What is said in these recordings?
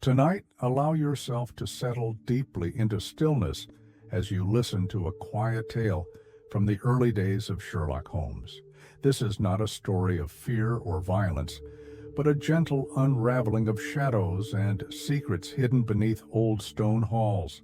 Tonight, allow yourself to settle deeply into stillness as you listen to a quiet tale from the early days of Sherlock Holmes. This is not a story of fear or violence, but a gentle unraveling of shadows and secrets hidden beneath old stone halls.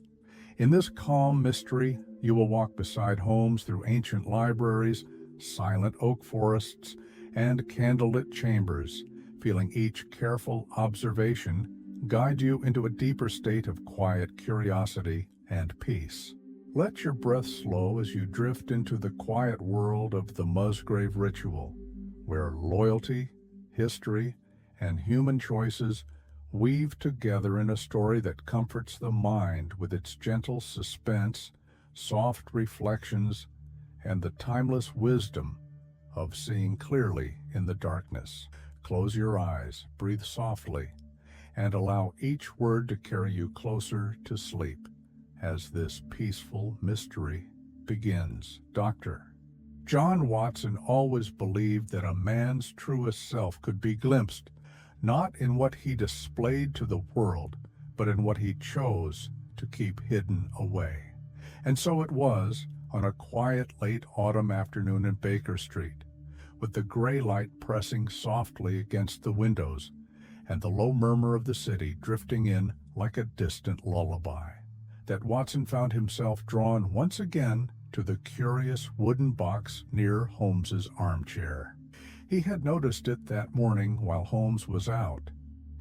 In this calm mystery, you will walk beside Holmes through ancient libraries, silent oak forests, and candlelit chambers, feeling each careful observation guide you into a deeper state of quiet curiosity and peace. Let your breath slow as you drift into the quiet world of the Musgrave ritual, where loyalty, history, and human choices weave together in a story that comforts the mind with its gentle suspense, soft reflections, and the timeless wisdom of seeing clearly in the darkness. Close your eyes, breathe softly, and allow each word to carry you closer to sleep as this peaceful mystery begins. Dr. John Watson always believed that a man's truest self could be glimpsed, not in what he displayed to the world, but in what he chose to keep hidden away. And so it was on a quiet late autumn afternoon in Baker Street, with the gray light pressing softly against the windows and the low murmur of the city drifting in like a distant lullaby, that Watson found himself drawn once again to the curious wooden box near Holmes's armchair. He had noticed it that morning while Holmes was out.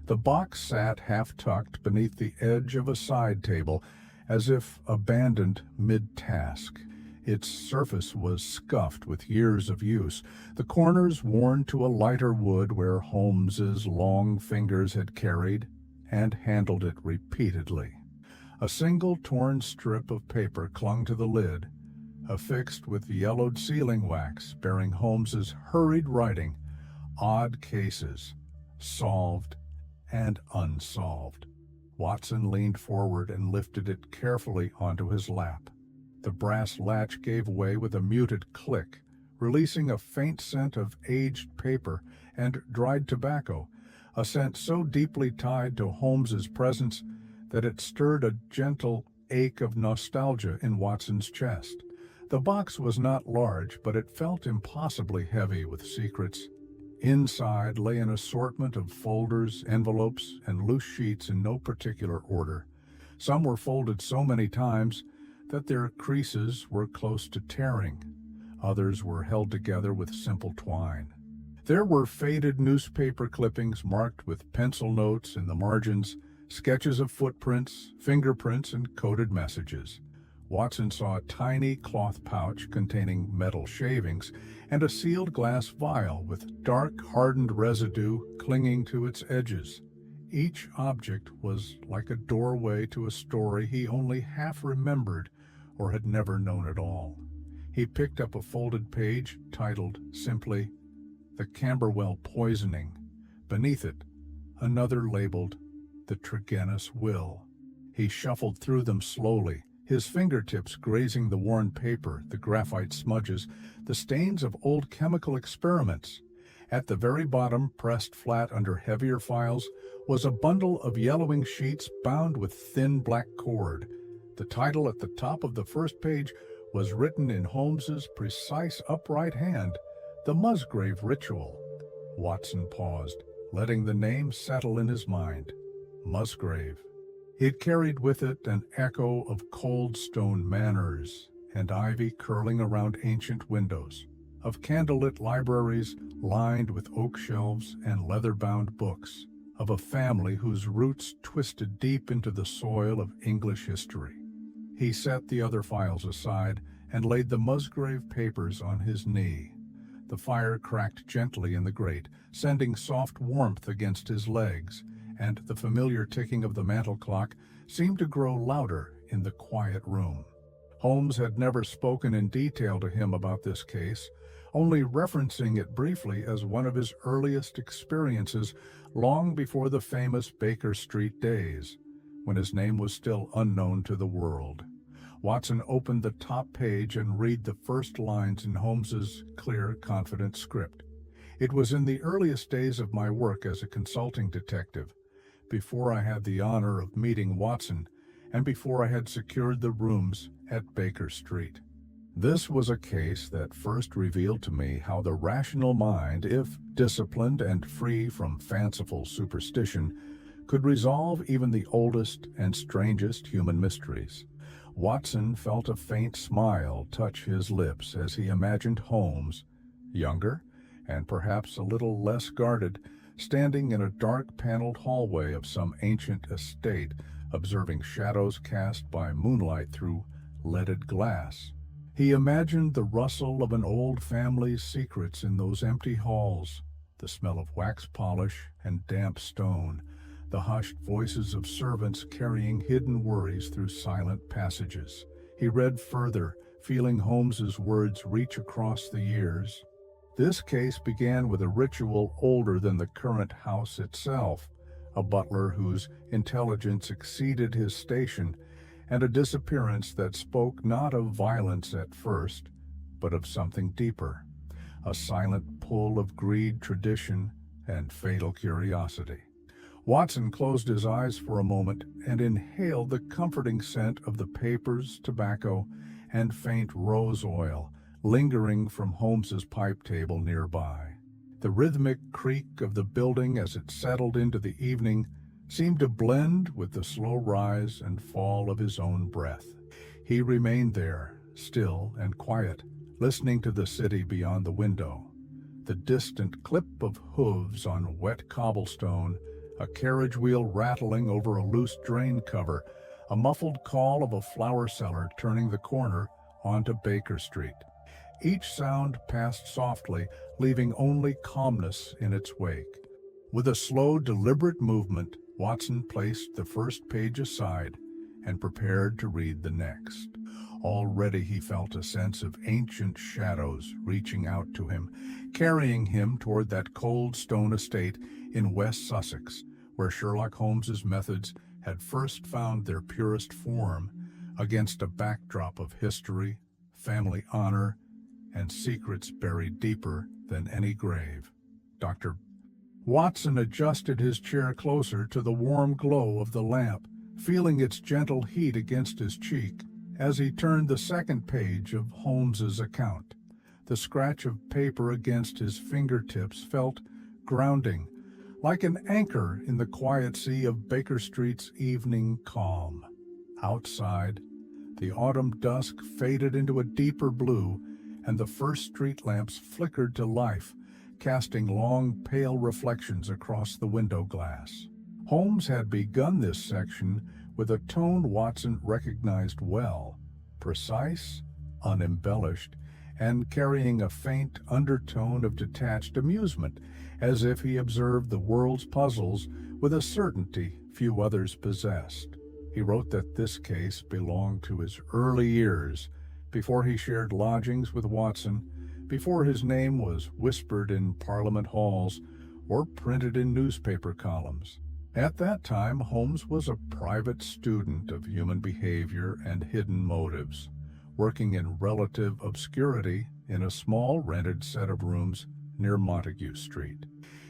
The box sat half-tucked beneath the edge of a side table, as if abandoned mid-task. Its surface was scuffed with years of use, the corners worn to a lighter wood where Holmes's long fingers had carried and handled it repeatedly. A single torn strip of paper clung to the lid, affixed with yellowed sealing wax bearing Holmes's hurried writing, "Odd cases, solved and unsolved." Watson leaned forward and lifted it carefully onto his lap. The brass latch gave way with a muted click, releasing a faint scent of aged paper and dried tobacco, a scent so deeply tied to Holmes's presence that it stirred a gentle ache of nostalgia in Watson's chest. The box was not large, but it felt impossibly heavy with secrets. Inside lay an assortment of folders, envelopes, and loose sheets in no particular order. Some were folded so many times that their creases were close to tearing. Others were held together with simple twine. There were faded newspaper clippings marked with pencil notes in the margins, sketches of footprints, fingerprints, and coded messages. Watson saw a tiny cloth pouch containing metal shavings and a sealed glass vial with dark, hardened residue clinging to its edges. Each object was like a doorway to a story he only half remembered or had never known at all. He picked up a folded page titled simply, "The Camberwell Poisoning." Beneath it, another labeled, "The Tregennis Will." He shuffled through them slowly, his fingertips grazing the worn paper, the graphite smudges, the stains of old chemical experiments. At the very bottom, pressed flat under heavier files, was a bundle of yellowing sheets bound with thin black cord. The title at the top of the first page was written in Holmes's precise upright hand, "The Musgrave Ritual." Watson paused, letting the name settle in his mind. Musgrave. It carried with it an echo of cold stone manors and ivy curling around ancient windows, of candlelit libraries lined with oak shelves and leather-bound books, of a family whose roots twisted deep into the soil of English history. He set the other files aside and laid the Musgrave papers on his knee. The fire cracked gently in the grate, sending soft warmth against his legs, and the familiar ticking of the mantel clock seemed to grow louder in the quiet room. Holmes had never spoken in detail to him about this case, only referencing it briefly as one of his earliest experiences long before the famous Baker Street days, when his name was still unknown to the world. Watson opened the top page and read the first lines in Holmes's clear, confident script. It was in the earliest days of my work as a consulting detective. before I had the honor of meeting Watson and before I had secured the rooms at Baker Street. This was a case that first revealed to me how the rational mind, if disciplined and free from fanciful superstition, could resolve even the oldest and strangest human mysteries. Watson felt a faint smile touch his lips as he imagined Holmes, younger and perhaps a little less guarded, standing in a dark paneled hallway of some ancient estate, observing shadows cast by moonlight through leaded glass. He imagined the rustle of an old family's secrets in those empty halls, the smell of wax polish and damp stone, the hushed voices of servants carrying hidden worries through silent passages. He read further, feeling Holmes's words reach across the years. This case began with a ritual older than the current house itself, a butler whose intelligence exceeded his station, and a disappearance that spoke not of violence at first, but of something deeper, a silent pull of greed, tradition, and fatal curiosity. Watson closed his eyes for a moment and inhaled the comforting scent of the papers, tobacco, and faint rose oil, lingering from Holmes's pipe table nearby. The rhythmic creak of the building as it settled into the evening seemed to blend with the slow rise and fall of his own breath. He remained there, still and quiet, listening to the city beyond the window. The distant clip of hooves on wet cobblestone, a carriage wheel rattling over a loose drain cover, a muffled call of a flower seller turning the corner onto Baker Street. Each sound passed softly, leaving only calmness in its wake. With a slow, deliberate movement, Watson placed the first page aside and prepared to read the next. Already he felt a sense of ancient shadows reaching out to him, carrying him toward that cold stone estate in West Sussex, where Sherlock Holmes's methods had first found their purest form, against a backdrop of history, family honor, and secrets buried deeper than any grave. Dr. Watson adjusted his chair closer to the warm glow of the lamp, feeling its gentle heat against his cheek as he turned the second page of Holmes's account. The scratch of paper against his fingertips felt grounding, like an anchor in the quiet sea of Baker Street's evening calm. Outside, the autumn dusk faded into a deeper blue, and the first street lamps flickered to life, casting long, pale reflections across the window glass. Holmes had begun this section with a tone Watson recognized well, precise, unembellished, and carrying a faint undertone of detached amusement, as if he observed the world's puzzles with a certainty few others possessed. He wrote that this case belonged to his early years, before he shared lodgings with Watson, before his name was whispered in Parliament halls or printed in newspaper columns. At that time, Holmes was a private student of human behavior and hidden motives, working in relative obscurity in a small rented set of rooms near Montague Street.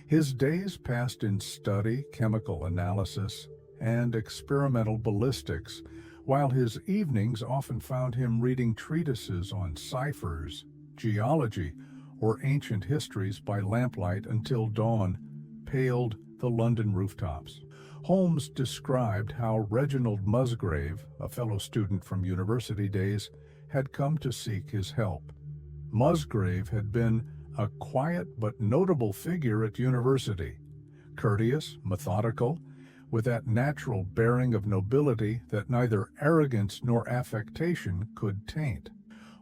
His days passed in study, chemical analysis, and experimental ballistics, while his evenings often found him reading treatises on ciphers, geology, or ancient histories by lamplight until dawn paled the London rooftops. Holmes described how Reginald Musgrave, a fellow student from university days, had come to seek his help. Musgrave had been a quiet but notable figure at university, courteous, methodical, with that natural bearing of nobility that neither arrogance nor affectation could taint.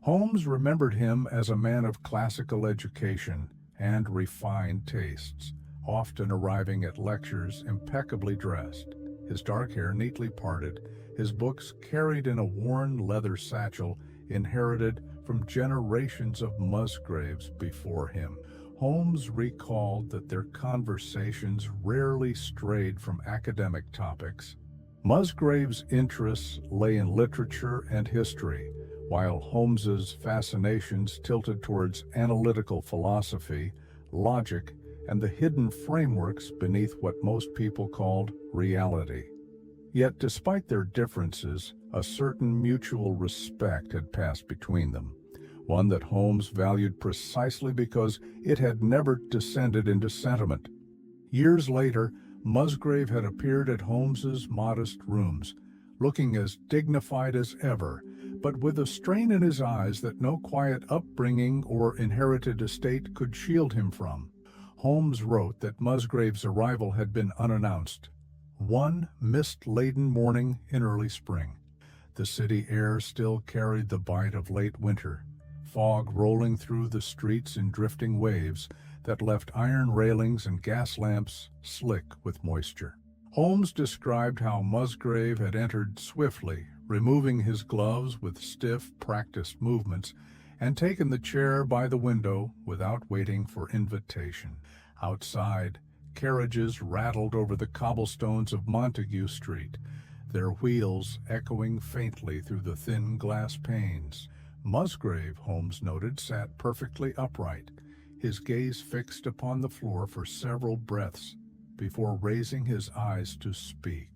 Holmes remembered him as a man of classical education and refined tastes, often arriving at lectures impeccably dressed, his dark hair neatly parted, his books carried in a worn leather satchel inherited from generations of Musgraves before him. Holmes recalled that their conversations rarely strayed from academic topics. Musgrave's interests lay in literature and history, while Holmes's fascinations tilted towards analytical philosophy, logic, and the hidden frameworks beneath what most people called reality. Yet, despite their differences, a certain mutual respect had passed between them, one that Holmes valued precisely because it had never descended into sentiment. Years later, Musgrave had appeared at Holmes's modest rooms, looking as dignified as ever, but with a strain in his eyes that no quiet upbringing or inherited estate could shield him from. Holmes wrote that Musgrave's arrival had been unannounced. One mist-laden morning in early spring. The city air still carried the bite of late winter, fog rolling through the streets in drifting waves that left iron railings and gas lamps slick with moisture. Holmes described how Musgrave had entered swiftly, removing his gloves with stiff, practiced movements, and taken the chair by the window without waiting for invitation. Outside, carriages rattled over the cobblestones of Montague Street, their wheels echoing faintly through the thin glass panes. Musgrave, Holmes noted, sat perfectly upright, his gaze fixed upon the floor for several breaths before raising his eyes to speak.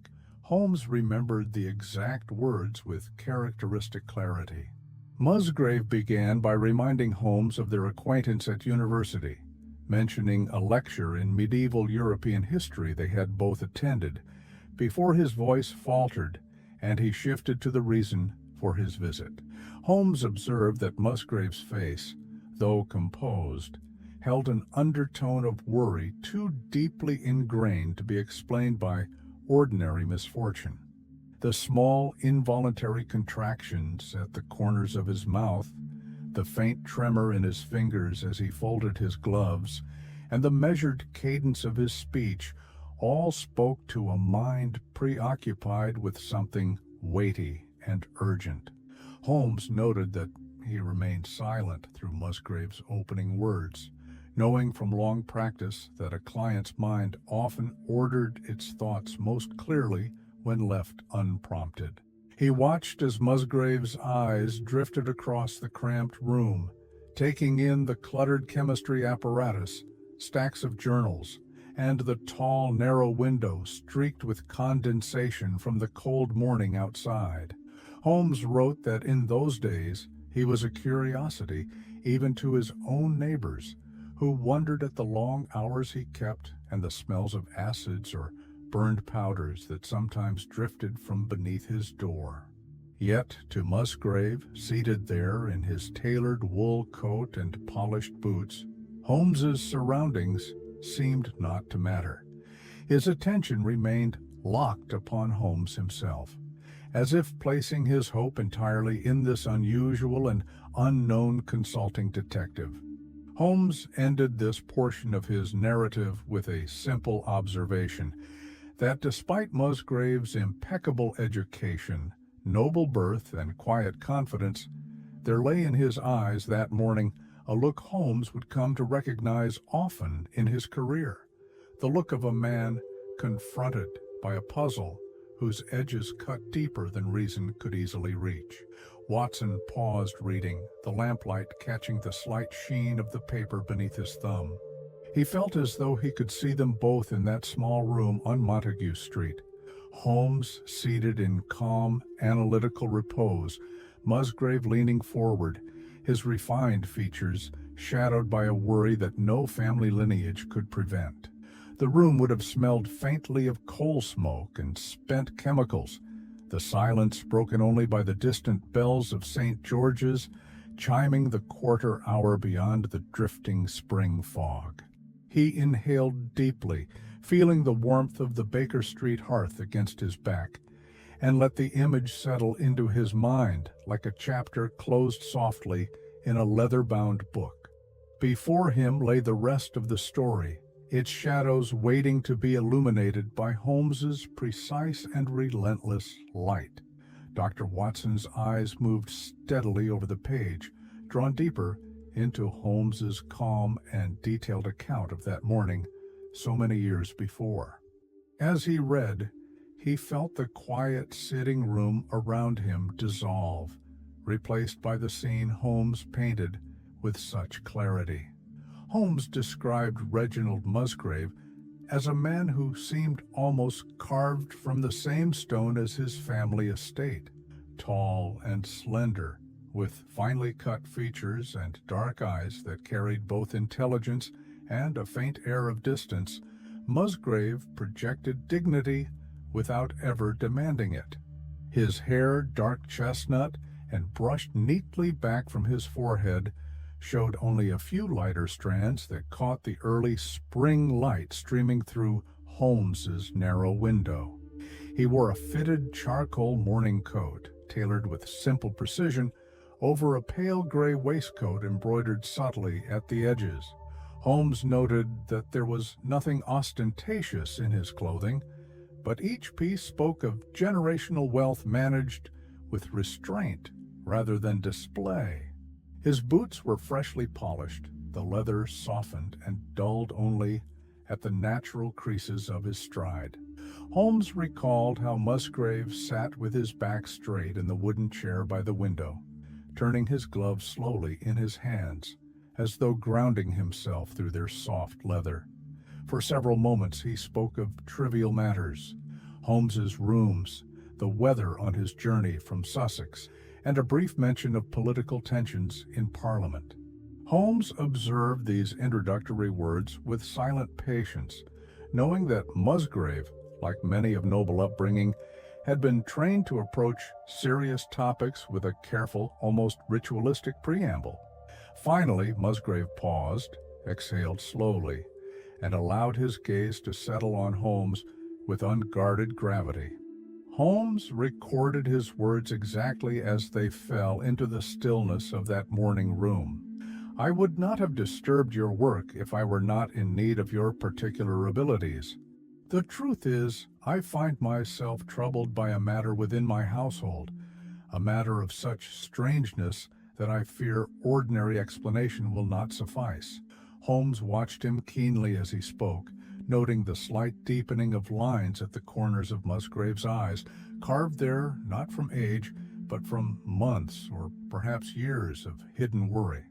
Holmes remembered the exact words with characteristic clarity. Musgrave began by reminding Holmes of their acquaintance at university, mentioning a lecture in medieval European history they had both attended, before his voice faltered and he shifted to the reason for his visit. Holmes observed that Musgrave's face, though composed, held an undertone of worry too deeply ingrained to be explained by ordinary misfortune. The small, involuntary contractions at the corners of his mouth, the faint tremor in his fingers as he folded his gloves, and the measured cadence of his speech all spoke to a mind preoccupied with something weighty and urgent. Holmes noted that he remained silent through Musgrave's opening words, knowing from long practice that a client's mind often ordered its thoughts most clearly when left unprompted. He watched as Musgrave's eyes drifted across the cramped room, taking in the cluttered chemistry apparatus, stacks of journals, and the tall, narrow window streaked with condensation from the cold morning outside. Holmes wrote that in those days he was a curiosity even to his own neighbors, who wondered at the long hours he kept and the smells of acids or burned powders that sometimes drifted from beneath his door. Yet to Musgrave, seated there in his tailored wool coat and polished boots, Holmes's surroundings seemed not to matter. His attention remained locked upon Holmes himself, as if placing his hope entirely in this unusual and unknown consulting detective. Holmes ended this portion of his narrative with a simple observation that despite Musgrave's impeccable education, noble birth, and quiet confidence, there lay in his eyes that morning a look Holmes would come to recognize often in his career, the look of a man confronted by a puzzle whose edges cut deeper than reason could easily reach. Watson paused reading, the lamplight catching the slight sheen of the paper beneath his thumb. He felt as though he could see them both in that small room on Montague Street. Holmes seated in calm, analytical repose, Musgrave leaning forward, his refined features shadowed by a worry that no family lineage could prevent. The room would have smelled faintly of coal smoke and spent chemicals, the silence broken only by the distant bells of St. George's, chiming the quarter hour beyond the drifting spring fog. He inhaled deeply, feeling the warmth of the Baker Street hearth against his back, and let the image settle into his mind like a chapter closed softly in a leather-bound book. Before him lay the rest of the story, its shadows waiting to be illuminated by Holmes's precise and relentless light. Dr. Watson's eyes moved steadily over the page, drawn deeper into Holmes's calm and detailed account of that morning so many years before. As he read, he felt the quiet sitting room around him dissolve, replaced by the scene Holmes painted with such clarity. Holmes described Reginald Musgrave as a man who seemed almost carved from the same stone as his family estate. Tall and slender, with finely cut features and dark eyes that carried both intelligence and a faint air of distance, Musgrave projected dignity without ever demanding it. His hair, dark chestnut and brushed neatly back from his forehead, showed only a few lighter strands that caught the early spring light streaming through Holmes's narrow window. He wore a fitted charcoal morning coat, tailored with simple precision, over a pale gray waistcoat embroidered subtly at the edges. Holmes noted that there was nothing ostentatious in his clothing, but each piece spoke of generational wealth managed with restraint rather than display. His boots were freshly polished, the leather softened and dulled only at the natural creases of his stride. Holmes recalled how Musgrave sat with his back straight in the wooden chair by the window, turning his gloves slowly in his hands, as though grounding himself through their soft leather. For several moments he spoke of trivial matters, Holmes's rooms, the weather on his journey from Sussex, and a brief mention of political tensions in Parliament. Holmes observed these introductory words with silent patience, knowing that Musgrave, like many of noble upbringing, had been trained to approach serious topics with a careful, almost ritualistic preamble. Finally, Musgrave paused, exhaled slowly, and allowed his gaze to settle on Holmes with unguarded gravity. Holmes recorded his words exactly as they fell into the stillness of that morning room. "I would not have disturbed your work if I were not in need of your particular abilities. The truth is, I find myself troubled by a matter within my household, a matter of such strangeness that I fear ordinary explanation will not suffice." Holmes watched him keenly as he spoke, noting the slight deepening of lines at the corners of Musgrave's eyes, carved there not from age, but from months or perhaps years of hidden worry.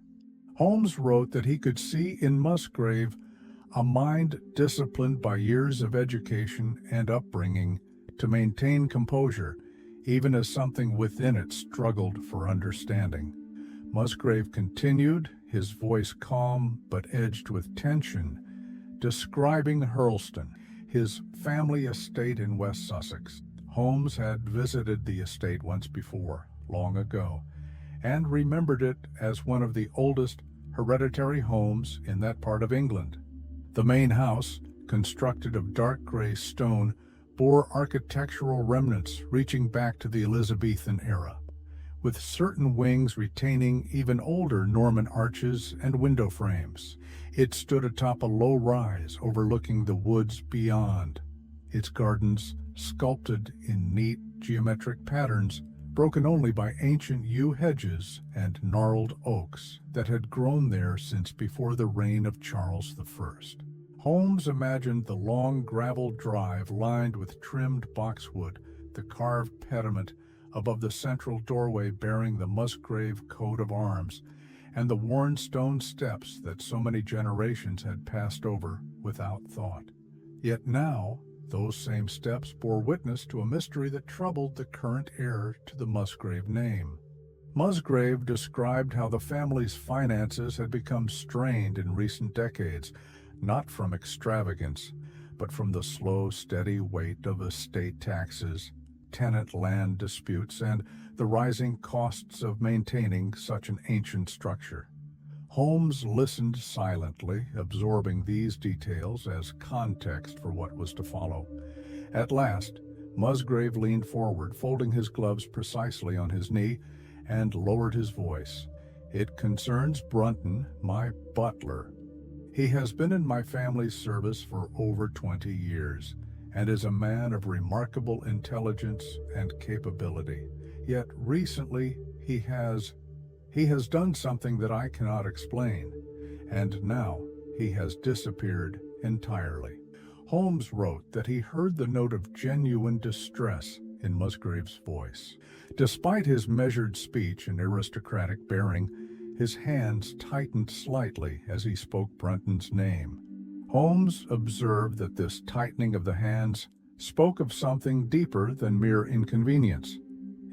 Holmes wrote that he could see in Musgrave a mind disciplined by years of education and upbringing to maintain composure, even as something within it struggled for understanding. Musgrave continued, his voice calm but edged with tension, describing Hurlston, his family estate in West Sussex. Holmes had visited the estate once before, long ago, and remembered it as one of the oldest hereditary homes in that part of England. The main house, constructed of dark gray stone, bore architectural remnants reaching back to the Elizabethan era, with certain wings retaining even older Norman arches and window frames. It stood atop a low rise overlooking the woods beyond, its gardens sculpted in neat geometric patterns, broken only by ancient yew hedges and gnarled oaks that had grown there since before the reign of Charles I. Holmes imagined the long gravel drive lined with trimmed boxwood, the carved pediment above the central doorway bearing the Musgrave coat of arms, and the worn stone steps that so many generations had passed over without thought. Yet now, those same steps bore witness to a mystery that troubled the current heir to the Musgrave name. Musgrave described how the family's finances had become strained in recent decades, not from extravagance, but from the slow, steady weight of estate taxes, tenant land disputes, and the rising costs of maintaining such an ancient structure. Holmes listened silently, absorbing these details as context for what was to follow. At last, Musgrave leaned forward, folding his gloves precisely on his knee, and lowered his voice. "It concerns Brunton, my butler. He has been in my family's service for over 20 years, and is a man of remarkable intelligence and capability. Yet recently he has done something that I cannot explain, and now he has disappeared entirely." Holmes wrote that he heard the note of genuine distress in Musgrave's voice. Despite his measured speech and aristocratic bearing, His hands tightened slightly as he spoke Brunton's name. Holmes observed that this tightening of the hands spoke of something deeper than mere inconvenience.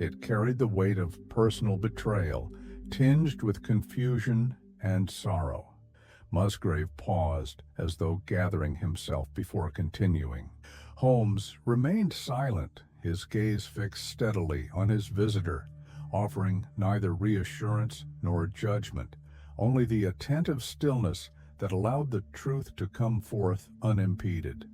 It carried the weight of personal betrayal, tinged with confusion and sorrow. Musgrave paused, as though gathering himself before continuing. Holmes remained silent, his gaze fixed steadily on his visitor, offering neither reassurance nor judgment, only the attentive stillness that allowed the truth to come forth unimpeded.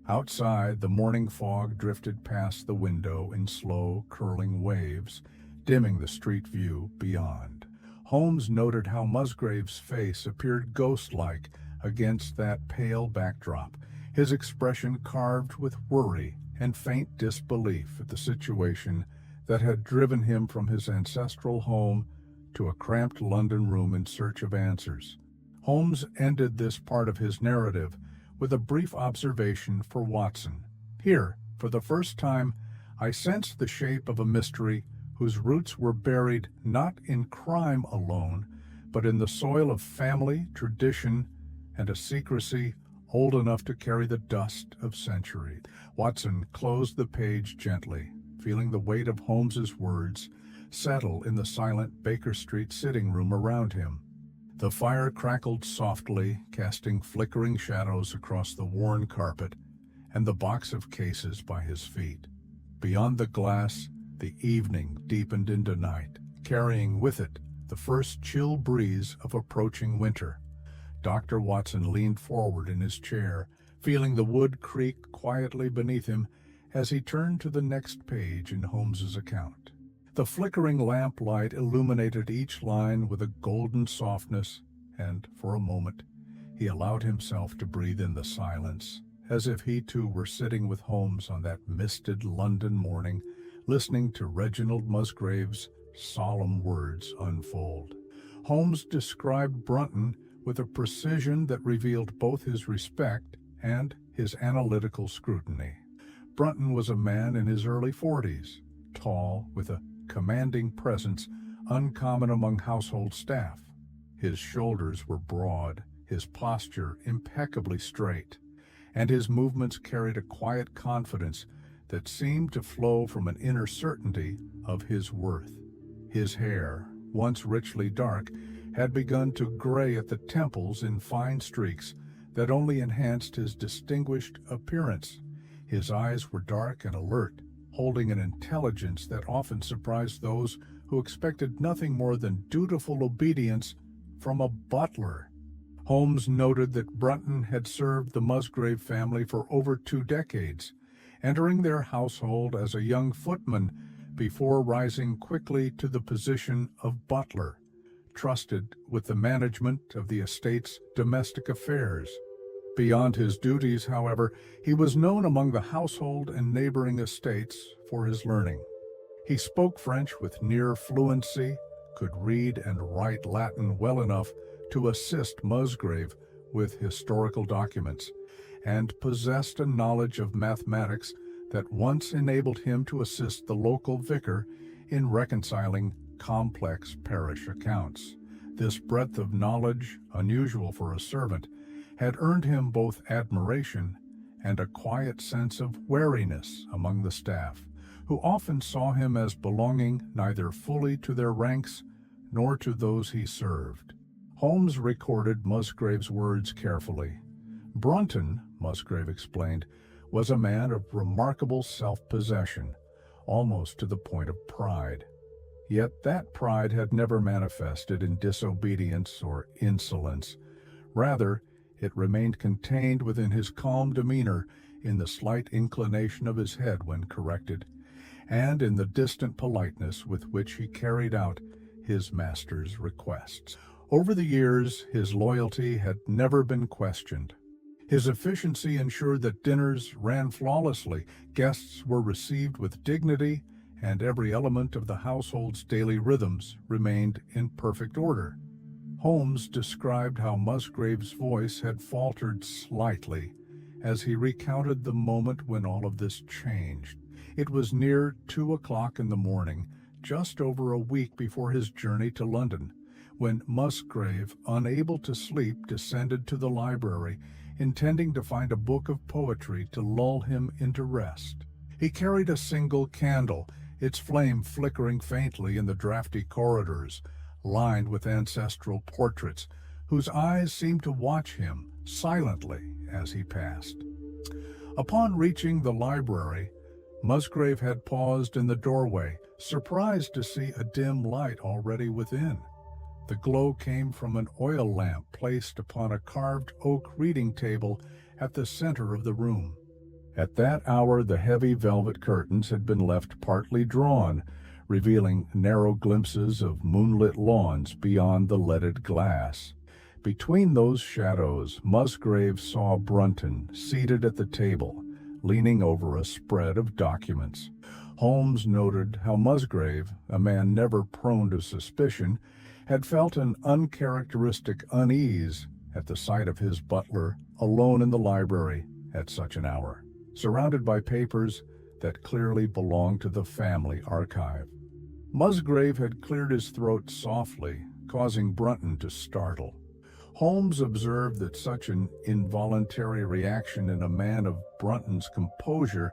Outside, the morning fog drifted past the window in slow, curling waves, dimming the street view beyond. Holmes noted how Musgrave's face appeared ghost-like against that pale backdrop, his expression carved with worry and faint disbelief at the situation that had driven him from his ancestral home to a cramped London room in search of answers. Holmes ended this part of his narrative with a brief observation for Watson. Here, for the first time, I sensed the shape of a mystery whose roots were buried not in crime alone, but in the soil of family, tradition, and a secrecy old enough to carry the dust of centuries. Watson closed the page gently, feeling the weight of Holmes's words settle in the silent Baker Street sitting room around him. The fire crackled softly, casting flickering shadows across the worn carpet and the box of cases by his feet. Beyond the glass, the evening deepened into night, carrying with it the first chill breeze of approaching winter. Dr. Watson leaned forward in his chair, feeling the wood creak quietly beneath him as he turned to the next page in Holmes's account. The flickering lamplight illuminated each line with a golden softness, and for a moment he allowed himself to breathe in the silence, as if he too were sitting with Holmes on that misted London morning, listening to Reginald Musgrave's solemn words unfold. Holmes described Brunton with a precision that revealed both his respect and his analytical scrutiny. Brunton was a man in his early 40s, tall, with a commanding presence uncommon among household staff. His shoulders were broad, his posture impeccably straight, and his movements carried a quiet confidence that seemed to flow from an inner certainty of his worth. His hair, once richly dark, had begun to gray at the temples in fine streaks that only enhanced his distinguished appearance. His eyes were dark and alert, holding an intelligence that often surprised those who expected nothing more than dutiful obedience from a butler. Holmes noted that Brunton had served the Musgrave family for over 2 decades, entering their household as a young footman before rising quickly to the position of butler, trusted with the management of the estate's domestic affairs. Beyond his duties, however, he was known among the household and neighboring estates for his learning. He spoke French with near fluency, could read and write Latin well enough to assist Musgrave with historical documents, and possessed a knowledge of mathematics that once enabled him to assist the local vicar in reconciling complex parish accounts. This breadth of knowledge, unusual for a servant, had earned him both admiration and a quiet sense of wariness among the staff, who often saw him as belonging neither fully to their ranks nor to those he served. Holmes recorded Musgrave's words carefully. Brunton, Musgrave explained, was a man of remarkable self-possession, almost to the point of pride. Yet that pride had never manifested in disobedience or insolence. Rather, it remained contained within his calm demeanor, in the slight inclination of his head when corrected, and in the distant politeness with which he carried out his master's requests. Over the years, his loyalty had never been questioned. His efficiency ensured that dinners ran flawlessly, guests were received with dignity, and every element of the household's daily rhythms remained in perfect order. Holmes described how Musgrave's voice had faltered slightly as he recounted the moment when all of this changed. It was near 2 o'clock in the morning, just over a week before his journey to London, when Musgrave, unable to sleep, descended to the library, intending to find a book of poetry to lull him into rest. He carried a single candle, its flame flickering faintly in the drafty corridors, lined with ancestral portraits, whose eyes seemed to watch him silently as he passed. Upon reaching the library, Musgrave had paused in the doorway, surprised to see a dim light already within. The glow came from an oil lamp placed upon a carved oak reading table at the center of the room. At that hour, the heavy velvet curtains had been left partly drawn, revealing narrow glimpses of moonlit lawns beyond the leaded glass. Between those shadows, Musgrave saw Brunton seated at the table, leaning over a spread of documents. Holmes noted how Musgrave, a man never prone to suspicion, had felt an uncharacteristic unease at the sight of his butler alone in the library at such an hour, surrounded by papers that clearly belonged to the family archive. Musgrave had cleared his throat softly, causing Brunton to startle. Holmes observed that such an involuntary reaction in a man of Brunton's composure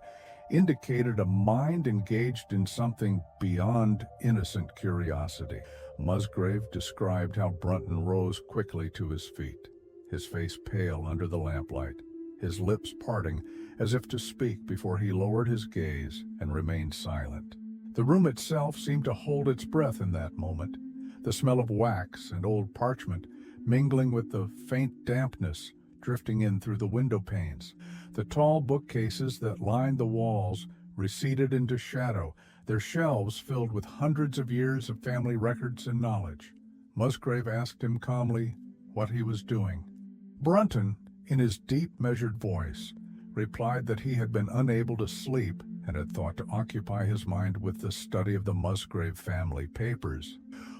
indicated a mind engaged in something beyond innocent curiosity. Musgrave described how Brunton rose quickly to his feet, his face pale under the lamplight, his lips parting as if to speak before he lowered his gaze and remained silent. The room itself seemed to hold its breath in that moment, the smell of wax and old parchment mingling with the faint dampness drifting in through the window panes. The tall bookcases that lined the walls receded into shadow, their shelves filled with hundreds of years of family records and knowledge. Musgrave asked him calmly what he was doing. Brunton, in his deep, measured voice, replied that he had been unable to sleep and had thought to occupy his mind with the study of the Musgrave family papers.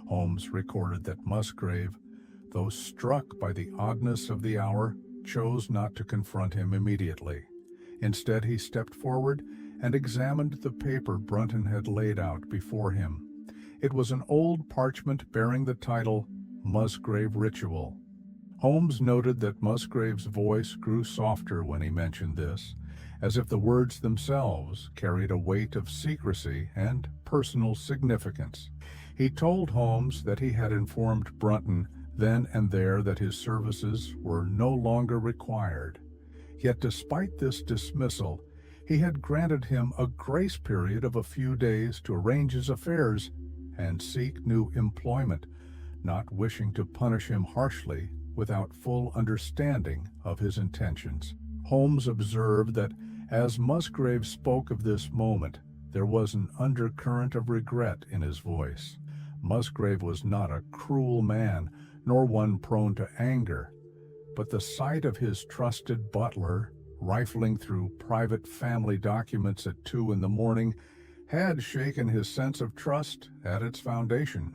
Holmes recorded that Musgrave, though struck by the oddness of the hour, chose not to confront him immediately. Instead, he stepped forward and examined the paper Brunton had laid out before him. It was an old parchment bearing the title Musgrave Ritual. Holmes noted that Musgrave's voice grew softer when he mentioned this, as if the words themselves carried a weight of secrecy and personal significance. He told Holmes that he had informed Brunton then and there that his services were no longer required. Yet despite this dismissal, he had granted him a grace period of a few days to arrange his affairs and seek new employment, not wishing to punish him harshly without full understanding of his intentions. Holmes observed that as Musgrave spoke of this moment, there was an undercurrent of regret in his voice. Musgrave was not a cruel man, nor one prone to anger, but the sight of his trusted butler rifling through private family documents at 2 a.m. had shaken his sense of trust at its foundation.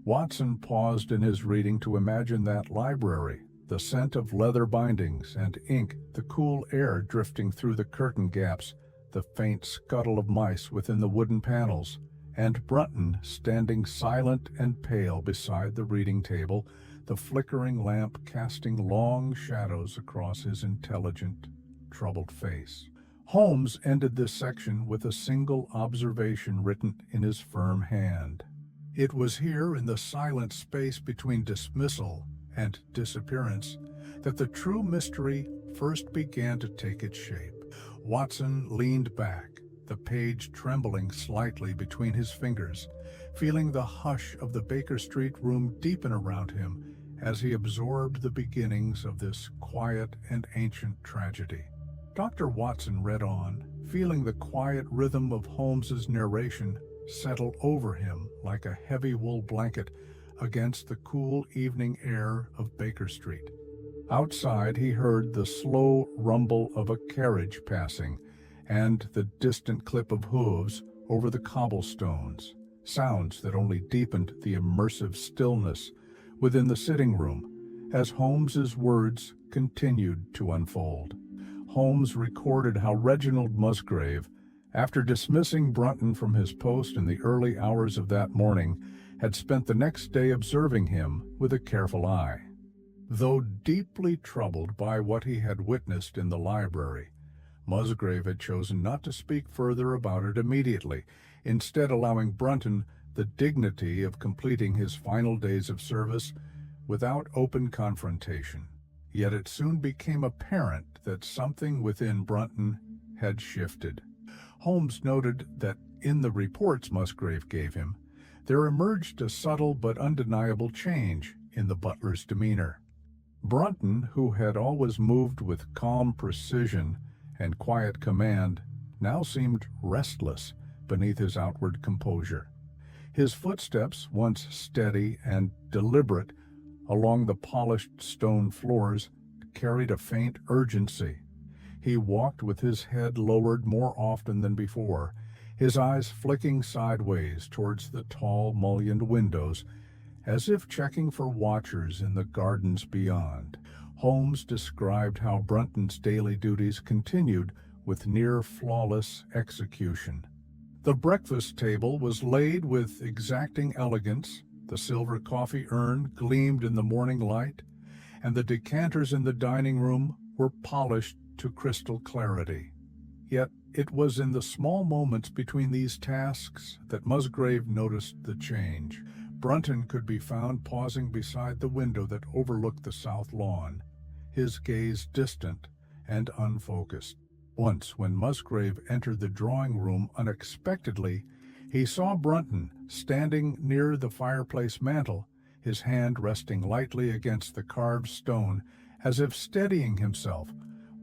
Watson paused in his reading to imagine that library, the scent of leather bindings and ink, the cool air drifting through the curtain gaps, the faint scuttle of mice within the wooden panels, and Brunton standing silent and pale beside the reading table, the flickering lamp casting long shadows across his intelligent, troubled face. Holmes ended this section with a single observation written in his firm hand. It was here, in the silent space between dismissal and disappearance, that the true mystery first began to take its shape. Watson leaned back, the page trembling slightly between his fingers, feeling the hush of the Baker Street room deepen around him as he absorbed the beginnings of this quiet and ancient tragedy. Dr. Watson read on, feeling the quiet rhythm of Holmes's narration settle over him like a heavy wool blanket against the cool evening air of Baker Street. Outside, he heard the slow rumble of a carriage passing and the distant clip of hooves over the cobblestones, sounds that only deepened the immersive stillness within the sitting room as Holmes's words continued to unfold. Holmes recorded how Reginald Musgrave, after dismissing Brunton from his post in the early hours of that morning, had spent the next day observing him with a careful eye. Though deeply troubled by what he had witnessed in the library, Musgrave had chosen not to speak further about it immediately, instead allowing Brunton the dignity of completing his final days of service without open confrontation. Yet it soon became apparent that something within Brunton had shifted. Holmes noted that in the reports Musgrave gave him, there emerged a subtle but undeniable change in the butler's demeanor. Brunton, who had always moved with calm precision and quiet command, now seemed restless beneath his outward composure. His footsteps, once steady and deliberate along the polished stone floors, carried a faint urgency. He walked with his head lowered more often than before, his eyes flicking sideways towards the tall, mullioned windows, as if checking for watchers in the gardens beyond. Holmes described how Brunton's daily duties continued with near-flawless execution. The breakfast table was laid with exacting elegance, the silver coffee urn gleamed in the morning light, and the decanters in the dining room were polished to crystal clarity. Yet it was in the small moments between these tasks that Musgrave noticed the change. Brunton could be found pausing beside the window that overlooked the south lawn, his gaze distant and unfocused. Once, when Musgrave entered the drawing room unexpectedly, he saw Brunton standing near the fireplace mantel, his hand resting lightly against the carved stone, as if steadying himself,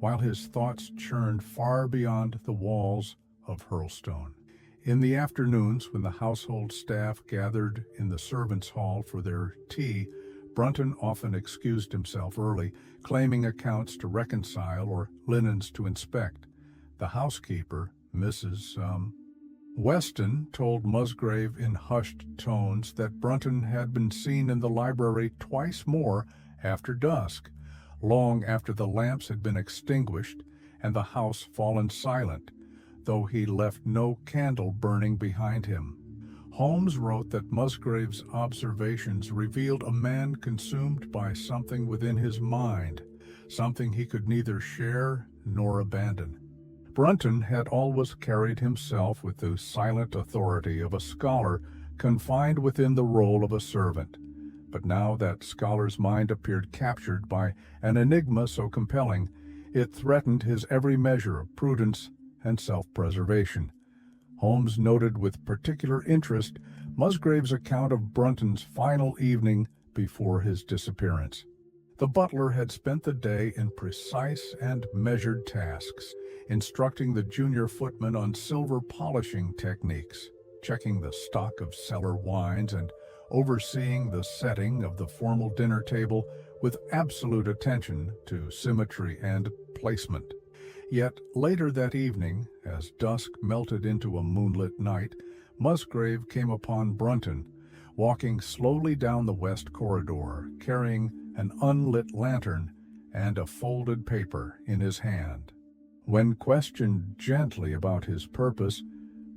while his thoughts churned far beyond the walls of Hurlstone. In the afternoons, when the household staff gathered in the servants' hall for their tea, Brunton often excused himself early, claiming accounts to reconcile or linens to inspect. The housekeeper, Mrs. Weston, told Musgrave in hushed tones that Brunton had been seen in the library twice more after dusk, long after the lamps had been extinguished and the house fallen silent, though he left no candle burning behind him. Holmes wrote that Musgrave's observations revealed a man consumed by something within his mind, something he could neither share nor abandon. Brunton had always carried himself with the silent authority of a scholar confined within the role of a servant, but now that scholar's mind appeared captured by an enigma so compelling, it threatened his every measure of prudence and self-preservation. Holmes noted with particular interest Musgrave's account of Brunton's final evening before his disappearance. The butler had spent the day in precise and measured tasks, instructing the junior footman on silver polishing techniques, checking the stock of cellar wines, and overseeing the setting of the formal dinner table with absolute attention to symmetry and placement. Yet later that evening, as dusk melted into a moonlit night, Musgrave came upon Brunton, walking slowly down the west corridor, carrying an unlit lantern and a folded paper in his hand. When questioned gently about his purpose,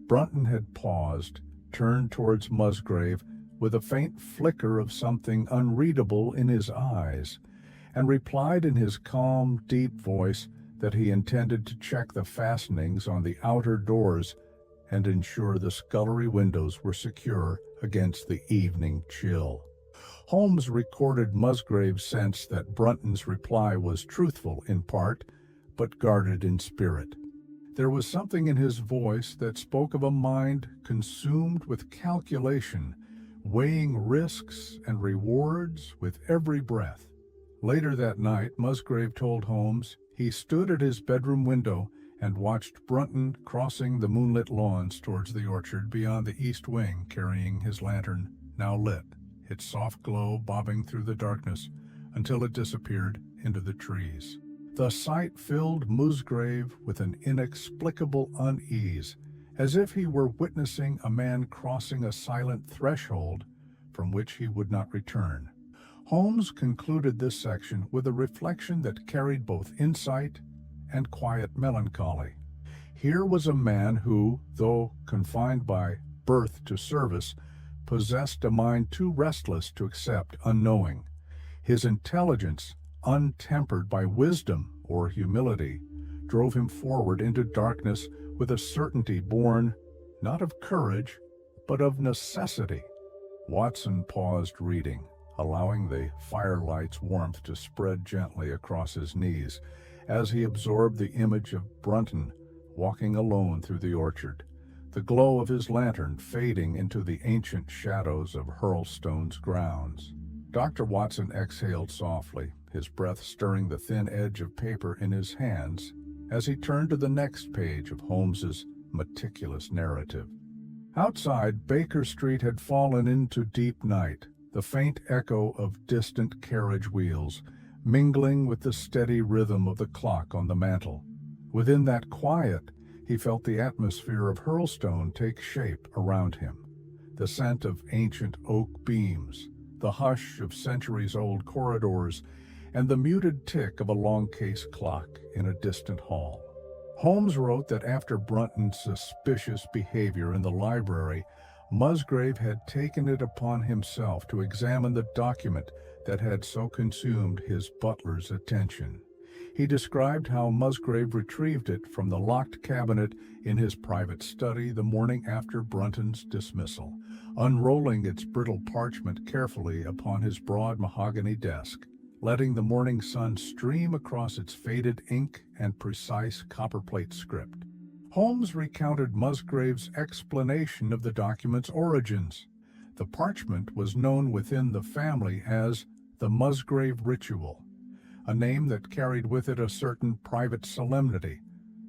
Brunton had paused, turned towards Musgrave with a faint flicker of something unreadable in his eyes, and replied in his calm, deep voice that he intended to check the fastenings on the outer doors and ensure the scullery windows were secure against the evening chill. Holmes recorded Musgrave's sense that Brunton's reply was truthful in part, but guarded in spirit. There was something in his voice that spoke of a mind consumed with calculation, weighing risks and rewards with every breath. Later that night, Musgrave told Holmes he stood at his bedroom window and watched Brunton crossing the moonlit lawns towards the orchard beyond the east wing, carrying his lantern, now lit, its soft glow bobbing through the darkness until it disappeared into the trees. The sight filled Musgrave with an inexplicable unease, as if he were witnessing a man crossing a silent threshold from which he would not return. Holmes concluded this section with a reflection that carried both insight and quiet melancholy. Here was a man who, though confined by birth to service, possessed a mind too restless to accept unknowing. His intelligence, untempered by wisdom or humility, drove him forward into darkness with a certainty born not of courage, but of necessity. Watson paused reading, allowing the firelight's warmth to spread gently across his knees as he absorbed the image of Brunton walking alone through the orchard, the glow of his lantern fading into the ancient shadows of Hurlstone's grounds. Dr. Watson exhaled softly, his breath stirring the thin edge of paper in his hands as he turned to the next page of Holmes's meticulous narrative. Outside, Baker Street had fallen into deep night, the faint echo of distant carriage wheels mingling with the steady rhythm of the clock on the mantel. Within that quiet, he felt the atmosphere of Hurlstone take shape around him. The scent of ancient oak beams, the hush of centuries-old corridors, and the muted tick of a long-case clock in a distant hall. Holmes wrote that after Brunton's suspicious behavior in the library, Musgrave had taken it upon himself to examine the document that had so consumed his butler's attention. He described how Musgrave retrieved it from the locked cabinet in his private study the morning after Brunton's dismissal, unrolling its brittle parchment carefully upon his broad mahogany desk, letting the morning sun stream across its faded ink and precise copperplate script. Holmes recounted Musgrave's explanation of the document's origins. The parchment was known within the family as the Musgrave Ritual, a name that carried with it a certain private solemnity,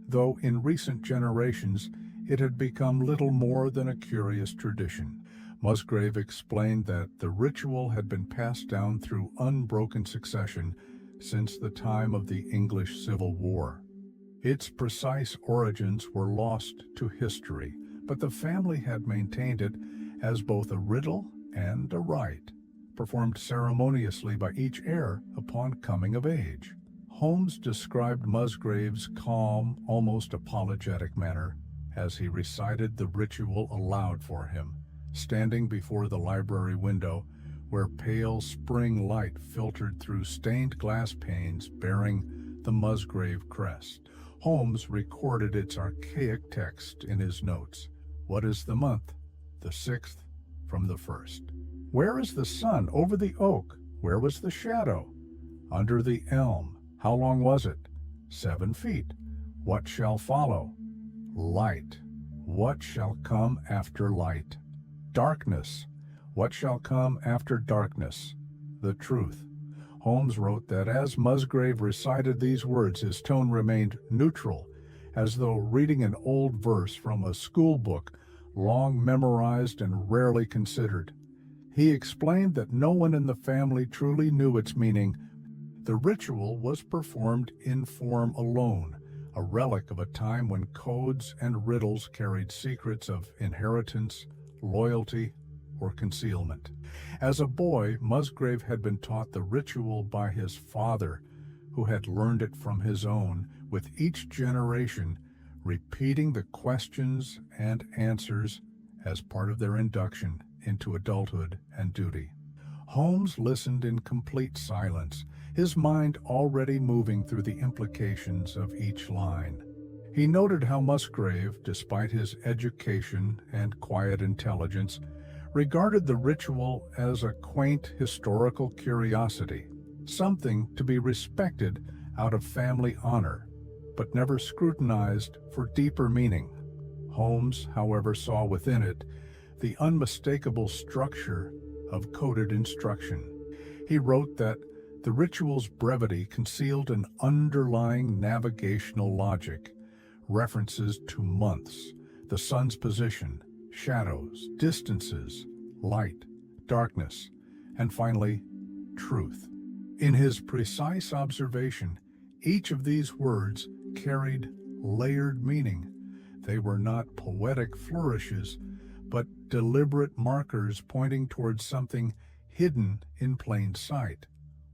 though in recent generations it had become little more than a curious tradition. Musgrave explained that the ritual had been passed down through unbroken succession since the time of the English Civil War. Its precise origins were lost to history, but the family had maintained it as both a riddle and a rite, performed ceremoniously by each heir upon coming of age. Holmes described Musgrave's calm, almost apologetic manner as he recited the ritual aloud for him, standing before the library window where pale spring light filtered through stained glass panes bearing the Musgrave crest. Holmes recorded its archaic text in his notes. What is the month? The 6th from the 1st. Where is the sun over the oak? Where was the shadow? Under the elm. How long was it? 7 feet. What shall follow? Light. What shall come after light? Darkness. What shall come after darkness? The truth. Holmes wrote that as Musgrave recited these words, his tone remained neutral, as though reading an old verse from a school book, long memorized and rarely considered. He explained that no one in the family truly knew its meaning. The ritual was performed in form alone, a relic of a time when codes and riddles carried secrets of inheritance, loyalty, or concealment. As a boy, Musgrave had been taught the ritual by his father, who had learned it from his own, with each generation repeating the questions and answers as part of their induction into adulthood and duty. Holmes listened in complete silence, his mind already moving through the implications of each line. He noted how Musgrave, despite his education and quiet intelligence, regarded the ritual as a quaint historical curiosity, something to be respected out of family honor, but never scrutinized for deeper meaning. Holmes, however, saw within it the unmistakable structure of coded instruction. He wrote that the ritual's brevity concealed an underlying navigational logic, references to months, the sun's position, shadows, distances, light, darkness, and finally, truth. In his precise observation, each of these words carried layered meaning. They were not poetic flourishes, but deliberate markers pointing towards something hidden in plain sight.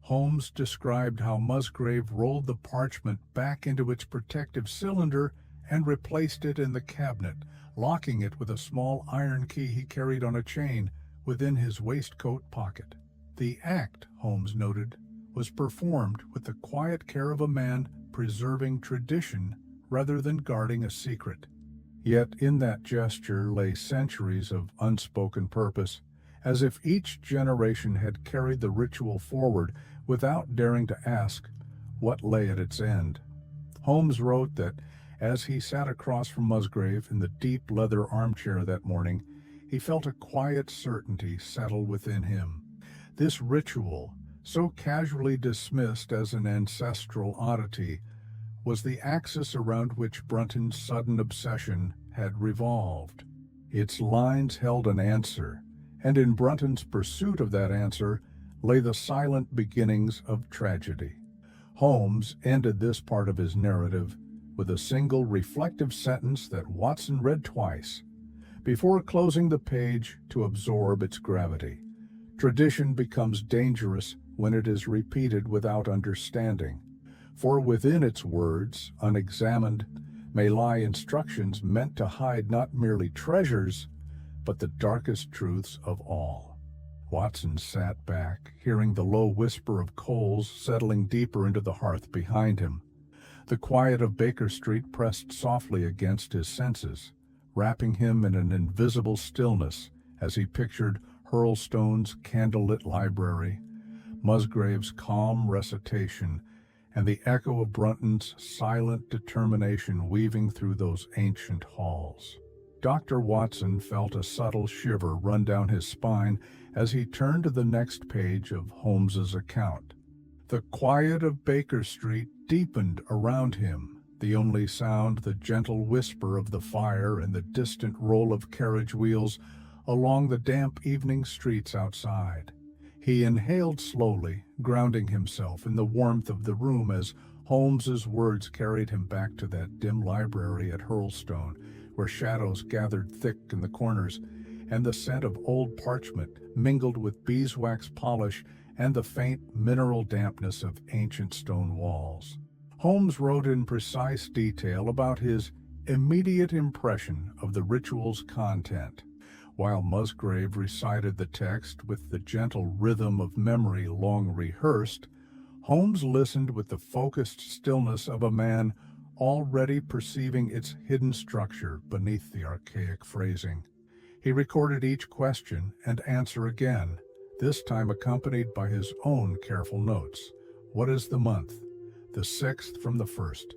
Holmes described how Musgrave rolled the parchment back into its protective cylinder and replaced it in the cabinet, locking it with a small iron key he carried on a chain within his waistcoat pocket. The act, Holmes noted, was performed with the quiet care of a man preserving tradition rather than guarding a secret. Yet in that gesture lay centuries of unspoken purpose, as if each generation had carried the ritual forward without daring to ask what lay at its end. Holmes wrote that as he sat across from Musgrave in the deep leather armchair that morning, he felt a quiet certainty settle within him. This ritual, so casually dismissed as an ancestral oddity, was the axis around which Brunton's sudden obsession had revolved. Its lines held an answer, and in Brunton's pursuit of that answer lay the silent beginnings of tragedy. Holmes ended this part of his narrative with a single reflective sentence that Watson read twice, before closing the page to absorb its gravity. Tradition becomes dangerous when it is repeated without understanding, for within its words, unexamined, may lie instructions meant to hide not merely treasures, but the darkest truths of all. Watson sat back, hearing the low whisper of coals settling deeper into the hearth behind him. The quiet of Baker Street pressed softly against his senses, wrapping him in an invisible stillness as he pictured Hurlstone's candlelit library, Musgrave's calm recitation, and the echo of Brunton's silent determination weaving through those ancient halls. Dr. Watson felt a subtle shiver run down his spine as he turned to the next page of Holmes's account. The quiet of Baker Street deepened around him, the only sound the gentle whisper of the fire and the distant roll of carriage wheels along the damp evening streets outside. He inhaled slowly, grounding himself in the warmth of the room as Holmes's words carried him back to that dim library at Hurlstone, where shadows gathered thick in the corners, and the scent of old parchment mingled with beeswax polish and the faint mineral dampness of ancient stone walls. Holmes wrote in precise detail about his immediate impression of the ritual's content, while Musgrave recited the text with the gentle rhythm of memory long rehearsed. Holmes listened with the focused stillness of a man already perceiving its hidden structure beneath the archaic phrasing. He recorded each question and answer again, this time accompanied by his own careful notes. What is the month? The 6th from the 1st.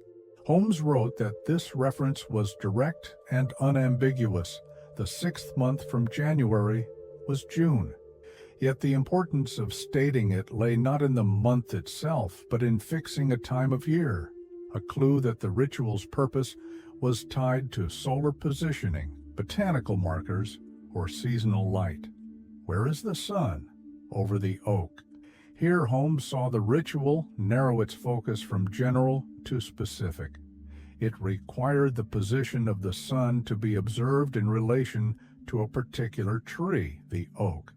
Holmes wrote that this reference was direct and unambiguous. The 6th month from January was June. Yet the importance of stating it lay not in the month itself, but in fixing a time of year, a clue that the ritual's purpose was tied to solar positioning, botanical markers, or seasonal light. Where is the sun? Over the oak. Here Holmes saw the ritual narrow its focus from general to specific. It required the position of the sun to be observed in relation to a particular tree, the oak.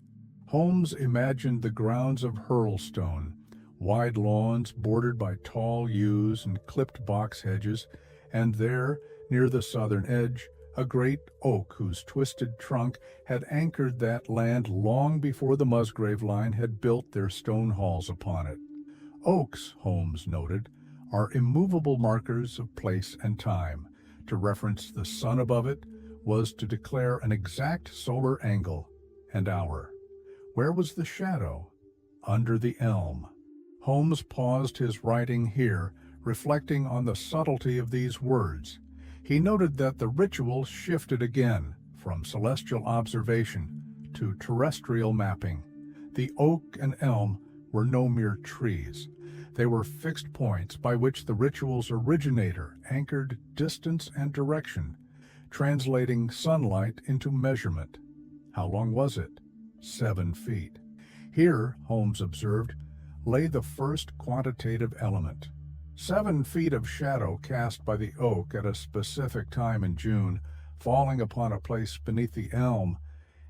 Holmes imagined the grounds of Hurlstone, wide lawns bordered by tall yews and clipped box hedges, and there, near the southern edge, a great oak whose twisted trunk had anchored that land long before the Musgrave line had built their stone halls upon it. Oaks, Holmes noted, are immovable markers of place and time. To reference the sun above it was to declare an exact solar angle and hour. Where was the shadow? Under the elm. Holmes paused his writing here, reflecting on the subtlety of these words. He noted that the ritual shifted again from celestial observation to terrestrial mapping. The oak and elm were no mere trees. They were fixed points by which the ritual's originator anchored distance and direction, translating sunlight into measurement. How long was it? 7 feet. Here, Holmes observed, lay the first quantitative element. 7 feet of shadow cast by the oak at a specific time in June, falling upon a place beneath the elm,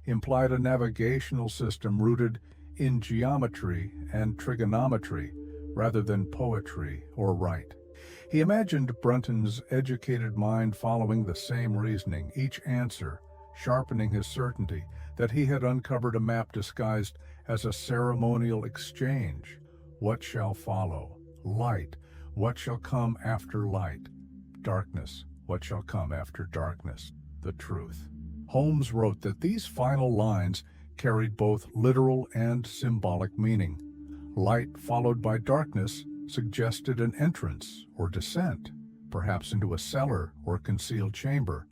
implied a navigational system rooted in geometry and trigonometry rather than poetry or rite. He imagined Brunton's educated mind following the same reasoning, each answer sharpening his certainty that he had uncovered a map disguised as a ceremonial exchange. What shall follow? Light. What shall come after light? Darkness. What shall come after darkness? The truth. Holmes wrote that these final lines carried both literal and symbolic meaning. Light followed by darkness suggested an entrance or descent, perhaps into a cellar or concealed chamber.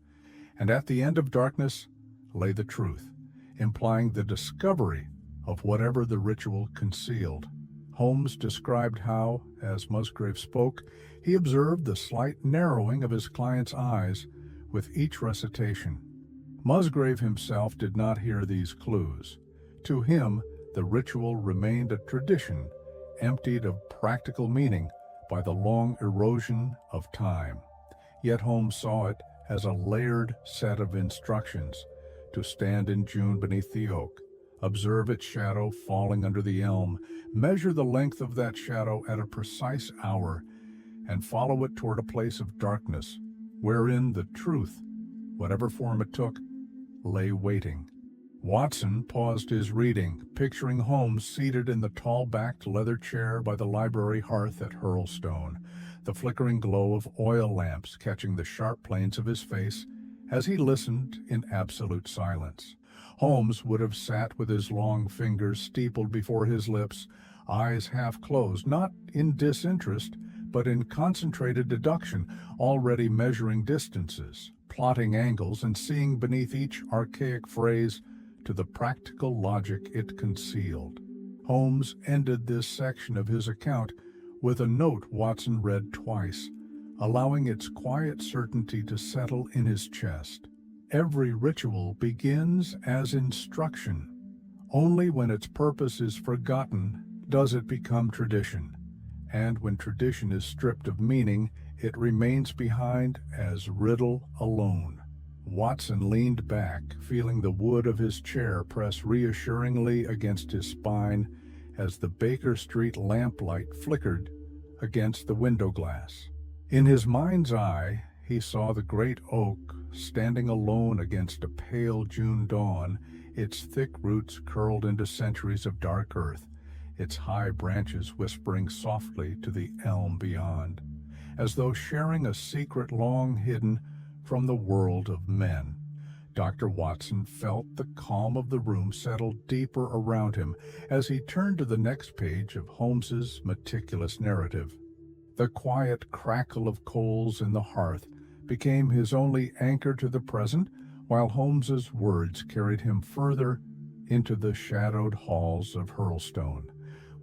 And at the end of darkness lay the truth, implying the discovery of whatever the ritual concealed. Holmes described how, as Musgrave spoke, he observed the slight narrowing of his client's eyes with each recitation. Musgrave himself did not hear these clues. To him, the ritual remained a tradition, emptied of practical meaning by the long erosion of time. Yet Holmes saw it as a layered set of instructions: to stand in June beneath the oak, observe its shadow falling under the elm, measure the length of that shadow at a precise hour, and follow it toward a place of darkness, wherein the truth, whatever form it took, lay waiting. Watson paused his reading, picturing Holmes seated in the tall-backed leather chair by the library hearth at Hurlstone, the flickering glow of oil lamps catching the sharp planes of his face as he listened in absolute silence. Holmes would have sat with his long fingers steepled before his lips, eyes half closed, not in disinterest, but in concentrated deduction, already measuring distances, plotting angles, and seeing beneath each archaic phrase to the practical logic it concealed. Holmes ended this section of his account with a note Watson read twice, allowing its quiet certainty to settle in his chest. Every ritual begins as instruction. Only when its purpose is forgotten does it become tradition. And when tradition is stripped of meaning, it remains behind as riddle alone. Watson leaned back, feeling the wood of his chair press reassuringly against his spine as the Baker Street lamplight flickered against the window glass. In his mind's eye, he saw the great oak standing alone against a pale June dawn, its thick roots curled into centuries of dark earth, its high branches whispering softly to the elm beyond, as though sharing a secret long hidden from the world of men. Dr. Watson felt the calm of the room settle deeper around him as he turned to the next page of Holmes's meticulous narrative. The quiet crackle of coals in the hearth became his only anchor to the present, while Holmes's words carried him further into the shadowed halls of Hurlstone,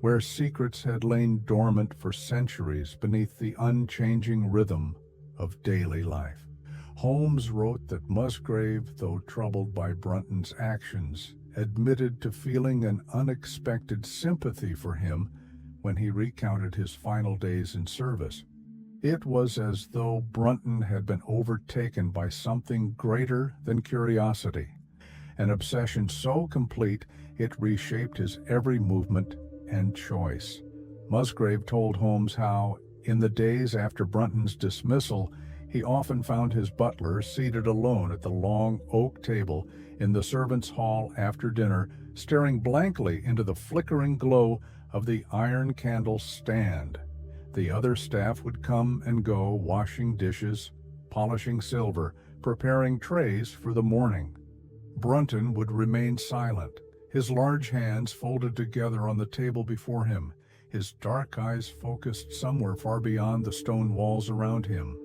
where secrets had lain dormant for centuries beneath the unchanging rhythm of daily life. Holmes wrote that Musgrave, though troubled by Brunton's actions, admitted to feeling an unexpected sympathy for him when he recounted his final days in service. It was as though Brunton had been overtaken by something greater than curiosity, an obsession so complete it reshaped his every movement and choice. Musgrave told Holmes how, in the days after Brunton's dismissal, he often found his butler seated alone at the long oak table in the servants' hall after dinner, staring blankly into the flickering glow of the iron candle stand. The other staff would come and go, washing dishes, polishing silver, preparing trays for the morning. Brunton would remain silent, his large hands folded together on the table before him, his dark eyes focused somewhere far beyond the stone walls around him.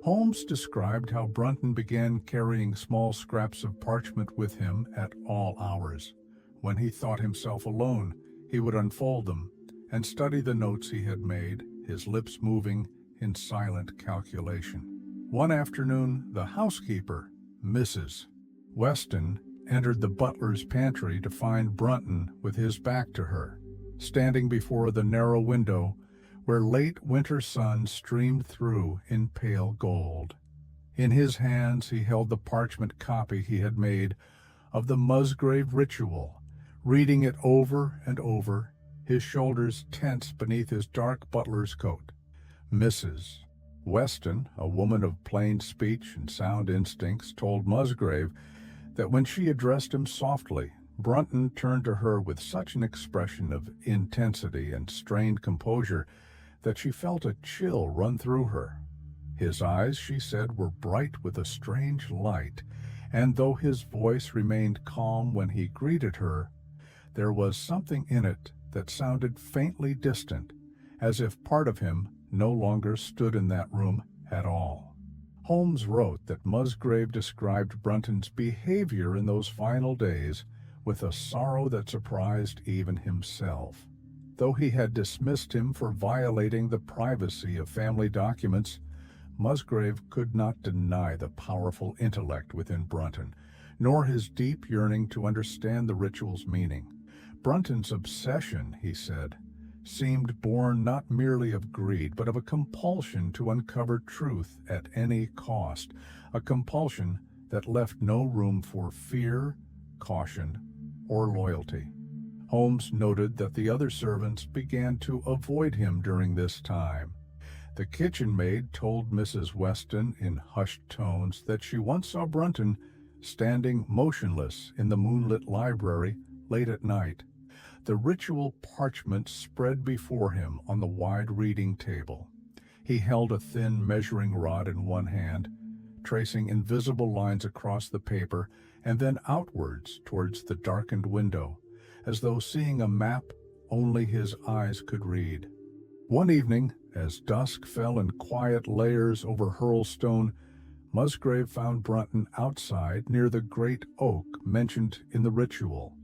Holmes described how Brunton began carrying small scraps of parchment with him at all hours. When he thought himself alone, he would unfold them and study the notes he had made, his lips moving in silent calculation. One afternoon, the housekeeper, Mrs. Weston, entered the butler's pantry to find Brunton with his back to her, standing before the narrow window where late winter sun streamed through in pale gold. In his hands he held the parchment copy he had made of the Musgrave ritual, reading it over and over, his shoulders tense beneath his dark butler's coat. Mrs. Weston, a woman of plain speech and sound instincts, told Musgrave that when she addressed him softly, Brunton turned to her with such an expression of intensity and strained composure that she felt a chill run through her. His eyes, she said, were bright with a strange light, and though his voice remained calm when he greeted her, there was something in it that sounded faintly distant, as if part of him no longer stood in that room at all. Holmes wrote that Musgrave described Brunton's behavior in those final days with a sorrow that surprised even himself. Though he had dismissed him for violating the privacy of family documents, Musgrave could not deny the powerful intellect within Brunton, nor his deep yearning to understand the ritual's meaning. Brunton's obsession, he said, seemed born not merely of greed, but of a compulsion to uncover truth at any cost, a compulsion that left no room for fear, caution, or loyalty. Holmes noted that the other servants began to avoid him during this time. The kitchen maid told Mrs. Weston in hushed tones that she once saw Brunton standing motionless in the moonlit library late at night, the ritual parchment spread before him on the wide reading table. He held a thin measuring rod in one hand, tracing invisible lines across the paper and then outwards towards the darkened window, as though seeing a map only his eyes could read. One evening, as dusk fell in quiet layers over Hurlstone, Musgrave found Brunton outside near the great oak mentioned in the ritual.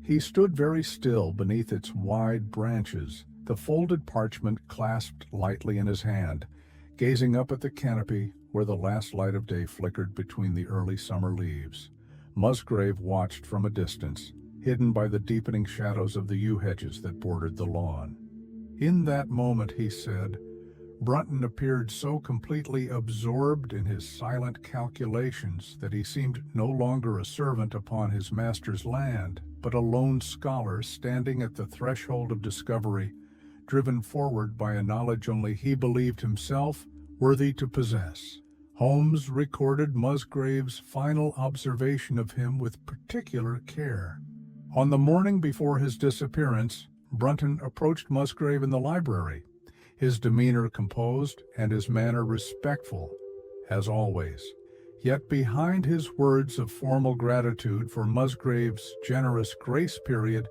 He stood very still beneath its wide branches, the folded parchment clasped lightly in his hand, gazing up at the canopy where the last light of day flickered between the early summer leaves. Musgrave watched from a distance, hidden by the deepening shadows of the yew hedges that bordered the lawn. In that moment, he said, Brunton appeared so completely absorbed in his silent calculations that he seemed no longer a servant upon his master's land, but a lone scholar standing at the threshold of discovery, driven forward by a knowledge only he believed himself worthy to possess. Holmes recorded Musgrave's final observation of him with particular care. On the morning before his disappearance, Brunton approached Musgrave in the library, his demeanor composed and his manner respectful, as always. Yet behind his words of formal gratitude for Musgrave's generous grace period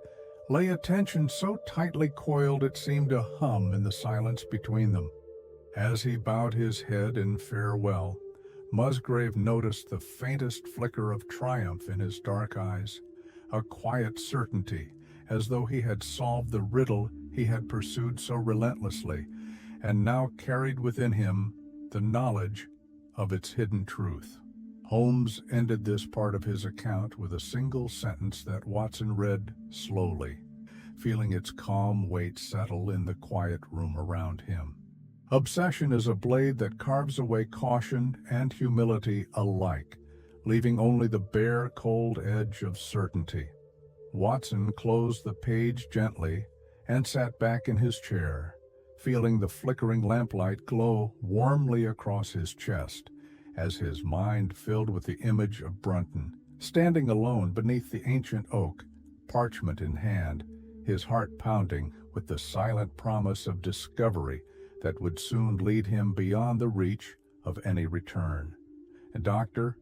lay a tension so tightly coiled it seemed to hum in the silence between them. As he bowed his head in farewell, Musgrave noticed the faintest flicker of triumph in his dark eyes, a quiet certainty, as though he had solved the riddle he had pursued so relentlessly, and now carried within him the knowledge of its hidden truth. Holmes ended this part of his account with a single sentence that Watson read slowly, feeling its calm weight settle in the quiet room around him. Obsession is a blade that carves away caution and humility alike, leaving only the bare, cold edge of certainty. Watson closed the page gently and sat back in his chair, feeling the flickering lamplight glow warmly across his chest as his mind filled with the image of Brunton, standing alone beneath the ancient oak, parchment in hand, his heart pounding with the silent promise of discovery that would soon lead him beyond the reach of any return. And Doctor,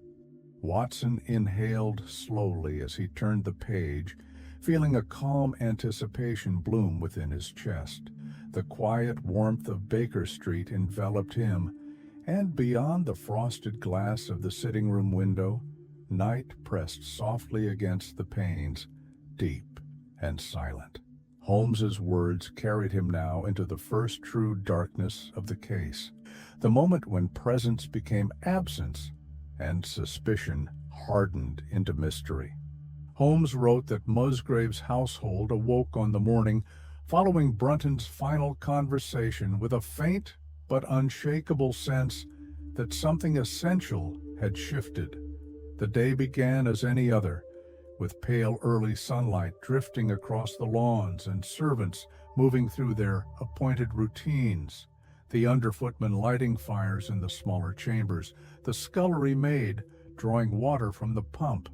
Watson inhaled slowly as he turned the page, feeling a calm anticipation bloom within his chest. The quiet warmth of Baker Street enveloped him, and beyond the frosted glass of the sitting-room window, night pressed softly against the panes, deep and silent. Holmes's words carried him now into the first true darkness of the case, the moment when presence became absence and suspicion hardened into mystery. Holmes wrote that Musgrave's household awoke on the morning following Brunton's final conversation with a faint but unshakable sense that something essential had shifted. The day began as any other, with pale early sunlight drifting across the lawns and servants moving through their appointed routines, the underfootmen lighting fires in the smaller chambers, the scullery maid drawing water from the pump,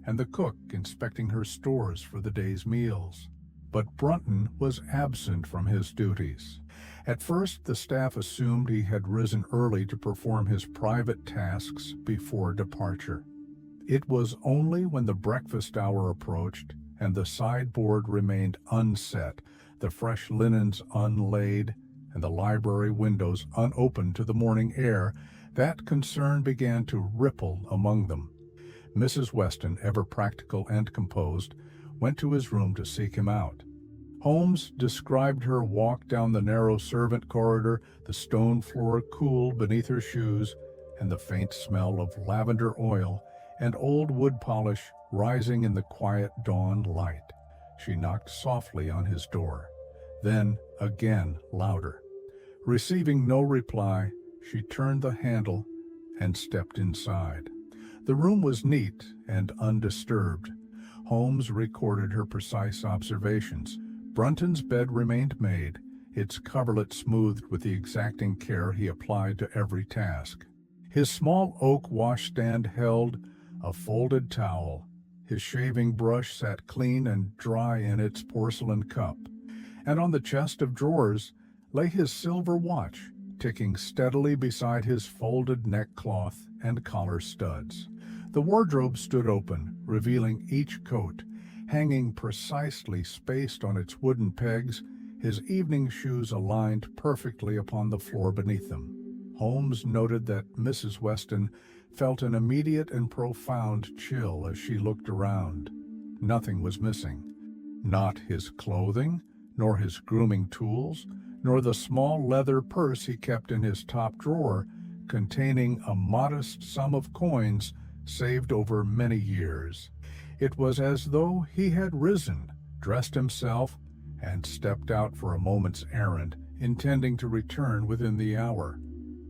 and the cook inspecting her stores for the day's meals. But Brunton was absent from his duties. At first, the staff assumed he had risen early to perform his private tasks before departure. It was only when the breakfast hour approached and the sideboard remained unset, the fresh linens unlaid, and the library windows unopened to the morning air, that concern began to ripple among them. Mrs. Weston, ever practical and composed, went to his room to seek him out. Holmes described her walk down the narrow servant corridor, the stone floor cool beneath her shoes, and the faint smell of lavender oil and old wood polish rising in the quiet dawn light. She knocked softly on his door, then again louder. Receiving no reply, she turned the handle and stepped inside. The room was neat and undisturbed. Holmes recorded her precise observations. Brunton's bed remained made, its coverlet smoothed with the exacting care he applied to every task. His small oak washstand held a folded towel. His shaving brush sat clean and dry in its porcelain cup, and on the chest of drawers lay his silver watch, ticking steadily beside his folded neckcloth and collar studs. The wardrobe stood open, revealing each coat, hanging precisely spaced on its wooden pegs, his evening shoes aligned perfectly upon the floor beneath them. Holmes noted that Mrs. Weston felt an immediate and profound chill as she looked around. Nothing was missing. Not his clothing, nor his grooming tools, nor the small leather purse he kept in his top drawer, containing a modest sum of coins saved over many years. It was as though he had risen, dressed himself, and stepped out for a moment's errand, intending to return within the hour.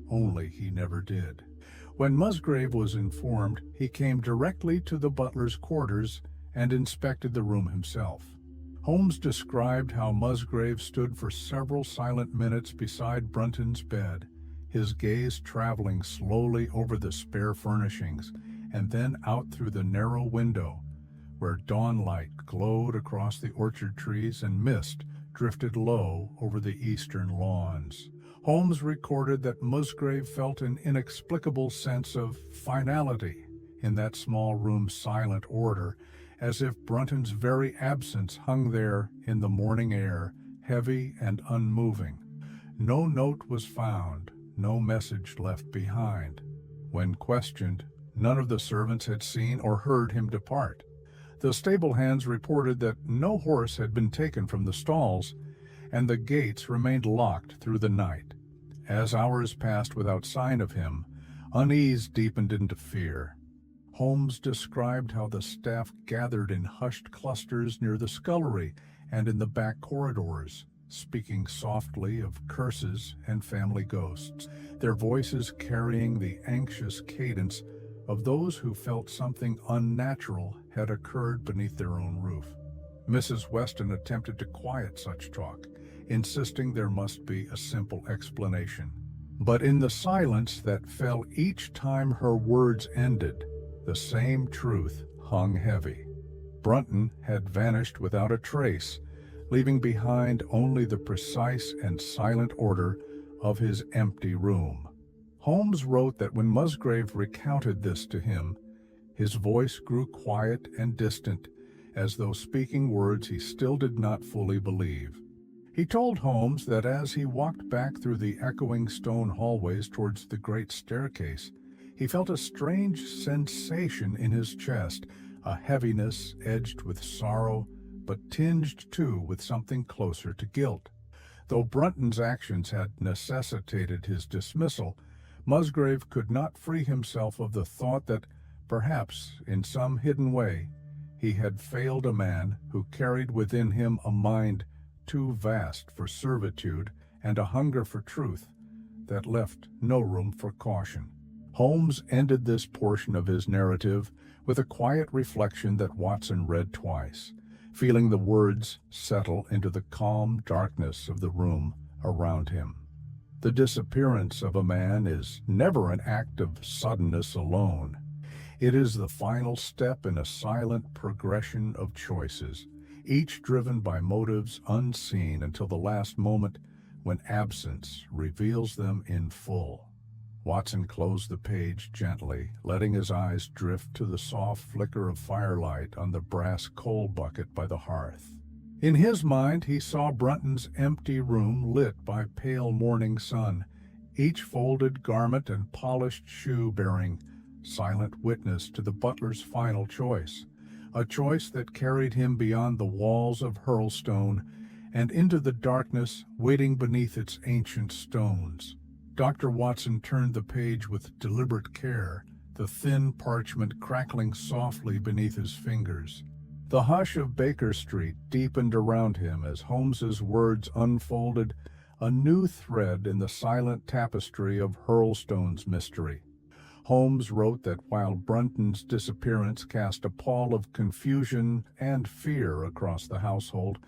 Only he never did. When Musgrave was informed, he came directly to the butler's quarters and inspected the room himself. Holmes described how Musgrave stood for several silent minutes beside Brunton's bed, his gaze traveling slowly over the spare furnishings and then out through the narrow window, where dawnlight glowed across the orchard trees and mist drifted low over the eastern lawns. Holmes recorded that Musgrave felt an inexplicable sense of finality in that small room's silent order, as if Brunton's very absence hung there in the morning air, heavy and unmoving. No note was found, no message left behind. When questioned, none of the servants had seen or heard him depart. The stable hands reported that no horse had been taken from the stalls, and the gates remained locked through the night. As hours passed without sign of him, unease deepened into fear. Holmes described how the staff gathered in hushed clusters near the scullery and in the back corridors, speaking softly of curses and family ghosts, their voices carrying the anxious cadence of those who felt something unnatural had occurred beneath their own roof. Mrs. Weston attempted to quiet such talk, insisting there must be a simple explanation. But in the silence that fell each time her words ended, the same truth hung heavy. Brunton had vanished without a trace, leaving behind only the precise and silent order of his empty room. Holmes wrote that when Musgrave recounted this to him, his voice grew quiet and distant, as though speaking words he still did not fully believe. He told Holmes that as he walked back through the echoing stone hallways towards the great staircase, he felt a strange sensation in his chest, a heaviness edged with sorrow, but tinged too with something closer to guilt. Though Brunton's actions had necessitated his dismissal, Musgrave could not free himself of the thought that, perhaps in some hidden way, he had failed a man who carried within him a mind too vast for servitude and a hunger for truth that left no room for caution. Holmes ended this portion of his narrative with a quiet reflection that Watson read twice, feeling the words settle into the calm darkness of the room around him. The disappearance of a man is never an act of suddenness alone. It is the final step in a silent progression of choices, each driven by motives unseen until the last moment when absence reveals them in full. Watson closed the page gently, letting his eyes drift to the soft flicker of firelight on the brass coal bucket by the hearth. In his mind, he saw Brunton's empty room lit by pale morning sun, each folded garment and polished shoe bearing silent witness to the butler's final choice, a choice that carried him beyond the walls of Hurlstone and into the darkness waiting beneath its ancient stones. Dr. Watson turned the page with deliberate care, the thin parchment crackling softly beneath his fingers. The hush of Baker Street deepened around him as Holmes's words unfolded a new thread in the silent tapestry of Hurlstone's mystery. Holmes wrote that while Brunton's disappearance cast a pall of confusion and fear across the household,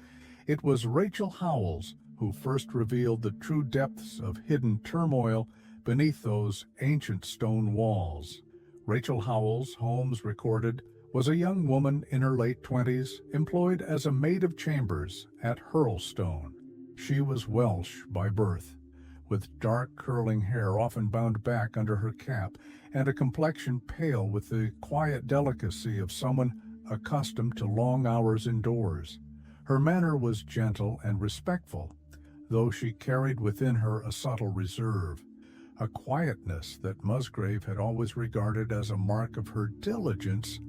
it was Rachel Howells who first revealed the true depths of hidden turmoil beneath those ancient stone walls. Rachel Howells, Holmes recorded, was a young woman in her late 20s, employed as a maid of chambers at Hurlstone. She was Welsh by birth, with dark curling hair often bound back under her cap, and a complexion pale with the quiet delicacy of someone accustomed to long hours indoors. Her manner was gentle and respectful, though she carried within her a subtle reserve, a quietness that Musgrave had always regarded as a mark of her diligence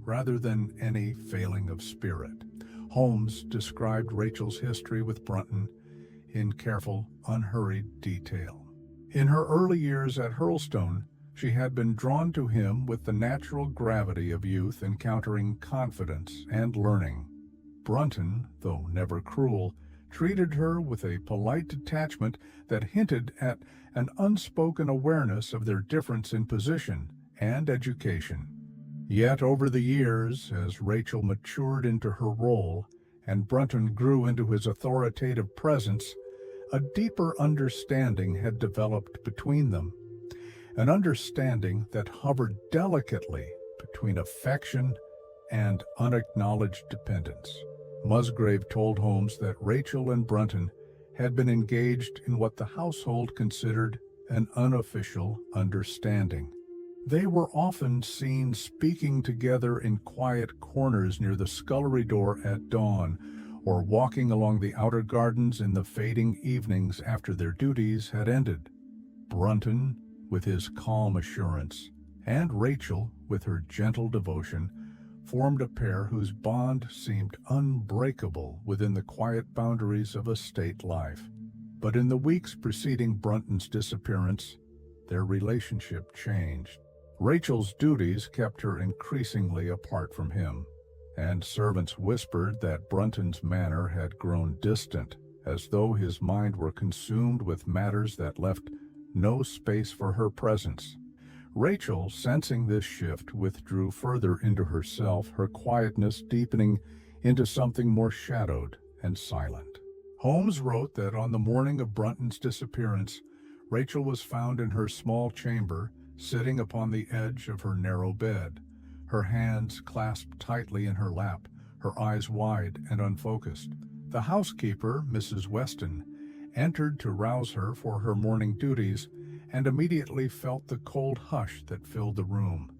rather than any failing of spirit. Holmes described Rachel's history with Brunton in careful, unhurried detail. In her early years at Hurlstone, she had been drawn to him with the natural gravity of youth encountering confidence and learning. Brunton, though never cruel, treated her with a polite detachment that hinted at an unspoken awareness of their difference in position and education. Yet over the years, as Rachel matured into her role and Brunton grew into his authoritative presence, a deeper understanding had developed between them, an understanding that hovered delicately between affection and unacknowledged dependence. Musgrave told Holmes that Rachel and Brunton had been engaged in what the household considered an unofficial understanding. They were often seen speaking together in quiet corners near the scullery door at dawn, or walking along the outer gardens in the fading evenings after their duties had ended. Brunton, with his calm assurance, and Rachel, with her gentle devotion, formed a pair whose bond seemed unbreakable within the quiet boundaries of a state life. But in the weeks preceding Brunton's disappearance, their relationship changed. Rachel's duties kept her increasingly apart from him, and servants whispered that Brunton's manner had grown distant, as though his mind were consumed with matters that left no space for her presence. Rachel, sensing this shift, withdrew further into herself, her quietness deepening into something more shadowed and silent. Holmes wrote that on the morning of Brunton's disappearance, Rachel was found in her small chamber, sitting upon the edge of her narrow bed, her hands clasped tightly in her lap, her eyes wide and unfocused. The housekeeper, Mrs. Weston, entered to rouse her for her morning duties, and immediately felt the cold hush that filled the room.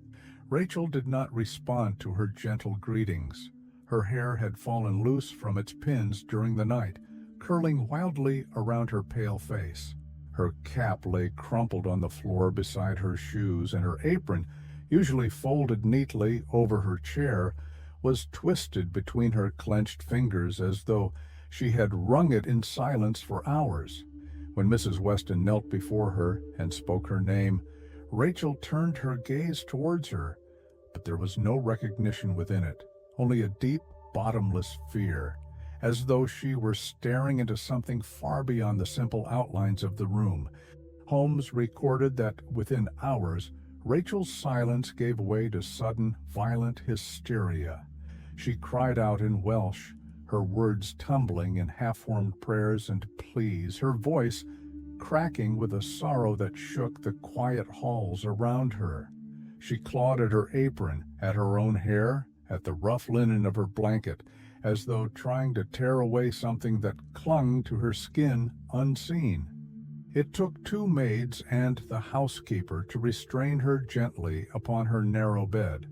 Rachel did not respond to her gentle greetings. Her hair had fallen loose from its pins during the night, curling wildly around her pale face. Her cap lay crumpled on the floor beside her shoes, and her apron, usually folded neatly over her chair, was twisted between her clenched fingers as though she had wrung it in silence for hours. When Mrs. Weston knelt before her and spoke her name, Rachel turned her gaze towards her, but there was no recognition within it, only a deep, bottomless fear, as though she were staring into something far beyond the simple outlines of the room. Holmes recorded that within hours, Rachel's silence gave way to sudden, violent hysteria. She cried out in Welsh, her words tumbling in half-formed prayers and pleas, her voice cracking with a sorrow that shook the quiet halls around her. She clawed at her apron, at her own hair, at the rough linen of her blanket, as though trying to tear away something that clung to her skin unseen. It took 2 maids and the housekeeper to restrain her gently upon her narrow bed,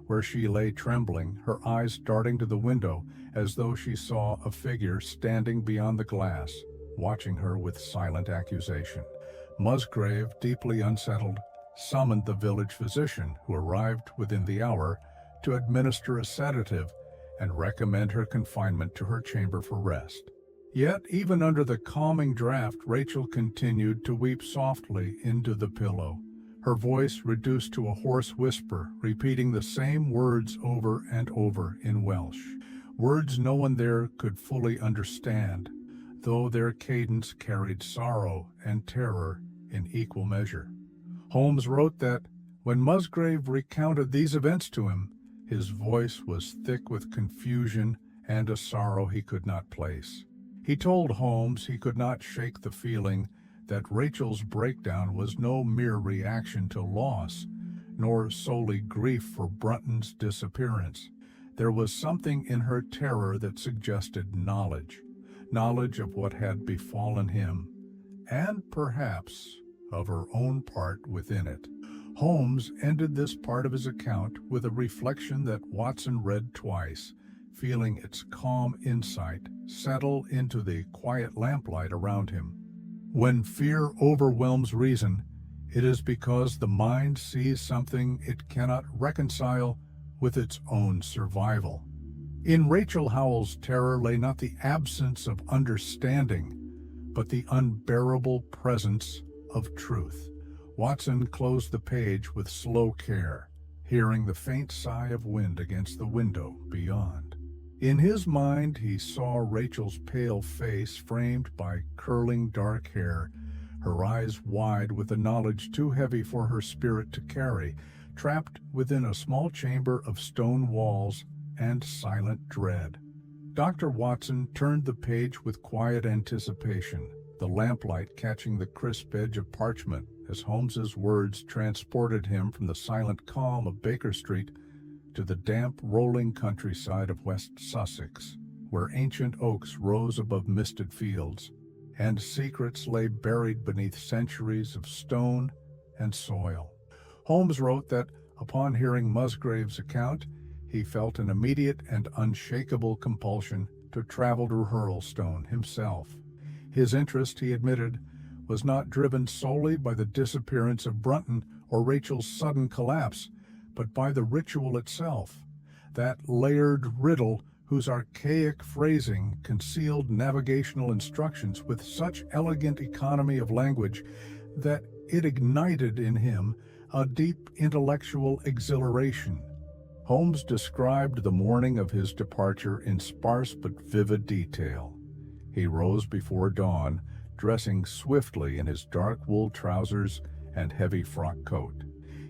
where she lay trembling, her eyes darting to the window as though she saw a figure standing beyond the glass, watching her with silent accusation. Musgrave, deeply unsettled, summoned the village physician, who arrived within the hour, to administer a sedative and recommend her confinement to her chamber for rest. Yet, even under the calming draught, Rachel continued to weep softly into the pillow, her voice reduced to a hoarse whisper, repeating the same words over and over in Welsh, words no one there could fully understand, though their cadence carried sorrow and terror in equal measure. Holmes wrote that, when Musgrave recounted these events to him, his voice was thick with confusion and a sorrow he could not place. He told Holmes he could not shake the feeling that Rachel's breakdown was no mere reaction to loss, nor solely grief for Brunton's disappearance. There was something in her terror that suggested knowledge of what had befallen him, and perhaps of her own part within it. Holmes ended this part of his account with a reflection that Watson read twice, feeling its calm insight settle into the quiet lamplight around him. When fear overwhelms reason, it is because the mind sees something it cannot reconcile with its own survival. In Rachel Howell's terror lay not the absence of understanding, but the unbearable presence of truth. Watson closed the page with slow care, hearing the faint sigh of wind against the window beyond. In his mind he saw Rachel's pale face framed by curling dark hair, her eyes wide with a knowledge too heavy for her spirit to carry, trapped within a small chamber of stone walls and silent dread. Dr. Watson turned the page with quiet anticipation, the lamplight catching the crisp edge of parchment as Holmes's words transported him from the silent calm of Baker Street to the damp, rolling countryside of West Sussex, where ancient oaks rose above misted fields, and secrets lay buried beneath centuries of stone and soil. Holmes wrote that, upon hearing Musgrave's account, he felt an immediate and unshakable compulsion to travel to Hurlstone himself. His interest, he admitted, was not driven solely by the disappearance of Brunton or Rachel's sudden collapse, but by the ritual itself, that layered riddle whose archaic phrasing concealed navigational instructions with such elegant economy of language that it ignited in him a deep intellectual exhilaration. Holmes described the morning of his departure in sparse but vivid detail. He rose before dawn, dressing swiftly in his dark wool trousers and heavy frock coat.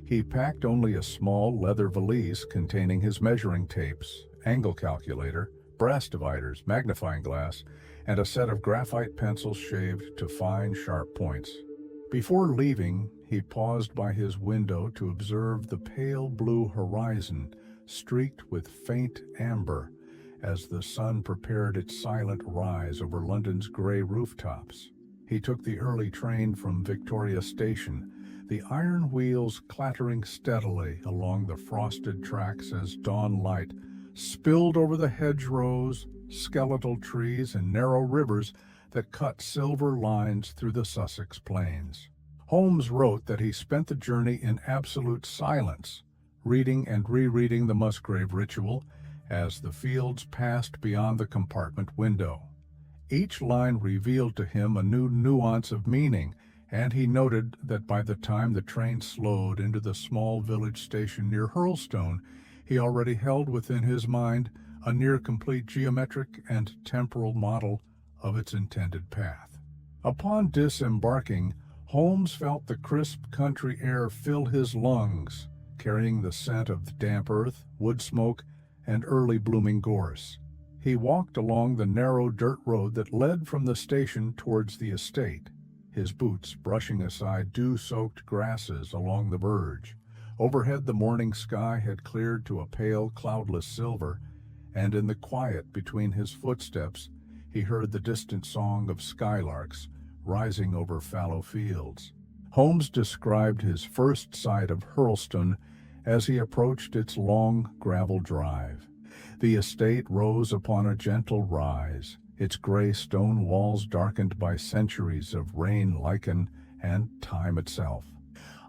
He packed only a small leather valise containing his measuring tapes, angle calculator, brass dividers, magnifying glass, and a set of graphite pencils shaved to fine, sharp points. Before leaving, he paused by his window to observe the pale blue horizon streaked with faint amber as the sun prepared its silent rise over London's grey rooftops. He took the early train from Victoria Station, the iron wheels clattering steadily along the frosted tracks as dawn light spilled over the hedgerows, skeletal trees, and narrow rivers that cut silver lines through the Sussex plains. Holmes wrote that he spent the journey in absolute silence, reading and rereading the Musgrave ritual as the fields passed beyond the compartment window. Each line revealed to him a new nuance of meaning, and he noted that by the time the train slowed into the small village station near Hurlstone, he already held within his mind a near-complete geometric and temporal model of its intended path. Upon disembarking, Holmes felt the crisp country air fill his lungs, carrying the scent of damp earth, wood smoke, and early blooming gorse. He walked along the narrow dirt road that led from the station towards the estate, his boots brushing aside dew-soaked grasses along the verge. Overhead the morning sky had cleared to a pale, cloudless silver, and in the quiet between his footsteps he heard the distant song of skylarks rising over fallow fields. Holmes described his first sight of Hurlstone as he approached its long gravel drive. The estate rose upon a gentle rise, its gray stone walls darkened by centuries of rain, lichen, and time itself.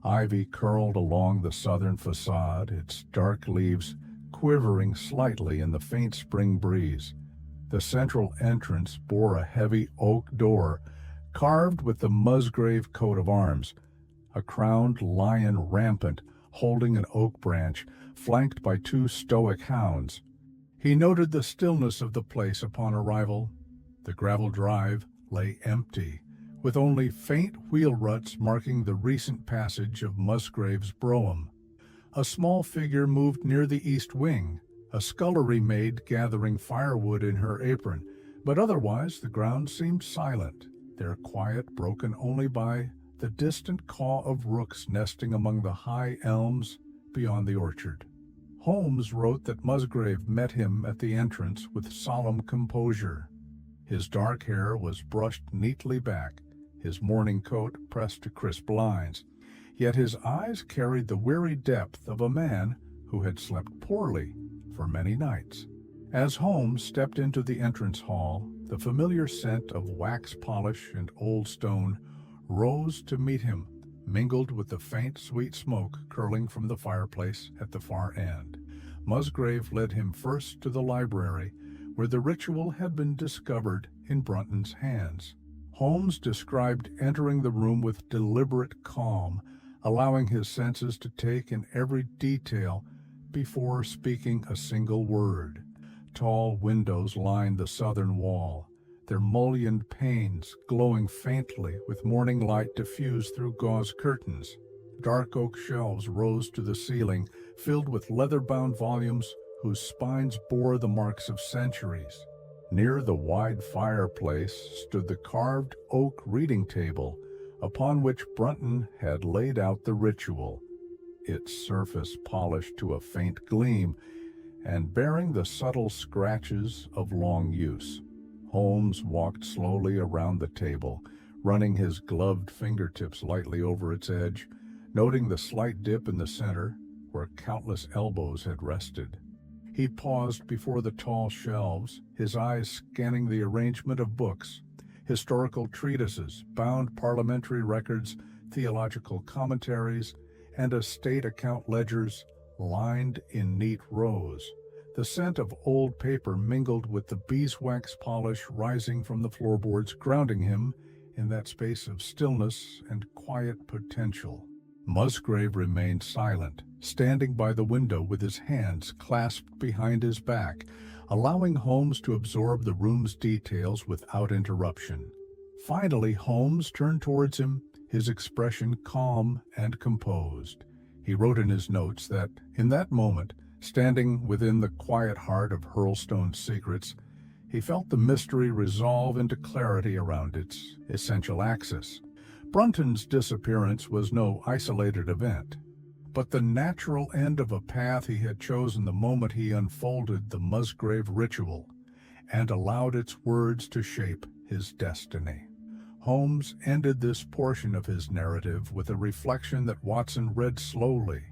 Ivy curled along the southern facade, its dark leaves quivering slightly in the faint spring breeze. The central entrance bore a heavy oak door, carved with the Musgrave coat of arms, a crowned lion rampant, holding an oak branch, flanked by two stoic hounds. He noted the stillness of the place upon arrival. The gravel drive lay empty, with only faint wheel ruts marking the recent passage of Musgrave's brougham. A small figure moved near the east wing, a scullery maid gathering firewood in her apron, but otherwise the ground seemed silent, their quiet broken only by the distant caw of rooks nesting among the high elms beyond the orchard. Holmes wrote that Musgrave met him at the entrance with solemn composure. His dark hair was brushed neatly back, his morning coat pressed to crisp lines, yet his eyes carried the weary depth of a man who had slept poorly for many nights. As Holmes stepped into the entrance hall, the familiar scent of wax polish and old stone rose to meet him, mingled with the faint, sweet smoke curling from the fireplace at the far end. Musgrave led him first to the library, where the ritual had been discovered in Brunton's hands. Holmes described entering the room with deliberate calm, allowing his senses to take in every detail before speaking a single word. Tall windows lined the southern wall, their mullioned panes glowing faintly with morning light diffused through gauze curtains. Dark oak shelves rose to the ceiling, filled with leather-bound volumes whose spines bore the marks of centuries. Near the wide fireplace stood the carved oak reading table, upon which Brunton had laid out the ritual, its surface polished to a faint gleam, and bearing the subtle scratches of long use. Holmes walked slowly around the table, running his gloved fingertips lightly over its edge, noting the slight dip in the center where countless elbows had rested. He paused before the tall shelves, his eyes scanning the arrangement of books, historical treatises, bound parliamentary records, theological commentaries, and estate account ledgers lined in neat rows. The scent of old paper mingled with the beeswax polish rising from the floorboards, grounding him in that space of stillness and quiet potential. Musgrave remained silent, standing by the window with his hands clasped behind his back, allowing Holmes to absorb the room's details without interruption. Finally, Holmes turned towards him, his expression calm and composed. He wrote in his notes that, in that moment, standing within the quiet heart of Hurlstone's secrets, he felt the mystery resolve into clarity around its essential axis. Brunton's disappearance was no isolated event, but the natural end of a path he had chosen the moment he unfolded the Musgrave ritual and allowed its words to shape his destiny. Holmes ended this portion of his narrative with a reflection that Watson read slowly,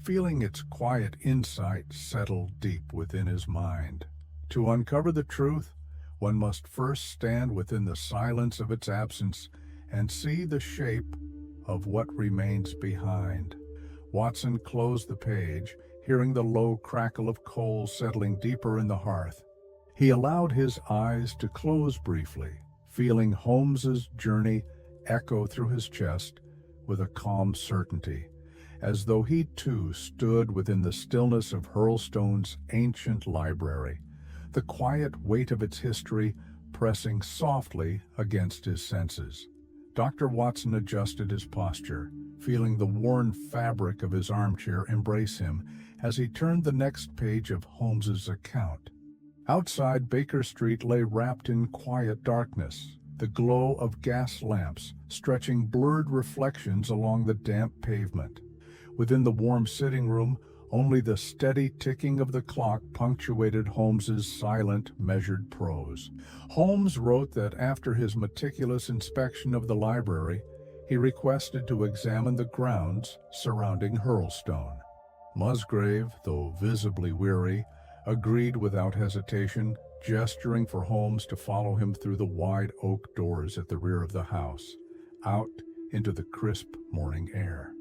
feeling its quiet insight settle deep within his mind. To uncover the truth, one must first stand within the silence of its absence and see the shape of what remains behind. Watson closed the page, hearing the low crackle of coals settling deeper in the hearth. He allowed his eyes to close briefly, feeling Holmes's journey echo through his chest with a calm certainty, as though he too stood within the stillness of Hurlstone's ancient library, the quiet weight of its history pressing softly against his senses. Dr. Watson adjusted his posture, feeling the worn fabric of his armchair embrace him as he turned the next page of Holmes's account. Outside, Baker Street lay wrapped in quiet darkness, the glow of gas lamps stretching blurred reflections along the damp pavement. Within the warm sitting room, only the steady ticking of the clock punctuated Holmes's silent, measured prose. Holmes wrote that after his meticulous inspection of the library, he requested to examine the grounds surrounding Hurlstone. Musgrave, though visibly weary, agreed without hesitation, gesturing for Holmes to follow him through the wide oak doors at the rear of the house, out into the crisp morning air.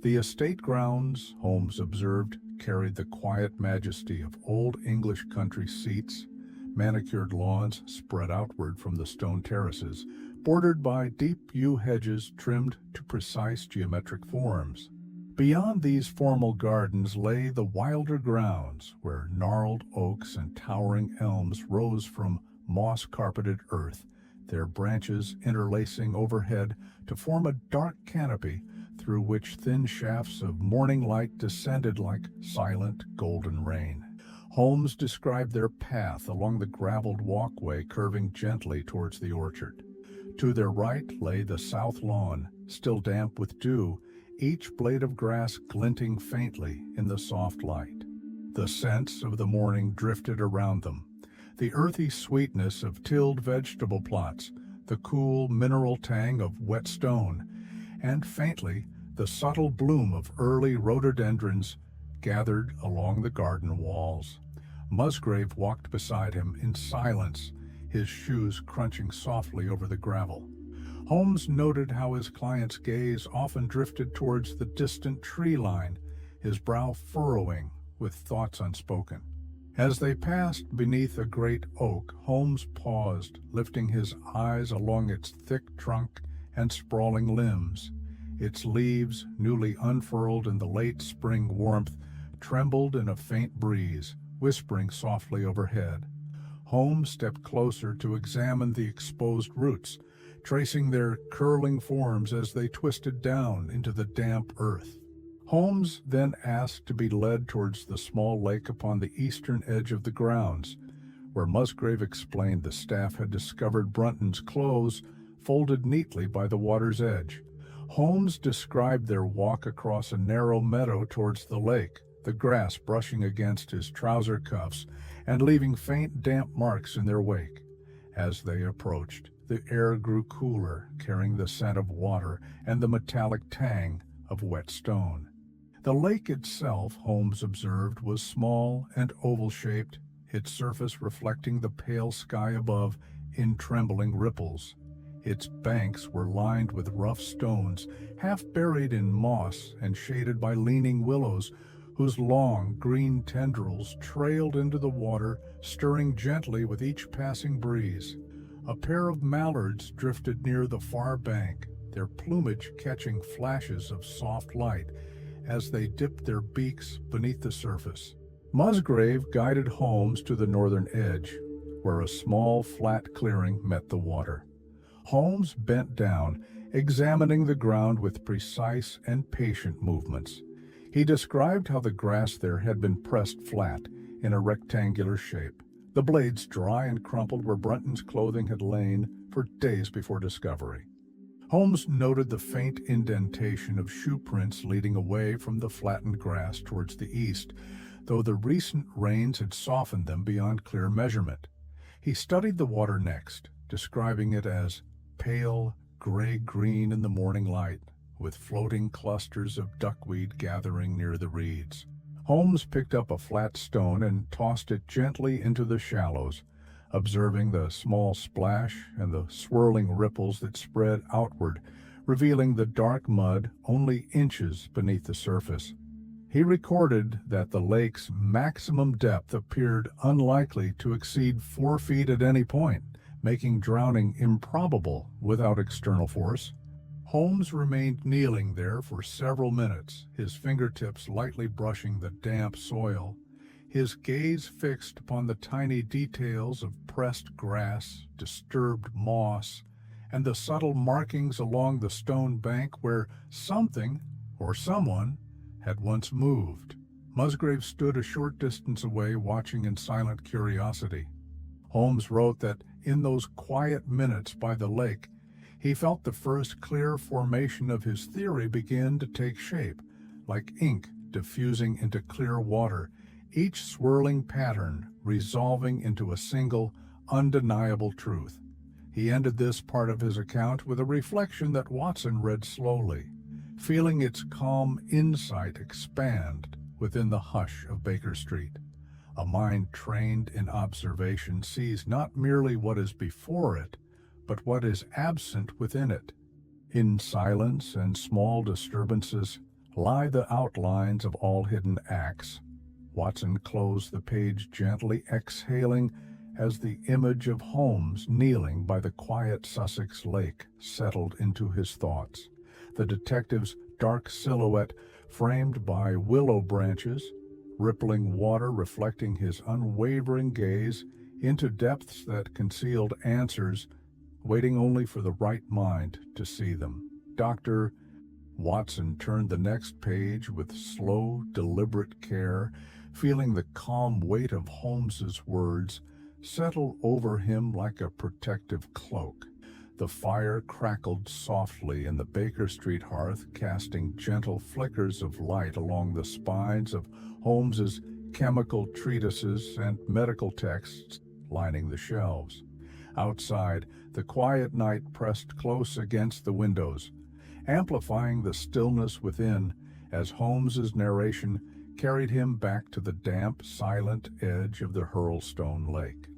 The estate grounds, Holmes observed, carried the quiet majesty of old English country seats, manicured lawns spread outward from the stone terraces, bordered by deep yew hedges trimmed to precise geometric forms. Beyond these formal gardens lay the wilder grounds, where gnarled oaks and towering elms rose from moss-carpeted earth, their branches interlacing overhead to form a dark canopy through which thin shafts of morning light descended like silent golden rain. Holmes described their path along the graveled walkway curving gently towards the orchard. To their right lay the south lawn, still damp with dew, each blade of grass glinting faintly in the soft light. The scents of the morning drifted around them, the earthy sweetness of tilled vegetable plots, the cool mineral tang of wet stone, and faintly the subtle bloom of early rhododendrons gathered along the garden walls. Musgrave walked beside him in silence, his shoes crunching softly over the gravel. Holmes noted how his client's gaze often drifted towards the distant tree line, his brow furrowing with thoughts unspoken. As they passed beneath a great oak, Holmes paused, lifting his eyes along its thick trunk and sprawling limbs. Its leaves, newly unfurled in the late spring warmth, trembled in a faint breeze, whispering softly overhead. Holmes stepped closer to examine the exposed roots, tracing their curling forms as they twisted down into the damp earth. Holmes then asked to be led towards the small lake upon the eastern edge of the grounds, where Musgrave explained the staff had discovered Brunton's clothes folded neatly by the water's edge. Holmes described their walk across a narrow meadow towards the lake, the grass brushing against his trouser cuffs and leaving faint damp marks in their wake. As they approached, the air grew cooler, carrying the scent of water and the metallic tang of wet stone. The lake itself, Holmes observed, was small and oval-shaped, its surface reflecting the pale sky above in trembling ripples. Its banks were lined with rough stones, half buried in moss and shaded by leaning willows, whose long green tendrils trailed into the water, stirring gently with each passing breeze. A pair of mallards drifted near the far bank, their plumage catching flashes of soft light as they dipped their beaks beneath the surface. Musgrave guided Holmes to the northern edge, where a small flat clearing met the water. Holmes bent down, examining the ground with precise and patient movements. He described how the grass there had been pressed flat in a rectangular shape, the blades dry and crumpled where Brunton's clothing had lain for days before discovery. Holmes noted the faint indentation of shoe prints leading away from the flattened grass towards the east, though the recent rains had softened them beyond clear measurement. He studied the water next, describing it as pale gray-green in the morning light, with floating clusters of duckweed gathering near the reeds. Holmes picked up a flat stone and tossed it gently into the shallows, observing the small splash and the swirling ripples that spread outward, revealing the dark mud only inches beneath the surface. He recorded that the lake's maximum depth appeared unlikely to exceed 4 feet at any point, making drowning improbable without external force. Holmes remained kneeling there for several minutes, his fingertips lightly brushing the damp soil, his gaze fixed upon the tiny details of pressed grass, disturbed moss, and the subtle markings along the stone bank where something, or someone, had once moved. Musgrave stood a short distance away, watching in silent curiosity. Holmes wrote that in those quiet minutes by the lake, he felt the first clear formation of his theory begin to take shape, like ink diffusing into clear water, each swirling pattern resolving into a single, undeniable truth. He ended this part of his account with a reflection that Watson read slowly, feeling its calm insight expand within the hush of Baker Street. A mind trained in observation sees not merely what is before it, but what is absent within it. In silence and small disturbances lie the outlines of all hidden acts. Watson closed the page gently, exhaling as the image of Holmes kneeling by the quiet Sussex lake settled into his thoughts. The detective's dark silhouette, framed by willow branches, rippling water reflecting his unwavering gaze into depths that concealed answers, waiting only for the right mind to see them. Dr. Watson turned the next page with slow, deliberate care, feeling the calm weight of Holmes's words settle over him like a protective cloak. The fire crackled softly in the Baker Street hearth, casting gentle flickers of light along the spines of Holmes's chemical treatises and medical texts lining the shelves. Outside, the quiet night pressed close against the windows, amplifying the stillness within as Holmes's narration carried him back to the damp, silent edge of the Hurlstone Lake.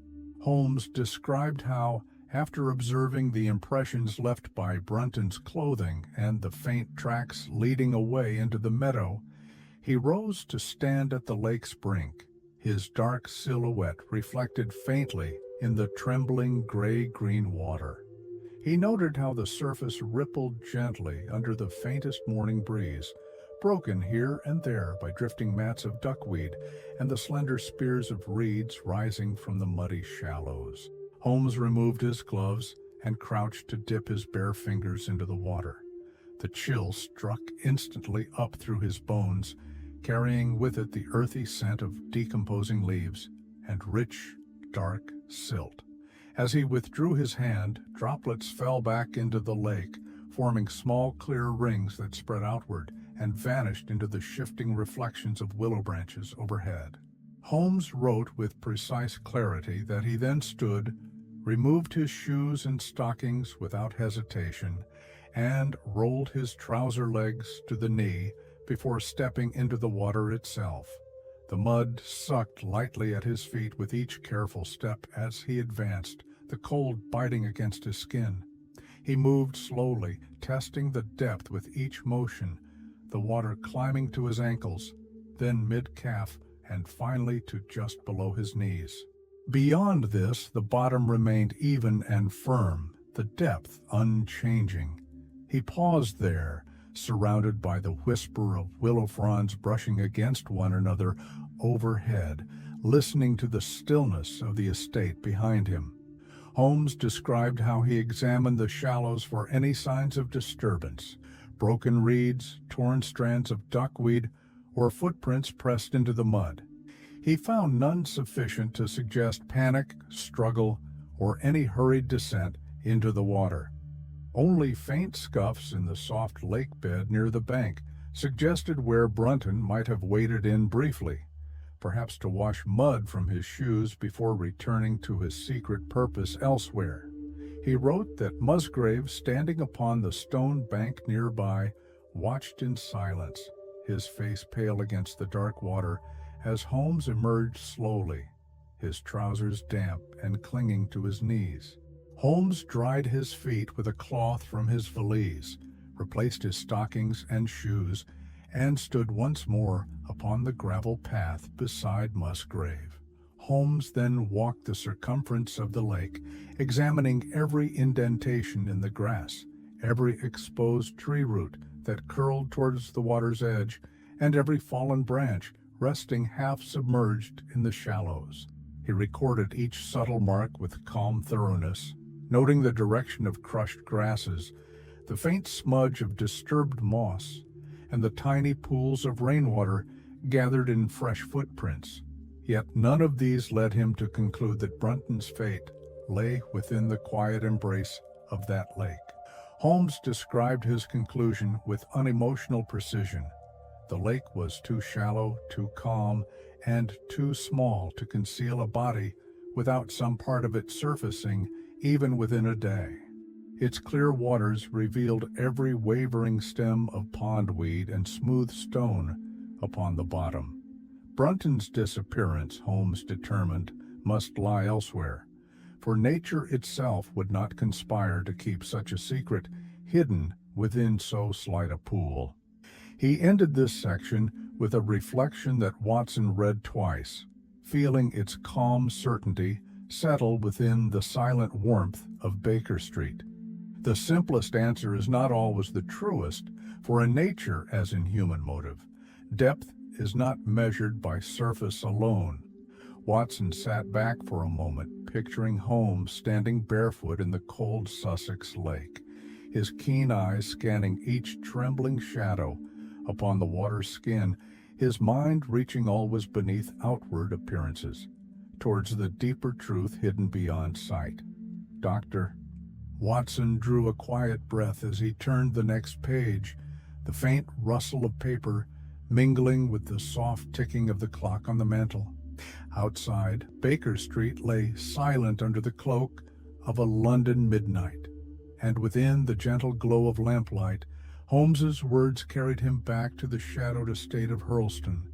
Holmes described how, after observing the impressions left by Brunton's clothing and the faint tracks leading away into the meadow, he rose to stand at the lake's brink, his dark silhouette reflected faintly in the trembling gray-green water. He noted how the surface rippled gently under the faintest morning breeze, broken here and there by drifting mats of duckweed and the slender spears of reeds rising from the muddy shallows. Holmes removed his gloves and crouched to dip his bare fingers into the water. The chill struck instantly up through his bones, carrying with it the earthy scent of decomposing leaves and rich, dark silt. As he withdrew his hand, droplets fell back into the lake, forming small clear rings that spread outward and vanished into the shifting reflections of willow branches overhead. Holmes wrote with precise clarity that he then stood, removed his shoes and stockings without hesitation, and rolled his trouser legs to the knee before stepping into the water itself. The mud sucked lightly at his feet with each careful step as he advanced, the cold biting against his skin. He moved slowly, testing the depth with each motion, the water climbing to his ankles, then mid-calf, and finally to just below his knees. Beyond this, the bottom remained even and firm, the depth unchanging. He paused there, surrounded by the whisper of willow fronds brushing against one another overhead, listening to the stillness of the estate behind him. Holmes described how he examined the shallows for any signs of disturbance, broken reeds, torn strands of duckweed, or footprints pressed into the mud. He found none sufficient to suggest panic, struggle, or any hurried descent into the water. Only faint scuffs in the soft lake bed near the bank suggested where Brunton might have waded in briefly, perhaps to wash mud from his shoes before returning to his secret purpose elsewhere. He wrote that Musgrave, standing upon the stone bank nearby, watched in silence, his face pale against the dark water, as Holmes emerged slowly, his trousers damp and clinging to his knees. Holmes dried his feet with a cloth from his valise, replaced his stockings and shoes, and stood once more upon the gravel path beside Musgrave. Holmes then walked the circumference of the lake, examining every indentation in the grass, every exposed tree root that curled towards the water's edge, and every fallen branch resting half submerged in the shallows. He recorded each subtle mark with calm thoroughness, noting the direction of crushed grasses, the faint smudge of disturbed moss, and the tiny pools of rainwater gathered in fresh footprints. Yet none of these led him to conclude that Brunton's fate lay within the quiet embrace of that lake. Holmes described his conclusion with unemotional precision. The lake was too shallow, too calm, and too small to conceal a body without some part of it surfacing even within a day. Its clear waters revealed every wavering stem of pondweed and smooth stone upon the bottom. Brunton's disappearance, Holmes determined, must lie elsewhere, for nature itself would not conspire to keep such a secret hidden within so slight a pool. He ended this section with a reflection that Watson read twice, feeling its calm certainty settle within the silent warmth of Baker Street. The simplest answer is not always the truest, for in nature, as in human motive, depth is not measured by surface alone. Watson sat back for a moment, picturing Holmes standing barefoot in the cold Sussex lake, his keen eyes scanning each trembling shadow upon the water's skin, his mind reaching always beneath outward appearances, towards the deeper truth hidden beyond sight. Doctor, Watson drew a quiet breath as he turned the next page, the faint rustle of paper mingling with the soft ticking of the clock on the mantel. Outside, Baker Street lay silent under the cloak of a London midnight, and within the gentle glow of lamplight, Holmes's words carried him back to the shadowed estate of Hurlstone,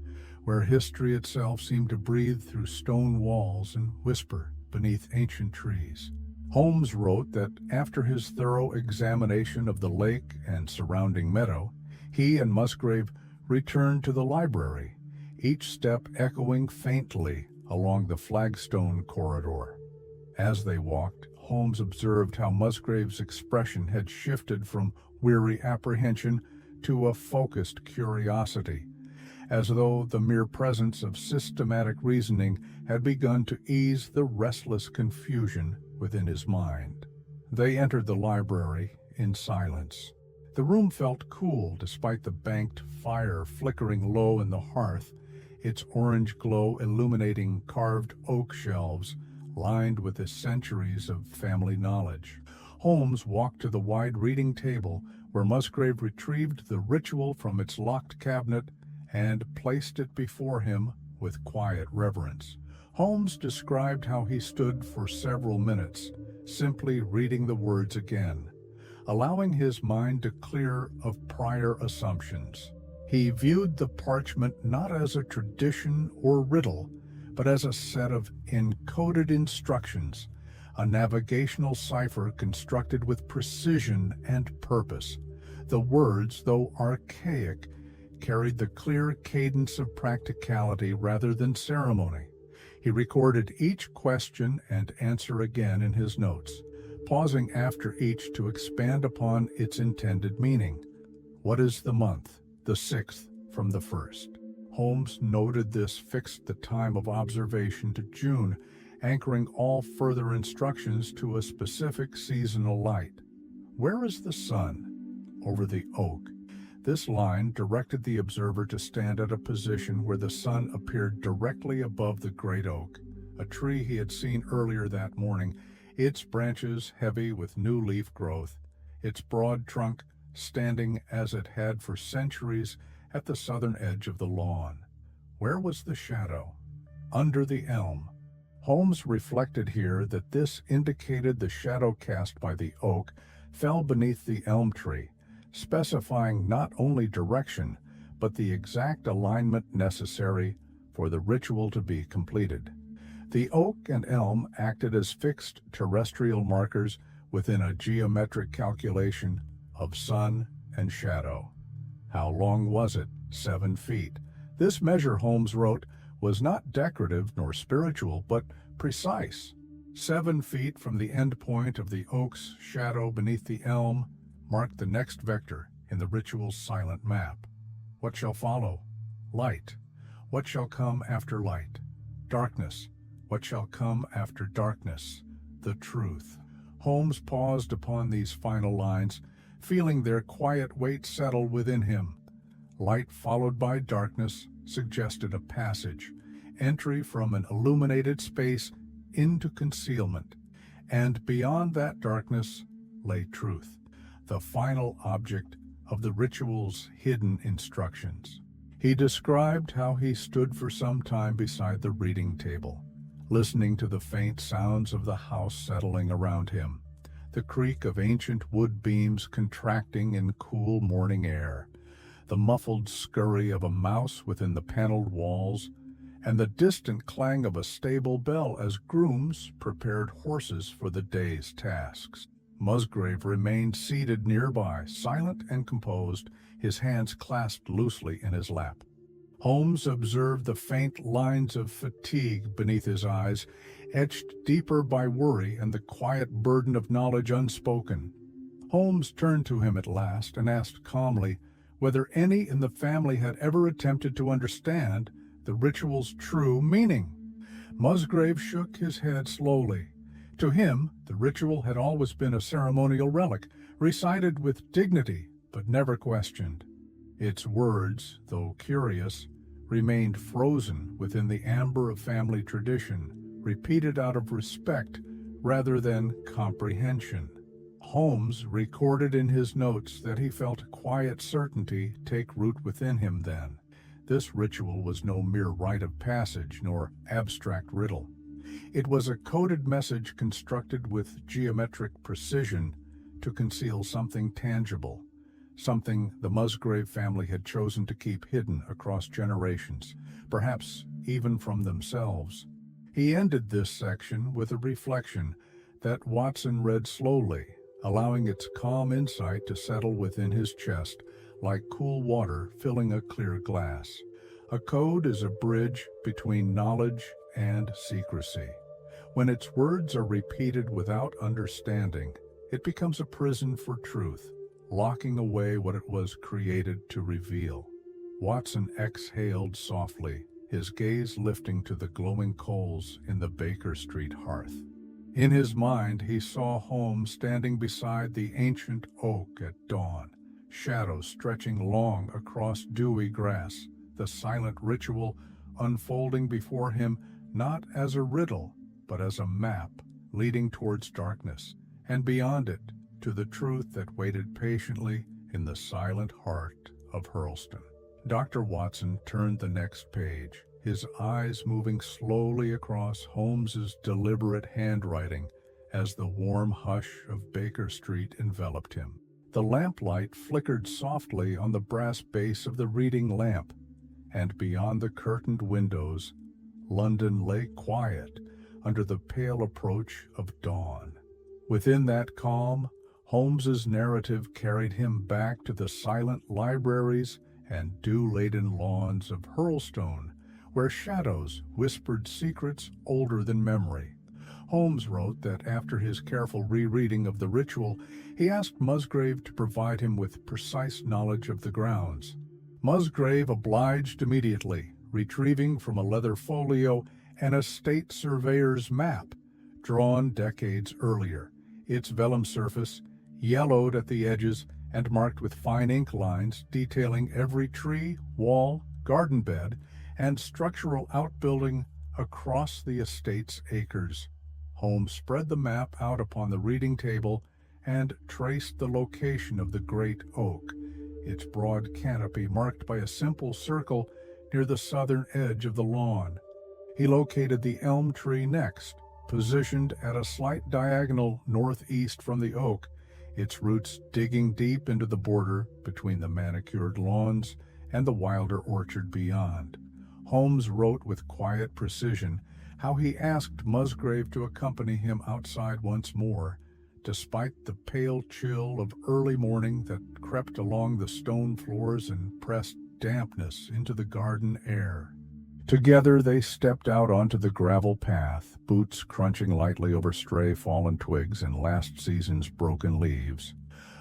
where history itself seemed to breathe through stone walls and whisper beneath ancient trees. Holmes wrote that after his thorough examination of the lake and surrounding meadow, he and Musgrave returned to the library, each step echoing faintly along the flagstone corridor. As they walked, Holmes observed how Musgrave's expression had shifted from weary apprehension to a focused curiosity, as though the mere presence of systematic reasoning had begun to ease the restless confusion within his mind. They entered the library in silence. The room felt cool despite the banked fire flickering low in the hearth, its orange glow illuminating carved oak shelves lined with the centuries of family knowledge. Holmes walked to the wide reading table where Musgrave retrieved the ritual from its locked cabinet and placed it before him with quiet reverence. Holmes described how he stood for several minutes, simply reading the words again, allowing his mind to clear of prior assumptions. He viewed the parchment not as a tradition or riddle, but as a set of encoded instructions, a navigational cipher constructed with precision and purpose. The words, though archaic, carried the clear cadence of practicality rather than ceremony. He recorded each question and answer again in his notes, pausing after each to expand upon its intended meaning. What is the month? The 6th from the 1st. Holmes noted this fixed the time of observation to June, anchoring all further instructions to a specific seasonal light. Where is the sun? Over the oak. This line directed the observer to stand at a position where the sun appeared directly above the great oak, a tree he had seen earlier that morning, its branches heavy with new leaf growth, its broad trunk standing as it had for centuries at the southern edge of the lawn. Where was the shadow? Under the elm. Holmes reflected here that this indicated the shadow cast by the oak fell beneath the elm tree, specifying not only direction, but the exact alignment necessary for the ritual to be completed. The oak and elm acted as fixed terrestrial markers within a geometric calculation of sun and shadow. How long was it? 7 feet. This measure, Holmes wrote, was not decorative nor spiritual, but precise. 7 feet from the end point of the oak's shadow beneath the elm marked the next vector in the ritual's silent map. What shall follow? Light. What shall come after light? Darkness. What shall come after darkness? The truth. Holmes paused upon these final lines, feeling their quiet weight settle within him. Light followed by darkness suggested a passage, entry from an illuminated space into concealment, and beyond that darkness lay truth, the final object of the ritual's hidden instructions. He described how he stood for some time beside the reading table, listening to the faint sounds of the house settling around him, the creak of ancient wood beams contracting in cool morning air, the muffled scurry of a mouse within the paneled walls, and the distant clang of a stable bell as grooms prepared horses for the day's tasks. Musgrave remained seated nearby, silent and composed, his hands clasped loosely in his lap. Holmes observed the faint lines of fatigue beneath his eyes, etched deeper by worry and the quiet burden of knowledge unspoken. Holmes turned to him at last and asked calmly whether any in the family had ever attempted to understand the ritual's true meaning. Musgrave shook his head slowly. To him, the ritual had always been a ceremonial relic, recited with dignity, but never questioned. Its words, though curious, remained frozen within the amber of family tradition, repeated out of respect rather than comprehension. Holmes recorded in his notes that he felt quiet certainty take root within him then. This ritual was no mere rite of passage nor abstract riddle. It was a coded message constructed with geometric precision to conceal something tangible, something the Musgrave family had chosen to keep hidden across generations, perhaps even from themselves. He ended this section with a reflection that Watson read slowly, allowing its calm insight to settle within his chest like cool water filling a clear glass. A code is a bridge between knowledge and secrecy. When its words are repeated without understanding, it becomes a prison for truth, locking away what it was created to reveal. Watson exhaled softly, his gaze lifting to the glowing coals in the Baker Street hearth. In his mind, he saw Holmes standing beside the ancient oak at dawn, shadows stretching long across dewy grass, the silent ritual unfolding before him not as a riddle, but as a map leading towards darkness, and beyond it to the truth that waited patiently in the silent heart of Hurlstone. Dr. Watson turned the next page, his eyes moving slowly across Holmes's deliberate handwriting as the warm hush of Baker Street enveloped him. The lamplight flickered softly on the brass base of the reading lamp, and beyond the curtained windows, London lay quiet under the pale approach of dawn. Within that calm, Holmes's narrative carried him back to the silent libraries and dew-laden lawns of Hurlstone, where shadows whispered secrets older than memory. Holmes wrote that after his careful rereading of the ritual, he asked Musgrave to provide him with precise knowledge of the grounds. Musgrave obliged immediately, retrieving from a leather folio an estate surveyor's map, drawn decades earlier, its vellum surface yellowed at the edges and marked with fine ink lines detailing every tree, wall, garden bed, and structural outbuilding across the estate's acres. Holmes spread the map out upon the reading table and traced the location of the great oak, its broad canopy marked by a simple circle near the southern edge of the lawn. He located the elm tree next, positioned at a slight diagonal northeast from the oak, its roots digging deep into the border between the manicured lawns and the wilder orchard beyond. Holmes wrote with quiet precision how he asked Musgrave to accompany him outside once more, despite the pale chill of early morning that crept along the stone floors and pressed dampness into the garden air. Together they stepped out onto the gravel path, boots crunching lightly over stray fallen twigs and last season's broken leaves.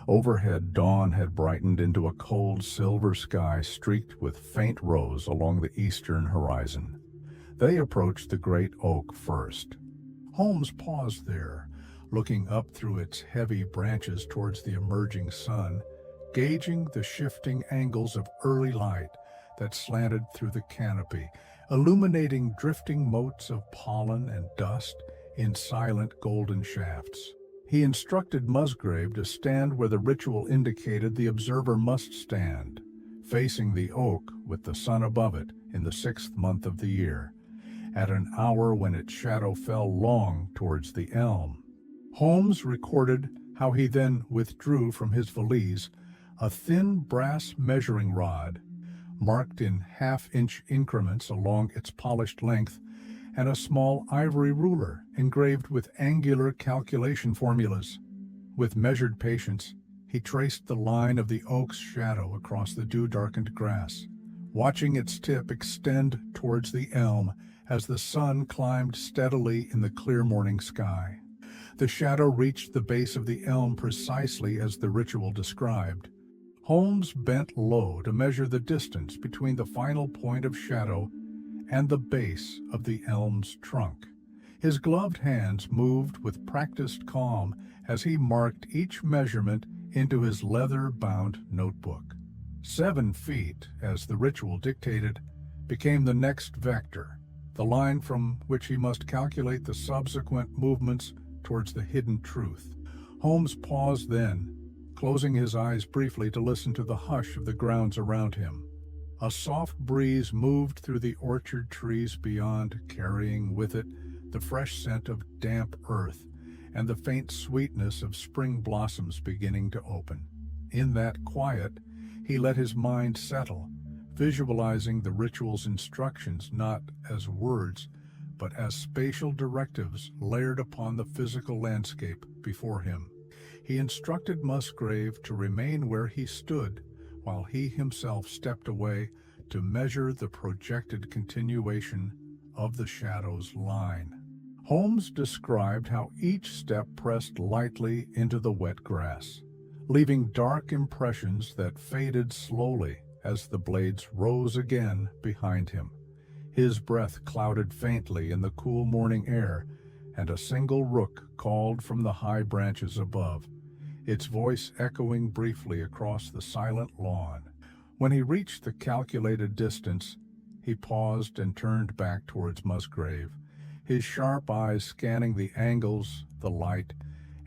Overhead, dawn had brightened into a cold silver sky streaked with faint rose along the eastern horizon. They approached the great oak first. Holmes paused there, looking up through its heavy branches towards the emerging sun, gauging the shifting angles of early light that slanted through the canopy, illuminating drifting motes of pollen and dust in silent golden shafts. He instructed Musgrave to stand where the ritual indicated the observer must stand, facing the oak with the sun above it in the 6th month of the year, at an hour when its shadow fell long towards the elm. Holmes recorded how he then withdrew from his valise a thin brass measuring rod, marked in half-inch increments along its polished length, and a small ivory ruler engraved with angular calculation formulas. With measured patience, he traced the line of the oak's shadow across the dew-darkened grass, watching its tip extend towards the elm as the sun climbed steadily in the clear morning sky. The shadow reached the base of the elm precisely as the ritual described. Holmes bent low to measure the distance between the final point of shadow and the base of the elm's trunk. His gloved hands moved with practiced calm as he marked each measurement into his leather-bound notebook. 7 feet, as the ritual dictated, became the next vector, the line from which he must calculate the subsequent movements towards the hidden truth. Holmes paused then, closing his eyes briefly to listen to the hush of the grounds around him. A soft breeze moved through the orchard trees beyond, carrying with it the fresh scent of damp earth and the faint sweetness of spring blossoms beginning to open. In that quiet, he let his mind settle, visualizing the ritual's instructions not as words, but as spatial directives layered upon the physical landscape before him. He instructed Musgrave to remain where he stood, while he himself stepped away to measure the projected continuation of the shadow's line. Holmes described how each step pressed lightly into the wet grass, leaving dark impressions that faded slowly as the blades rose again behind him. His breath clouded faintly in the cool morning air, and a single rook called from the high branches above, its voice echoing briefly across the silent lawn. When he reached the calculated distance, he paused and turned back towards Musgrave, his sharp eyes scanning the angles, the light,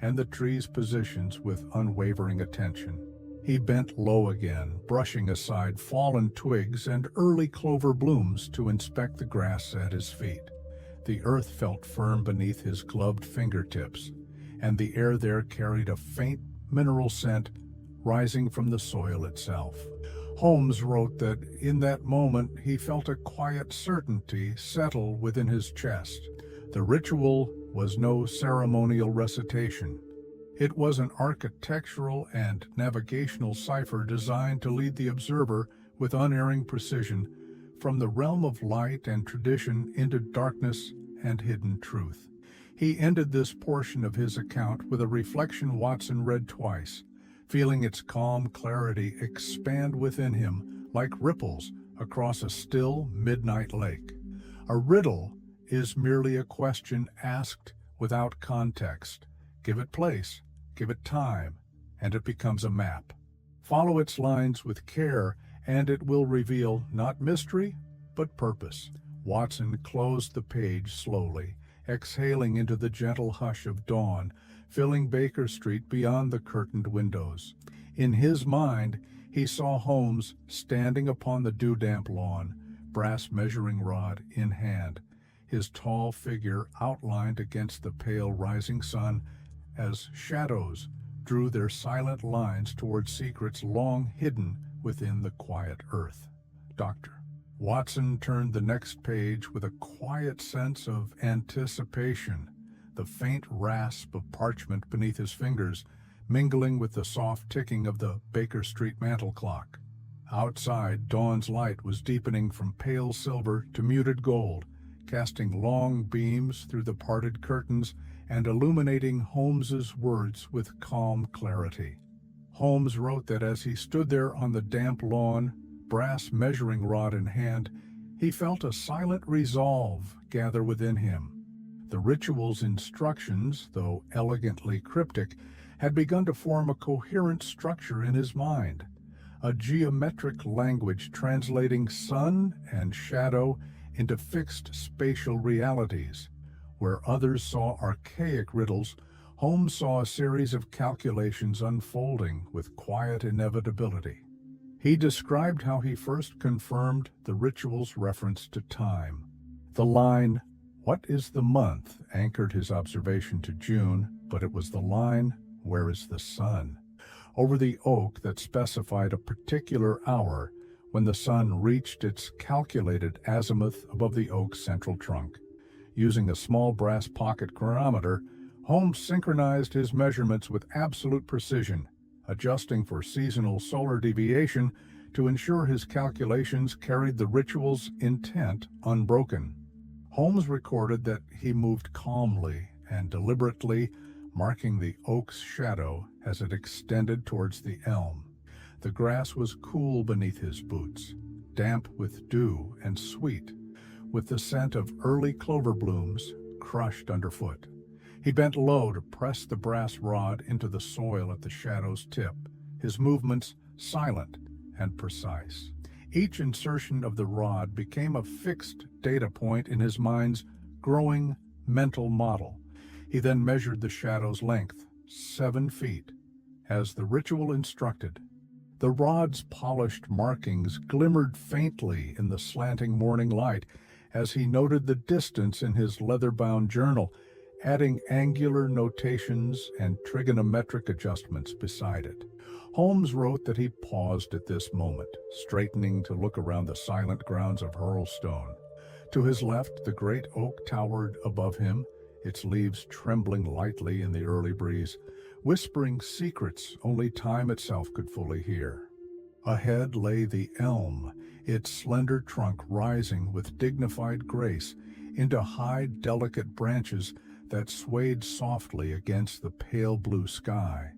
and the tree's positions with unwavering attention. He bent low again, brushing aside fallen twigs and early clover blooms to inspect the grass at his feet. The earth felt firm beneath his gloved fingertips, and the air there carried a faint mineral scent rising from the soil itself. Holmes wrote that in that moment he felt a quiet certainty settle within his chest. The ritual was no ceremonial recitation. It was an architectural and navigational cipher designed to lead the observer with unerring precision from the realm of light and tradition into darkness and hidden truth. He ended this portion of his account with a reflection Watson read twice, feeling its calm clarity expand within him like ripples across a still midnight lake. A riddle is merely a question asked without context. Give it place, give it time, and it becomes a map. Follow its lines with care, and it will reveal not mystery, but purpose. Watson closed the page slowly, exhaling into the gentle hush of dawn, filling Baker Street beyond the curtained windows. In his mind, he saw Holmes standing upon the dew-damp lawn, brass measuring rod in hand, his tall figure outlined against the pale rising sun as shadows drew their silent lines toward secrets long hidden within the quiet earth. Doctor. Watson turned the next page with a quiet sense of anticipation, the faint rasp of parchment beneath his fingers mingling with the soft ticking of the Baker Street mantel clock. Outside, dawn's light was deepening from pale silver to muted gold, casting long beams through the parted curtains and illuminating Holmes's words with calm clarity. Holmes wrote that as he stood there on the damp lawn, brass measuring rod in hand, he felt a silent resolve gather within him. The ritual's instructions, though elegantly cryptic, had begun to form a coherent structure in his mind, a geometric language translating sun and shadow into fixed spatial realities. Where others saw archaic riddles, Holmes saw a series of calculations unfolding with quiet inevitability. He described how he first confirmed the ritual's reference to time. The line, "What is the month?" anchored his observation to June, but it was the line, "Where is the sun?" over the oak that specified a particular hour when the sun reached its calculated azimuth above the oak's central trunk. Using a small brass pocket chronometer, Holmes synchronized his measurements with absolute precision, adjusting for seasonal solar deviation to ensure his calculations carried the ritual's intent unbroken. Holmes recorded that he moved calmly and deliberately, marking the oak's shadow as it extended towards the elm. The grass was cool beneath his boots, damp with dew and sweet, with the scent of early clover blooms crushed underfoot. He bent low to press the brass rod into the soil at the shadow's tip, his movements silent and precise. Each insertion of the rod became a fixed data point in his mind's growing mental model. He then measured the shadow's length, 7 feet, as the ritual instructed. The rod's polished markings glimmered faintly in the slanting morning light as he noted the distance in his leather-bound journal, adding angular notations and trigonometric adjustments beside it. Holmes wrote that he paused at this moment, straightening to look around the silent grounds of Hurlstone. To his left, the great oak towered above him, its leaves trembling lightly in the early breeze, whispering secrets only time itself could fully hear. Ahead lay the elm, its slender trunk rising with dignified grace into high, delicate branches that swayed softly against the pale blue sky.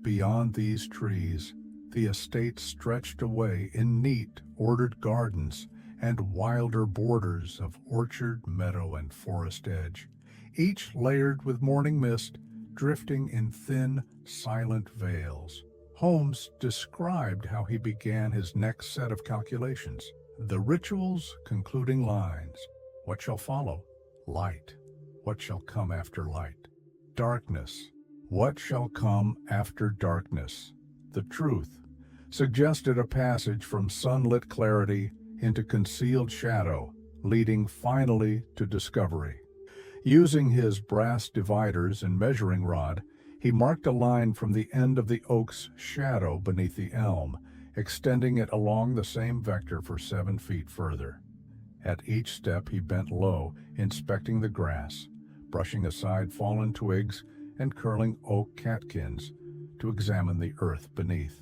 Beyond these trees, the estate stretched away in neat, ordered gardens and wilder borders of orchard, meadow, and forest edge, each layered with morning mist, drifting in thin, silent veils. Holmes described how he began his next set of calculations. The ritual's concluding lines. What shall follow? Light. What shall come after light? Darkness. What shall come after darkness? The truth suggested a passage from sunlit clarity into concealed shadow, leading finally to discovery. Using his brass dividers and measuring rod, he marked a line from the end of the oak's shadow beneath the elm, extending it along the same vector for 7 feet further. At each step he bent low, inspecting the grass, brushing aside fallen twigs and curling oak catkins to examine the earth beneath.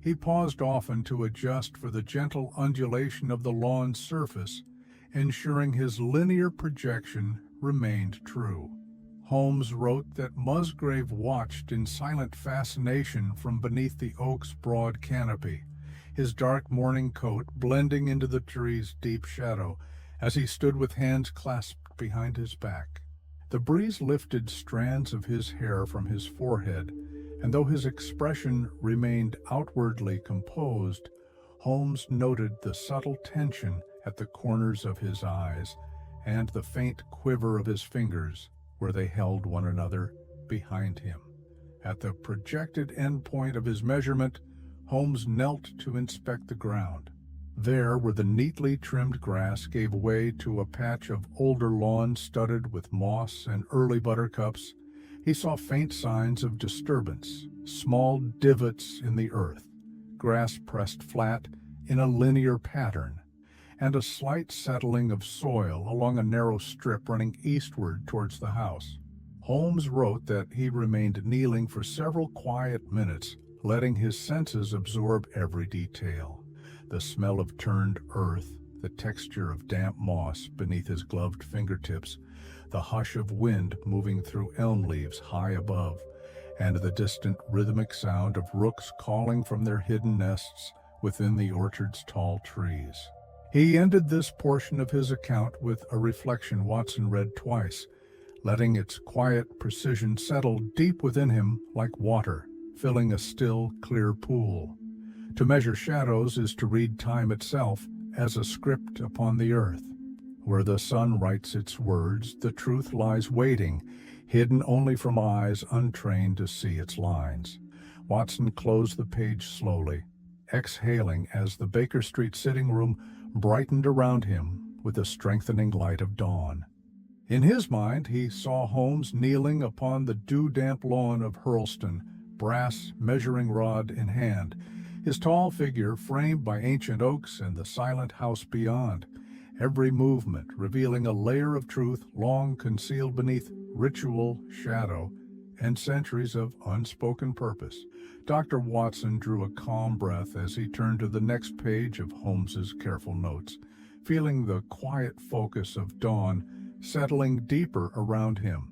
He paused often to adjust for the gentle undulation of the lawn's surface, ensuring his linear projection remained true. Holmes wrote that Musgrave watched in silent fascination from beneath the oak's broad canopy, his dark morning coat blending into the tree's deep shadow as he stood with hands clasped behind his back. The breeze lifted strands of his hair from his forehead, and though his expression remained outwardly composed, Holmes noted the subtle tension at the corners of his eyes and the faint quiver of his fingers where they held one another behind him. At the projected end point of his measurement, Holmes knelt to inspect the ground. There, where the neatly trimmed grass gave way to a patch of older lawn studded with moss and early buttercups, he saw faint signs of disturbance, small divots in the earth, grass pressed flat in a linear pattern, and a slight settling of soil along a narrow strip running eastward towards the house. Holmes wrote that he remained kneeling for several quiet minutes, letting his senses absorb every detail. The smell of turned earth, the texture of damp moss beneath his gloved fingertips, the hush of wind moving through elm leaves high above, and the distant rhythmic sound of rooks calling from their hidden nests within the orchard's tall trees. He ended this portion of his account with a reflection Watson read twice, letting its quiet precision settle deep within him like water, filling a still, clear pool. To measure shadows is to read time itself as a script upon the earth. Where the sun writes its words, the truth lies waiting, hidden only from eyes untrained to see its lines. Watson closed the page slowly, exhaling as the Baker Street sitting room brightened around him with the strengthening light of dawn. In his mind, he saw Holmes kneeling upon the dew-damp lawn of Hurlstone, brass measuring rod in hand, his tall figure framed by ancient oaks and the silent house beyond, every movement revealing a layer of truth long concealed beneath ritual, shadow, and centuries of unspoken purpose. Dr. Watson drew a calm breath as he turned to the next page of Holmes's careful notes, feeling the quiet focus of dawn settling deeper around him.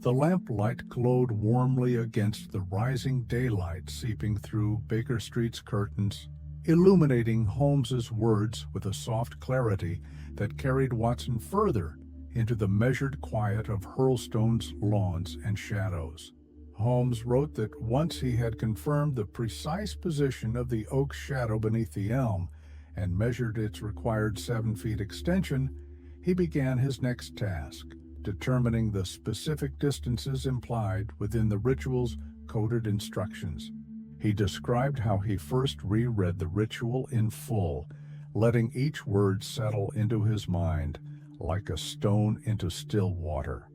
The lamplight glowed warmly against the rising daylight seeping through Baker Street's curtains, illuminating Holmes's words with a soft clarity that carried Watson further into the measured quiet of Hurlstone's lawns and shadows. Holmes wrote that once he had confirmed the precise position of the oak's shadow beneath the elm and measured its required 7 feet extension, he began his next task, determining the specific distances implied within the ritual's coded instructions. He described how he first reread the ritual in full, letting each word settle into his mind like a stone into still water,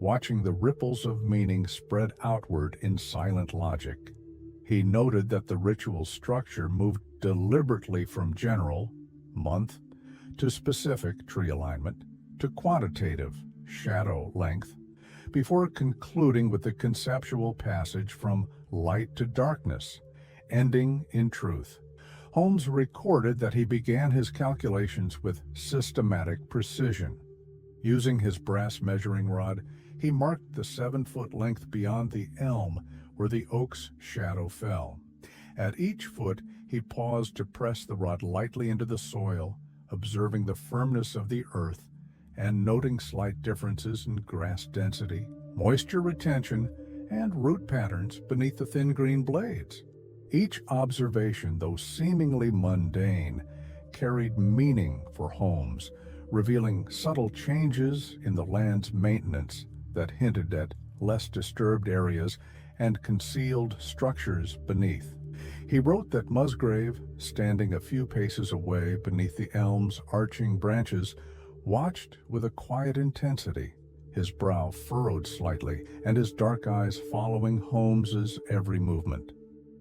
watching the ripples of meaning spread outward in silent logic. He noted that the ritual's structure moved deliberately from general, month, to specific, tree alignment, to quantitative, shadow length, before concluding with the conceptual passage from light to darkness, ending in truth. Holmes recorded that he began his calculations with systematic precision. Using his brass measuring rod, he marked the 7-foot length beyond the elm where the oak's shadow fell. At each foot, he paused to press the rod lightly into the soil, observing the firmness of the earth and noting slight differences in grass density, moisture retention, and root patterns beneath the thin green blades. Each observation, though seemingly mundane, carried meaning for Holmes, revealing subtle changes in the land's maintenance that hinted at less disturbed areas and concealed structures beneath. He wrote that Musgrave, standing a few paces away beneath the elm's arching branches, watched with a quiet intensity, his brow furrowed slightly and his dark eyes following Holmes's every movement.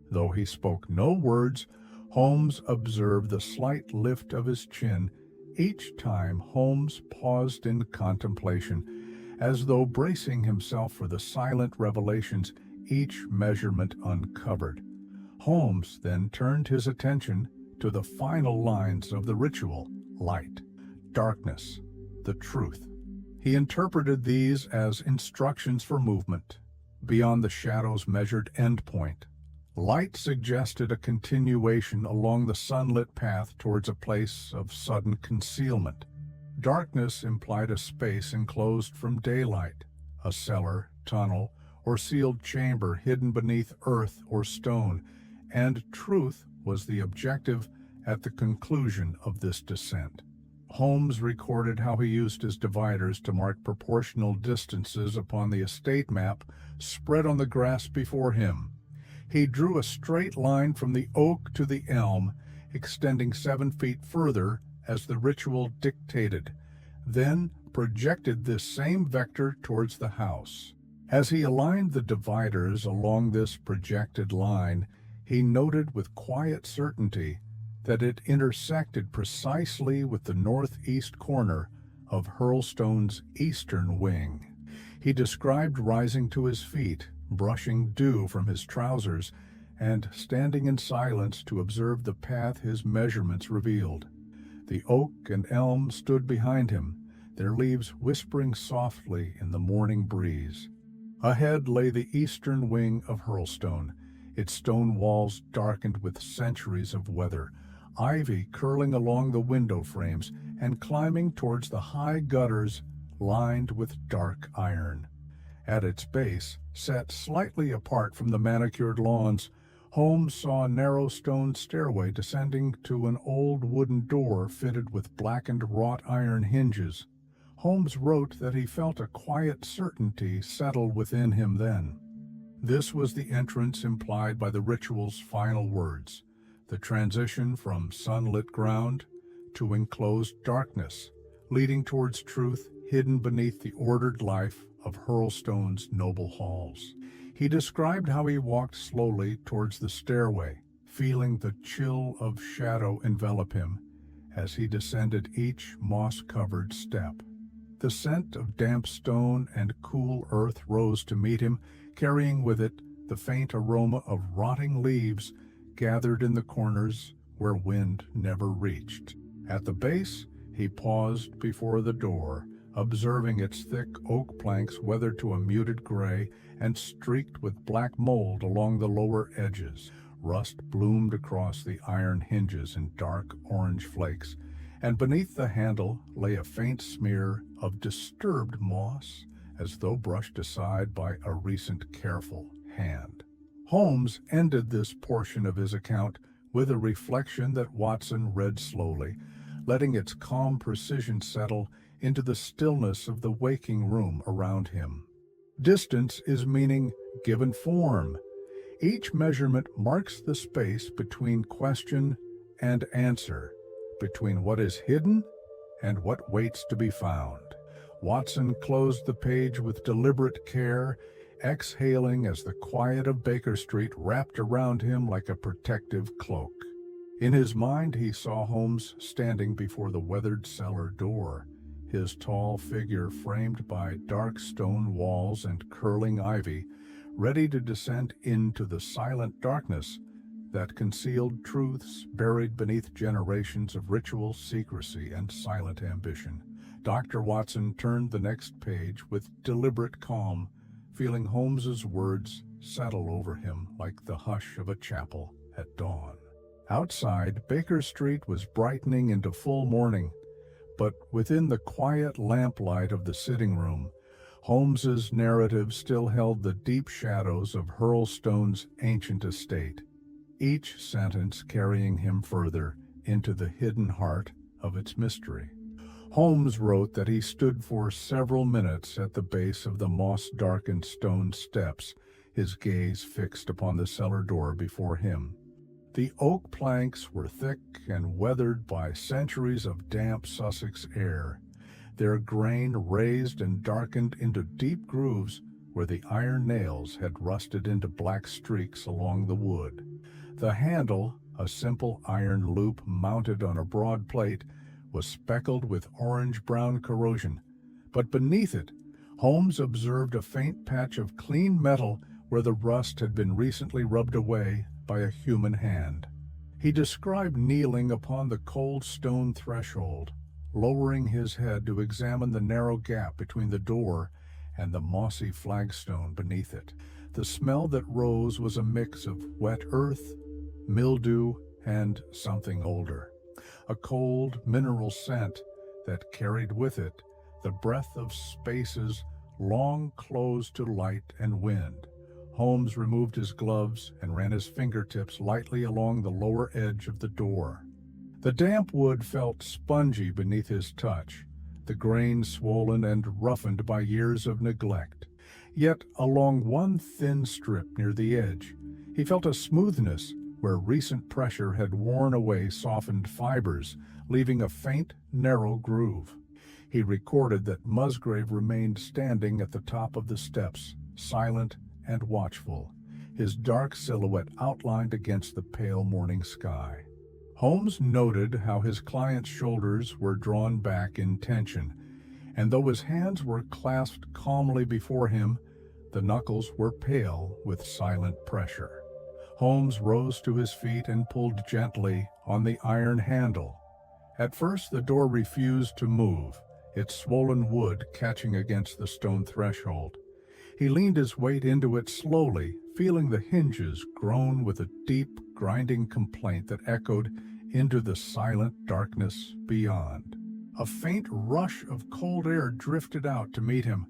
Though he spoke no words, Holmes observed the slight lift of his chin each time Holmes paused in contemplation, as though bracing himself for the silent revelations each measurement uncovered. Holmes then turned his attention to the final lines of the ritual: light, darkness, the truth. He interpreted these as instructions for movement, beyond the shadow's measured endpoint. Light suggested a continuation along the sunlit path towards a place of sudden concealment. Darkness implied a space enclosed from daylight, a cellar, tunnel, or sealed chamber hidden beneath earth or stone, and truth was the objective at the conclusion of this descent. Holmes recorded how he used his dividers to mark proportional distances upon the estate map spread on the grass before him. He drew a straight line from the oak to the elm, extending 7 feet further as the ritual dictated, then projected this same vector towards the house. As he aligned the dividers along this projected line, he noted with quiet certainty that it intersected precisely with the northeast corner of Hurlstone's eastern wing. He described rising to his feet, brushing dew from his trousers, and standing in silence to observe the path his measurements revealed. The oak and elm stood behind him, their leaves whispering softly in the morning breeze. Ahead lay the eastern wing of Hurlstone, its stone walls darkened with centuries of weather, ivy curling along the window frames and climbing towards the high gutters lined with dark iron. At its base, set slightly apart from the manicured lawns, Holmes saw a narrow stone stairway descending to an old wooden door fitted with blackened wrought iron hinges. Holmes wrote that he felt a quiet certainty settle within him then. This was the entrance implied by the ritual's final words: the transition from sunlit ground to enclosed darkness, leading towards truth hidden beneath the ordered life of Hurlstone's noble halls. He described how he walked slowly towards the stairway, feeling the chill of shadow envelop him as he descended each moss-covered step. The scent of damp stone and cool earth rose to meet him, carrying with it the faint aroma of rotting leaves gathered in the corners where wind never reached. At the base, he paused before the door, observing its thick oak planks weathered to a muted gray and streaked with black mold along the lower edges. Rust bloomed across the iron hinges in dark orange flakes, and beneath the handle lay a faint smear of disturbed moss, as though brushed aside by a recent careful hand. Holmes ended this portion of his account with a reflection that Watson read slowly, letting its calm precision settle into the stillness of the waking room around him. Distance is meaning given form. Each measurement marks the space between question and answer, between what is hidden and what waits to be found. Watson closed the page with deliberate care, exhaling as the quiet of Baker Street wrapped around him like a protective cloak. In his mind, he saw Holmes standing before the weathered cellar door, his tall figure framed by dark stone walls and curling ivy, ready to descend into the silent darkness that concealed truths buried beneath generations of ritual secrecy and silent ambition. Dr. Watson turned the next page with deliberate calm, feeling Holmes's words settle over him like the hush of a chapel at dawn. Outside, Baker Street was brightening into full morning, but within the quiet lamplight of the sitting room, Holmes's narrative still held the deep shadows of Hurlstone's ancient estate, each sentence carrying him further into the hidden heart of its mystery. Holmes wrote that he stood for several minutes at the base of the moss-darkened stone steps, his gaze fixed upon the cellar door before him. The oak planks were thick and weathered by centuries of damp Sussex air, their grain raised and darkened into deep grooves where the iron nails had rusted into black streaks along the wood. The handle, a simple iron loop mounted on a broad plate, was speckled with orange-brown corrosion, but beneath it, Holmes observed a faint patch of clean metal where the rust had been recently rubbed away by a human hand. He described kneeling upon the cold stone threshold, lowering his head to examine the narrow gap between the door and the mossy flagstone beneath it. The smell that rose was a mix of wet earth, mildew, and something older, a cold mineral scent that carried with it the breath of spaces long closed to light and wind. Holmes removed his gloves and ran his fingertips lightly along the lower edge of the door. The damp wood felt spongy beneath his touch, the grain swollen and roughened by years of neglect. Yet along one thin strip near the edge, he felt a smoothness where recent pressure had worn away softened fibers, leaving a faint, narrow groove. He recorded that Musgrave remained standing at the top of the steps, silent and watchful, his dark silhouette outlined against the pale morning sky. Holmes noted how his client's shoulders were drawn back in tension, and though his hands were clasped calmly before him, the knuckles were pale with silent pressure. Holmes rose to his feet and pulled gently on the iron handle. At first the door refused to move, its swollen wood catching against the stone threshold. He leaned his weight into it slowly, feeling the hinges groan with a deep, grinding complaint that echoed into the silent darkness beyond. A faint rush of cold air drifted out to meet him,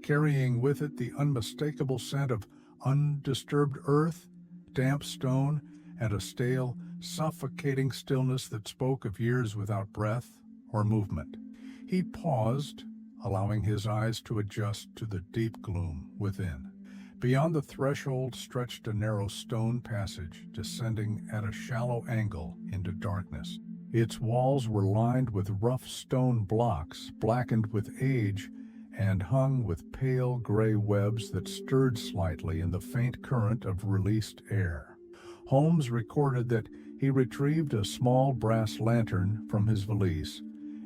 carrying with it the unmistakable scent of undisturbed earth, damp stone, and a stale, suffocating stillness that spoke of years without breath or movement. He paused, allowing his eyes to adjust to the deep gloom within. Beyond the threshold stretched a narrow stone passage, descending at a shallow angle into darkness. Its walls were lined with rough stone blocks, blackened with age, and hung with pale gray webs that stirred slightly in the faint current of released air. Holmes recorded that he retrieved a small brass lantern from his valise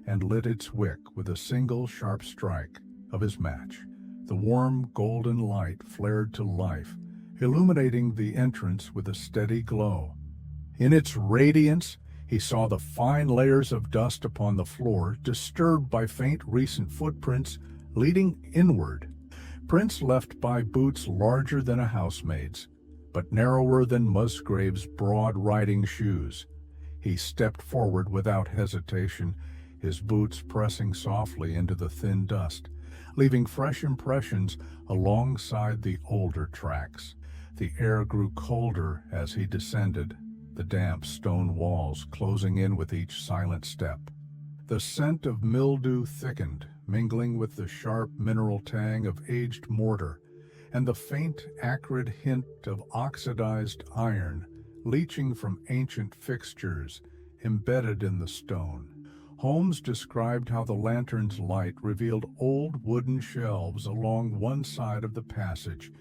and lit its wick with a single sharp strike of his match. The warm golden light flared to life, illuminating the entrance with a steady glow. In its radiance, he saw the fine layers of dust upon the floor, disturbed by faint recent footprints leading inward. Prints left by boots larger than a housemaid's, but narrower than Musgrave's broad riding shoes. He stepped forward without hesitation, his boots pressing softly into the thin dust, leaving fresh impressions alongside the older tracks. The air grew colder as he descended, the damp stone walls closing in with each silent step. The scent of mildew thickened, mingling with the sharp mineral tang of aged mortar, and the faint, acrid hint of oxidized iron leaching from ancient fixtures embedded in the stone. Holmes described how the lantern's light revealed old wooden shelves along one side of the passage,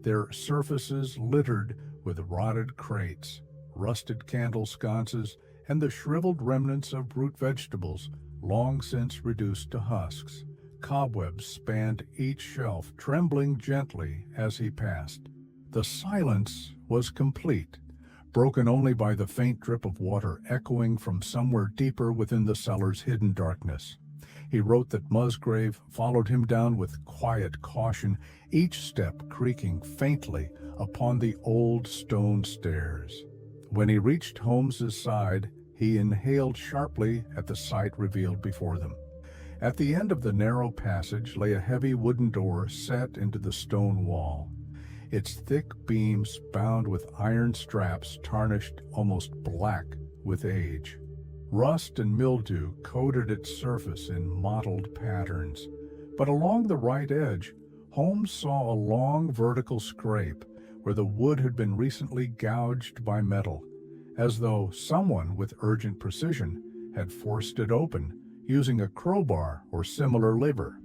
their surfaces littered with rotted crates, rusted candle sconces, and the shriveled remnants of root vegetables long since reduced to husks. Cobwebs spanned each shelf, trembling gently as he passed. The silence was complete, broken only by the faint drip of water echoing from somewhere deeper within the cellar's hidden darkness. He wrote that Musgrave followed him down with quiet caution, each step creaking faintly upon the old stone stairs. When he reached Holmes's side, he inhaled sharply at the sight revealed before them. At the end of the narrow passage lay a heavy wooden door set into the stone wall, its thick beams bound with iron straps tarnished almost black with age. Rust and mildew coated its surface in mottled patterns, but along the right edge, Holmes saw a long vertical scrape where the wood had been recently gouged by metal, as though someone with urgent precision had forced it open using a crowbar or similar lever.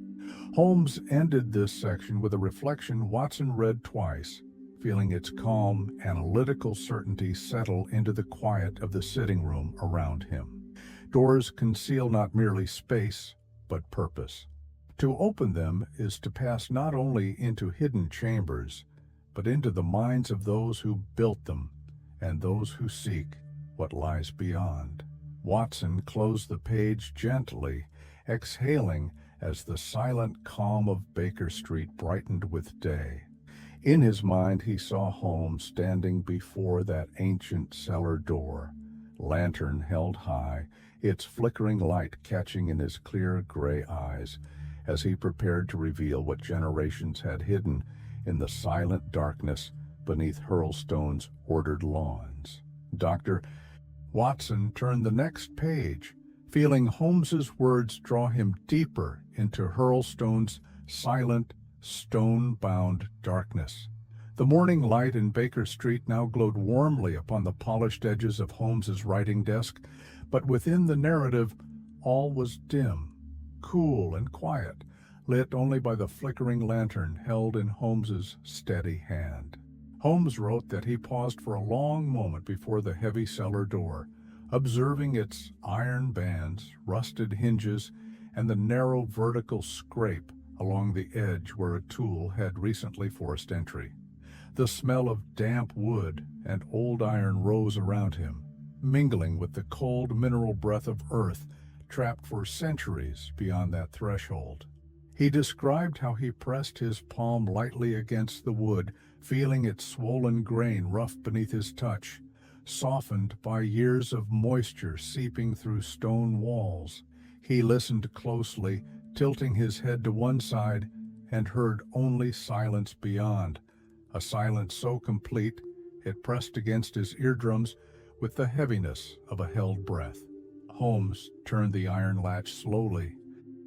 Holmes ended this section with a reflection Watson read twice, feeling its calm, analytical certainty settle into the quiet of the sitting room around him. Doors conceal not merely space, but purpose. To open them is to pass not only into hidden chambers, but into the minds of those who built them and those who seek what lies beyond. Watson closed the page gently, exhaling as the silent calm of Baker Street brightened with day. In his mind he saw Holmes standing before that ancient cellar door, lantern held high, its flickering light catching in his clear gray eyes as he prepared to reveal what generations had hidden in the silent darkness beneath Hurlstone's ordered lawns. Dr. Watson turned the next page, feeling Holmes's words draw him deeper into Hurlstone's silent, stone-bound darkness. The morning light in Baker Street now glowed warmly upon the polished edges of Holmes's writing desk, but within the narrative all was dim, cool and quiet, lit only by the flickering lantern held in Holmes's steady hand. Holmes wrote that he paused for a long moment before the heavy cellar door, observing its iron bands, rusted hinges, and the narrow vertical scrape along the edge where a tool had recently forced entry. The smell of damp wood and old iron rose around him, mingling with the cold mineral breath of earth trapped for centuries beyond that threshold. He described how he pressed his palm lightly against the wood, feeling its swollen grain rough beneath his touch, softened by years of moisture seeping through stone walls. He listened closely, tilting his head to one side, and heard only silence beyond, a silence so complete it pressed against his eardrums with the heaviness of a held breath. Holmes turned the iron latch slowly.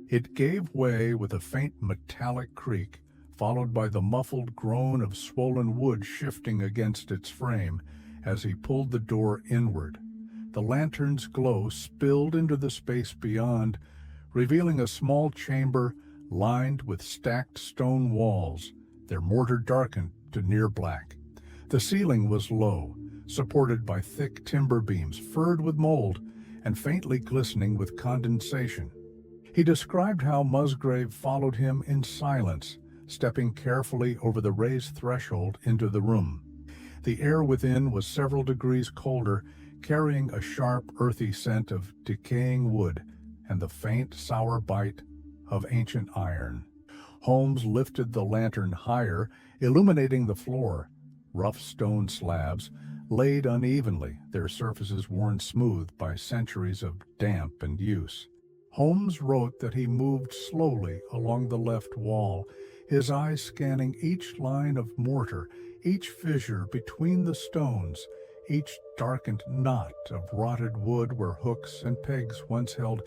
It gave way with a faint metallic creak, followed by the muffled groan of swollen wood shifting against its frame as he pulled the door inward. The lantern's glow spilled into the space beyond, revealing a small chamber lined with stacked stone walls, their mortar darkened to near black. The ceiling was low, supported by thick timber beams furred with mold and faintly glistening with condensation. He described how Musgrave followed him in silence, stepping carefully over the raised threshold into the room. The air within was several degrees colder, carrying a sharp, earthy scent of decaying wood and the faint, sour bite of ancient iron. Holmes lifted the lantern higher, illuminating the floor. Rough stone slabs, laid unevenly, their surfaces worn smooth by centuries of damp and use. Holmes wrote that he moved slowly along the left wall, his eyes scanning each line of mortar, each fissure between the stones, each darkened knot of rotted wood where hooks and pegs once held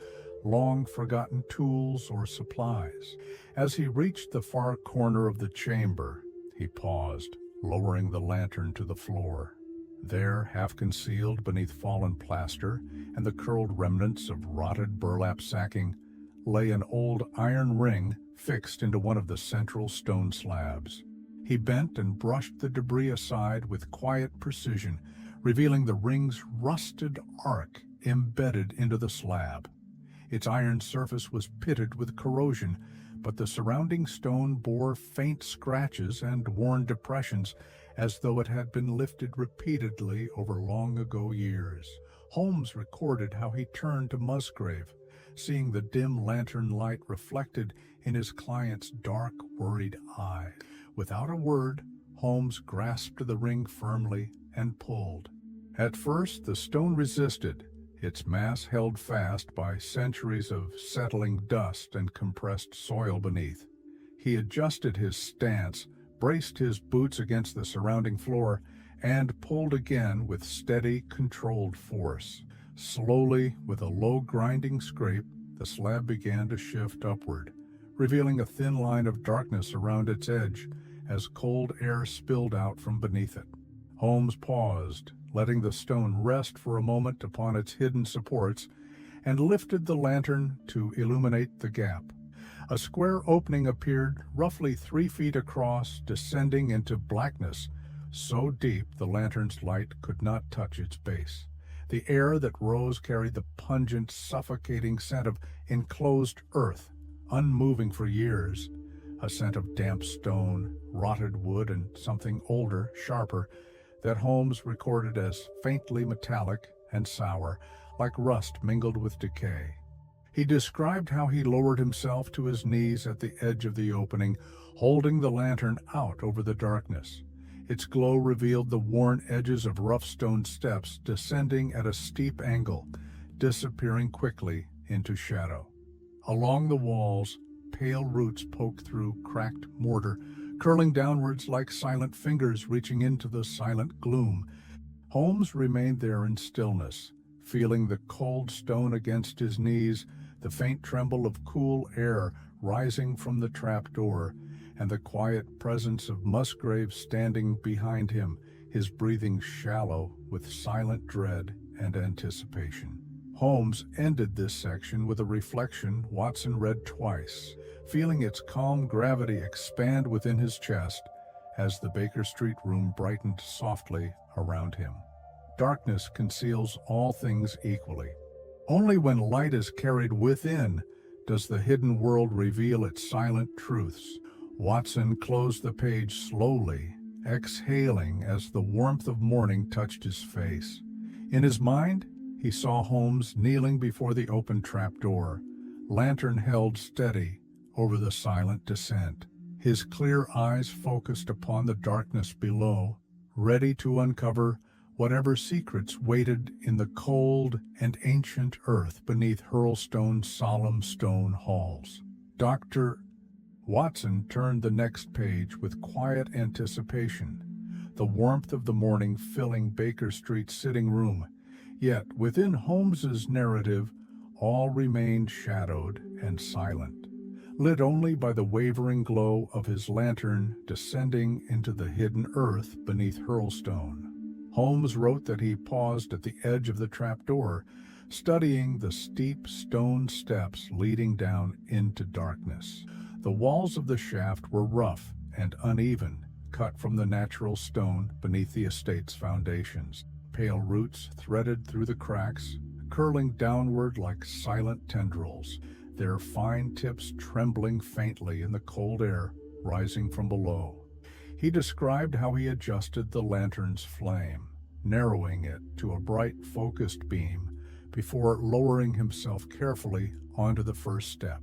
long-forgotten tools or supplies. As he reached the far corner of the chamber, he paused, lowering the lantern to the floor. There, half concealed beneath fallen plaster and the curled remnants of rotted burlap sacking, lay an old iron ring fixed into one of the central stone slabs. He bent and brushed the debris aside with quiet precision, revealing the ring's rusted arc embedded into the slab. Its iron surface was pitted with corrosion, but the surrounding stone bore faint scratches and worn depressions, as though it had been lifted repeatedly over long-ago years. Holmes recorded how he turned to Musgrave, seeing the dim lantern light reflected in his client's dark, worried eyes. Without a word, Holmes grasped the ring firmly and pulled. At first, the stone resisted, its mass held fast by centuries of settling dust and compressed soil beneath. He adjusted his stance, braced his boots against the surrounding floor, and pulled again with steady, controlled force. Slowly, with a low grinding scrape, the slab began to shift upward, revealing a thin line of darkness around its edge as cold air spilled out from beneath it. Holmes paused, letting the stone rest for a moment upon its hidden supports, and lifted the lantern to illuminate the gap. A square opening appeared, roughly 3 feet across, descending into blackness, so deep the lantern's light could not touch its base. The air that rose carried the pungent, suffocating scent of enclosed earth, unmoving for years, a scent of damp stone, rotted wood, and something older, sharper, that Holmes recorded as faintly metallic and sour, like rust mingled with decay. He described how he lowered himself to his knees at the edge of the opening, holding the lantern out over the darkness. Its glow revealed the worn edges of rough stone steps descending at a steep angle, disappearing quickly into shadow. Along the walls, pale roots poked through cracked mortar, curling downwards like silent fingers reaching into the silent gloom. Holmes remained there in stillness, feeling the cold stone against his knees, the faint tremble of cool air rising from the trapdoor, and the quiet presence of Musgrave standing behind him, his breathing shallow with silent dread and anticipation. Holmes ended this section with a reflection Watson read twice, feeling its calm gravity expand within his chest as the Baker Street room brightened softly around him. Darkness conceals all things equally. Only when light is carried within does the hidden world reveal its silent truths. Watson closed the page slowly, exhaling as the warmth of morning touched his face. In his mind, he saw Holmes kneeling before the open trapdoor, lantern held steady over the silent descent, his clear eyes focused upon the darkness below, ready to uncover whatever secrets waited in the cold and ancient earth beneath Hurlstone's solemn stone halls. Dr. Watson turned the next page with quiet anticipation, the warmth of the morning filling Baker Street's sitting room. Yet within Holmes's narrative, all remained shadowed and silent. lit only by the wavering glow of his lantern descending into the hidden earth beneath Hurlstone. Holmes wrote that he paused at the edge of the trapdoor, studying the steep stone steps leading down into darkness. The walls of the shaft were rough and uneven, cut from the natural stone beneath the estate's foundations. Pale roots threaded through the cracks, curling downward like silent tendrils, their fine tips trembling faintly in the cold air rising from below. He described how he adjusted the lantern's flame, narrowing it to a bright, focused beam before lowering himself carefully onto the first step.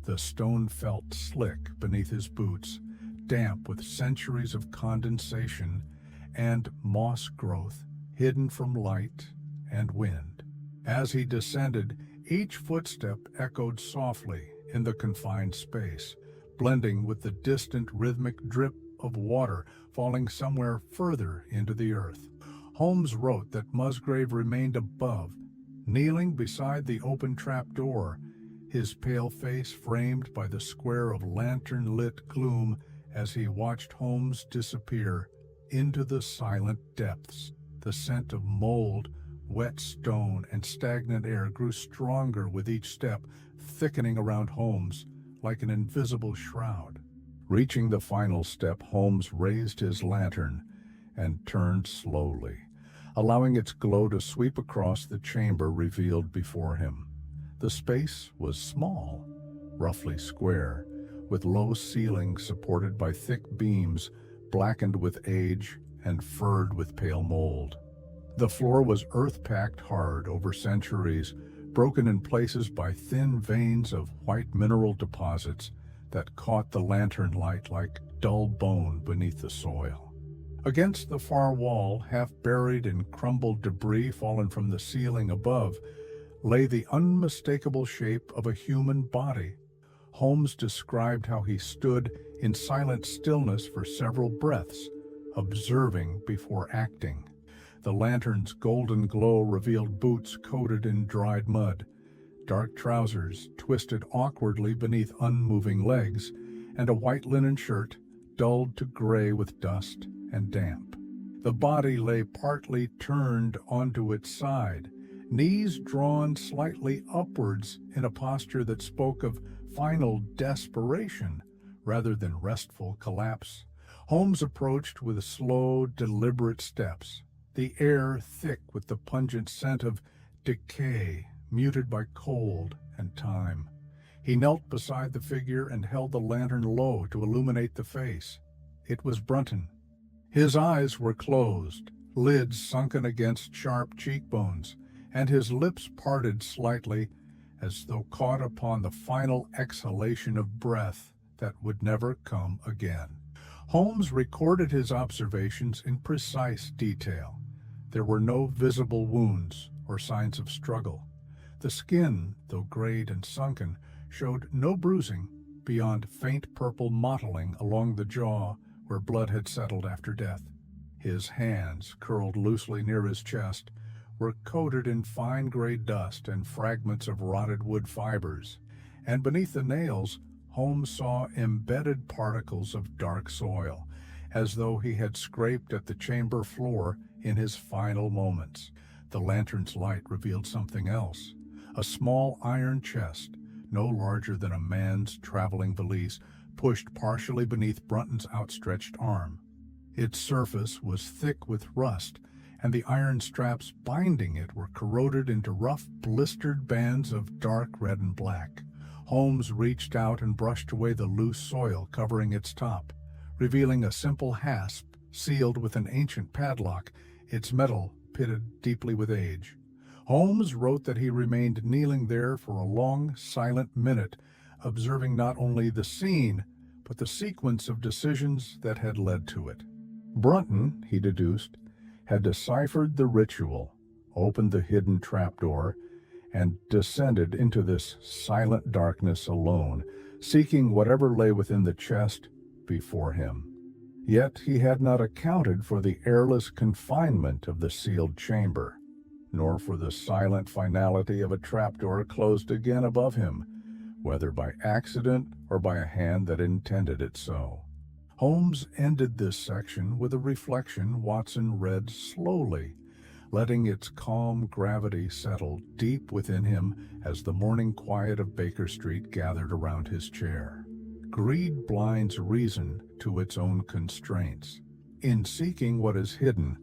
The stone felt slick beneath his boots, damp with centuries of condensation and moss growth hidden from light and wind. As he descended, each footstep echoed softly in the confined space, blending with the distant rhythmic drip of water falling somewhere further into the earth. Holmes wrote that Musgrave remained above, kneeling beside the open trapdoor, his pale face framed by the square of lantern-lit gloom as he watched Holmes disappear into the silent depths. The scent of mold, wet stone, and stagnant air grew stronger with each step, thickening around Holmes like an invisible shroud. Reaching the final step, Holmes raised his lantern and turned slowly, allowing its glow to sweep across the chamber revealed before him. The space was small, roughly square, with low ceilings supported by thick beams blackened with age and furred with pale mold. The floor was earth-packed hard over centuries, broken in places by thin veins of white mineral deposits that caught the lantern light like dull bone beneath the soil. Against the far wall, half buried in crumbled debris fallen from the ceiling above, lay the unmistakable shape of a human body. Holmes described how he stood in silent stillness for several breaths, observing before acting. The lantern's golden glow revealed boots coated in dried mud, dark trousers twisted awkwardly beneath unmoving legs, and a white linen shirt dulled to gray with dust and damp. The body lay partly turned onto its side, knees drawn slightly upwards in a posture that spoke of final desperation rather than restful collapse. Holmes approached with slow, deliberate steps, the air thick with the pungent scent of decay, muted by cold and time. He knelt beside the figure and held the lantern low to illuminate the face. It was Brunton. His eyes were closed, lids sunken against sharp cheekbones, and his lips parted slightly as though caught upon the final exhalation of breath that would never come again. Holmes recorded his observations in precise detail. There were no visible wounds or signs of struggle. The skin, though grayed and sunken, showed no bruising beyond faint purple mottling along the jaw where blood had settled after death. His hands, curled loosely near his chest, were coated in fine gray dust and fragments of rotted wood fibers, and beneath the nails, Holmes saw embedded particles of dark soil, as though he had scraped at the chamber floor in his final moments. The lantern's light revealed something else. A small iron chest, no larger than a man's traveling valise, pushed partially beneath Brunton's outstretched arm. Its surface was thick with rust, and the iron straps binding it were corroded into rough, blistered bands of dark red and black. Holmes reached out and brushed away the loose soil covering its top, revealing a simple hasp sealed with an ancient padlock, its metal pitted deeply with age. Holmes wrote that he remained kneeling there for a long, silent minute, observing not only the scene, but the sequence of decisions that had led to it. Brunton, he deduced, had deciphered the ritual, opened the hidden trapdoor, and descended into this silent darkness alone, seeking whatever lay within the chest before him. Yet he had not accounted for the airless confinement of the sealed chamber, nor for the silent finality of a trapdoor closed again above him, whether by accident or by a hand that intended it so. Holmes ended this section with a reflection Watson read slowly, letting its calm gravity settle deep within him as the morning quiet of Baker Street gathered around his chair. Greed blinds reason to its own constraints. In seeking what is hidden,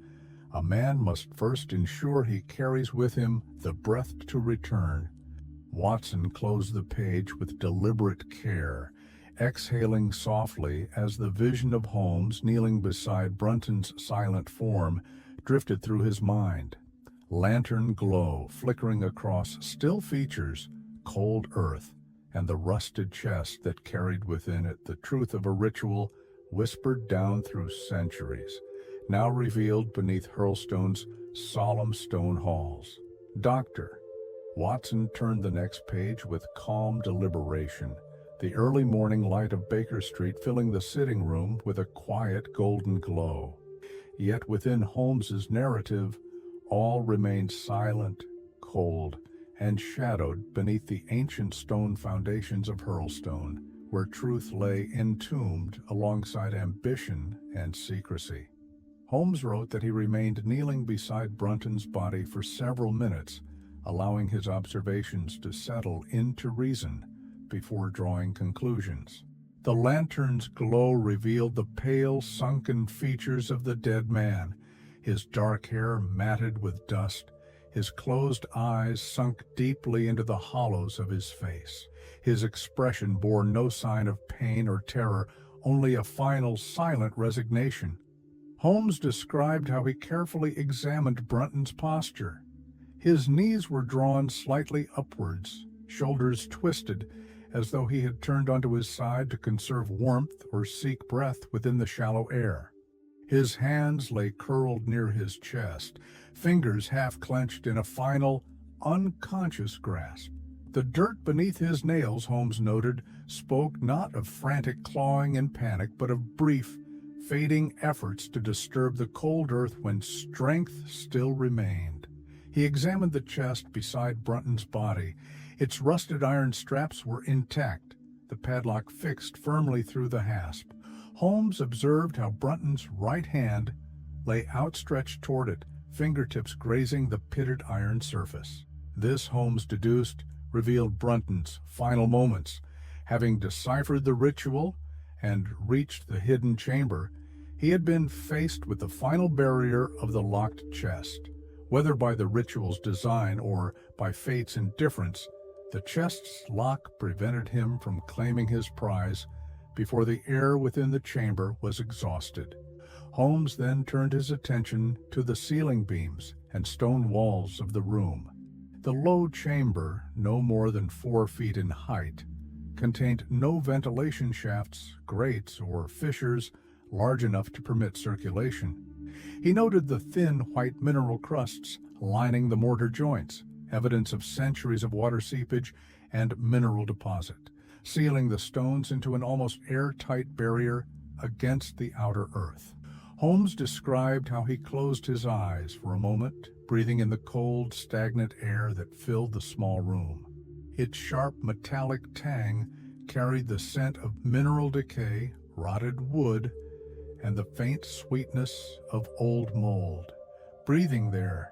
a man must first ensure he carries with him the breath to return. Watson closed the page with deliberate care, exhaling softly as the vision of Holmes kneeling beside Brunton's silent form drifted through his mind. Lantern glow flickering across still features, cold earth, and the rusted chest that carried within it the truth of a ritual whispered down through centuries, now revealed beneath Hurlstone's solemn stone halls. Doctor. Watson turned the next page with calm deliberation, the early morning light of Baker Street filling the sitting room with a quiet golden glow. Yet within Holmes's narrative, all remained silent, cold, and shadowed beneath the ancient stone foundations of Hurlstone, where truth lay entombed alongside ambition and secrecy. Holmes wrote that he remained kneeling beside Brunton's body for several minutes, allowing his observations to settle into reason before drawing conclusions. The lantern's glow revealed the pale, sunken features of the dead man, his dark hair matted with dust, his closed eyes sunk deeply into the hollows of his face. His expression bore no sign of pain or terror, only a final, silent resignation. Holmes described how he carefully examined Brunton's posture. His knees were drawn slightly upwards, shoulders twisted, as though he had turned onto his side to conserve warmth or seek breath within the shallow air. His hands lay curled near his chest, fingers half clenched in a final, unconscious grasp. The dirt beneath his nails, Holmes noted, spoke not of frantic clawing and panic, but of brief, fading efforts to disturb the cold earth when strength still remained. He examined the chest beside Brunton's body. Its rusted iron straps were intact, the padlock fixed firmly through the hasp. Holmes observed how Brunton's right hand lay outstretched toward it, fingertips grazing the pitted iron surface. This, Holmes deduced, revealed Brunton's final moments. Having deciphered the ritual and reached the hidden chamber, he had been faced with the final barrier of the locked chest. Whether by the ritual's design or by fate's indifference, the chest's lock prevented him from claiming his prize before the air within the chamber was exhausted. Holmes then turned his attention to the ceiling beams and stone walls of the room. The low chamber, no more than 4 feet in height, contained no ventilation shafts, grates, or fissures large enough to permit circulation. He noted the thin white mineral crusts lining the mortar joints, evidence of centuries of water seepage and mineral deposit, sealing the stones into an almost airtight barrier against the outer earth. Holmes described how he closed his eyes for a moment, breathing in the cold, stagnant air that filled the small room. Its sharp metallic tang carried the scent of mineral decay, rotted wood, and the faint sweetness of old mold. Breathing there,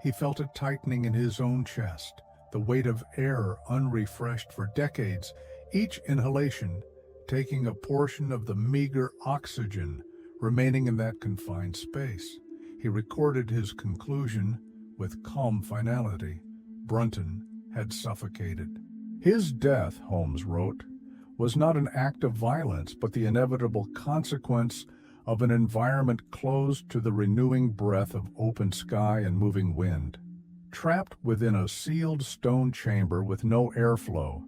he felt a tightening in his own chest, the weight of air unrefreshed for decades, each inhalation taking a portion of the meager oxygen remaining in that confined space. He recorded his conclusion with calm finality. Brunton had suffocated. His death, Holmes wrote, was not an act of violence, but the inevitable consequence of an environment closed to the renewing breath of open sky and moving wind. Trapped within a sealed stone chamber with no airflow,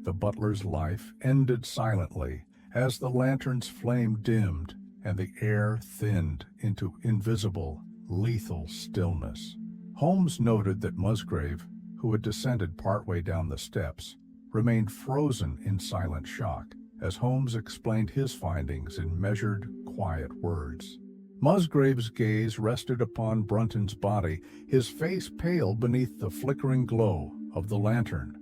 the butler's life ended silently as the lantern's flame dimmed and the air thinned into invisible, lethal stillness. Holmes noted that Musgrave, who had descended partway down the steps, remained frozen in silent shock as Holmes explained his findings in measured, quiet words. Musgrave's gaze rested upon Brunton's body, his face pale beneath the flickering glow of the lantern.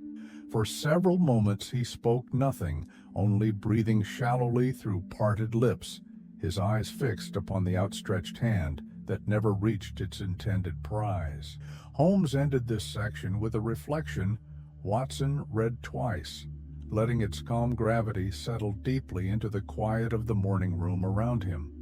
For several moments he spoke nothing, only breathing shallowly through parted lips, his eyes fixed upon the outstretched hand that never reached its intended prize. Holmes ended this section with a reflection Watson read twice, letting its calm gravity settle deeply into the quiet of the morning room around him.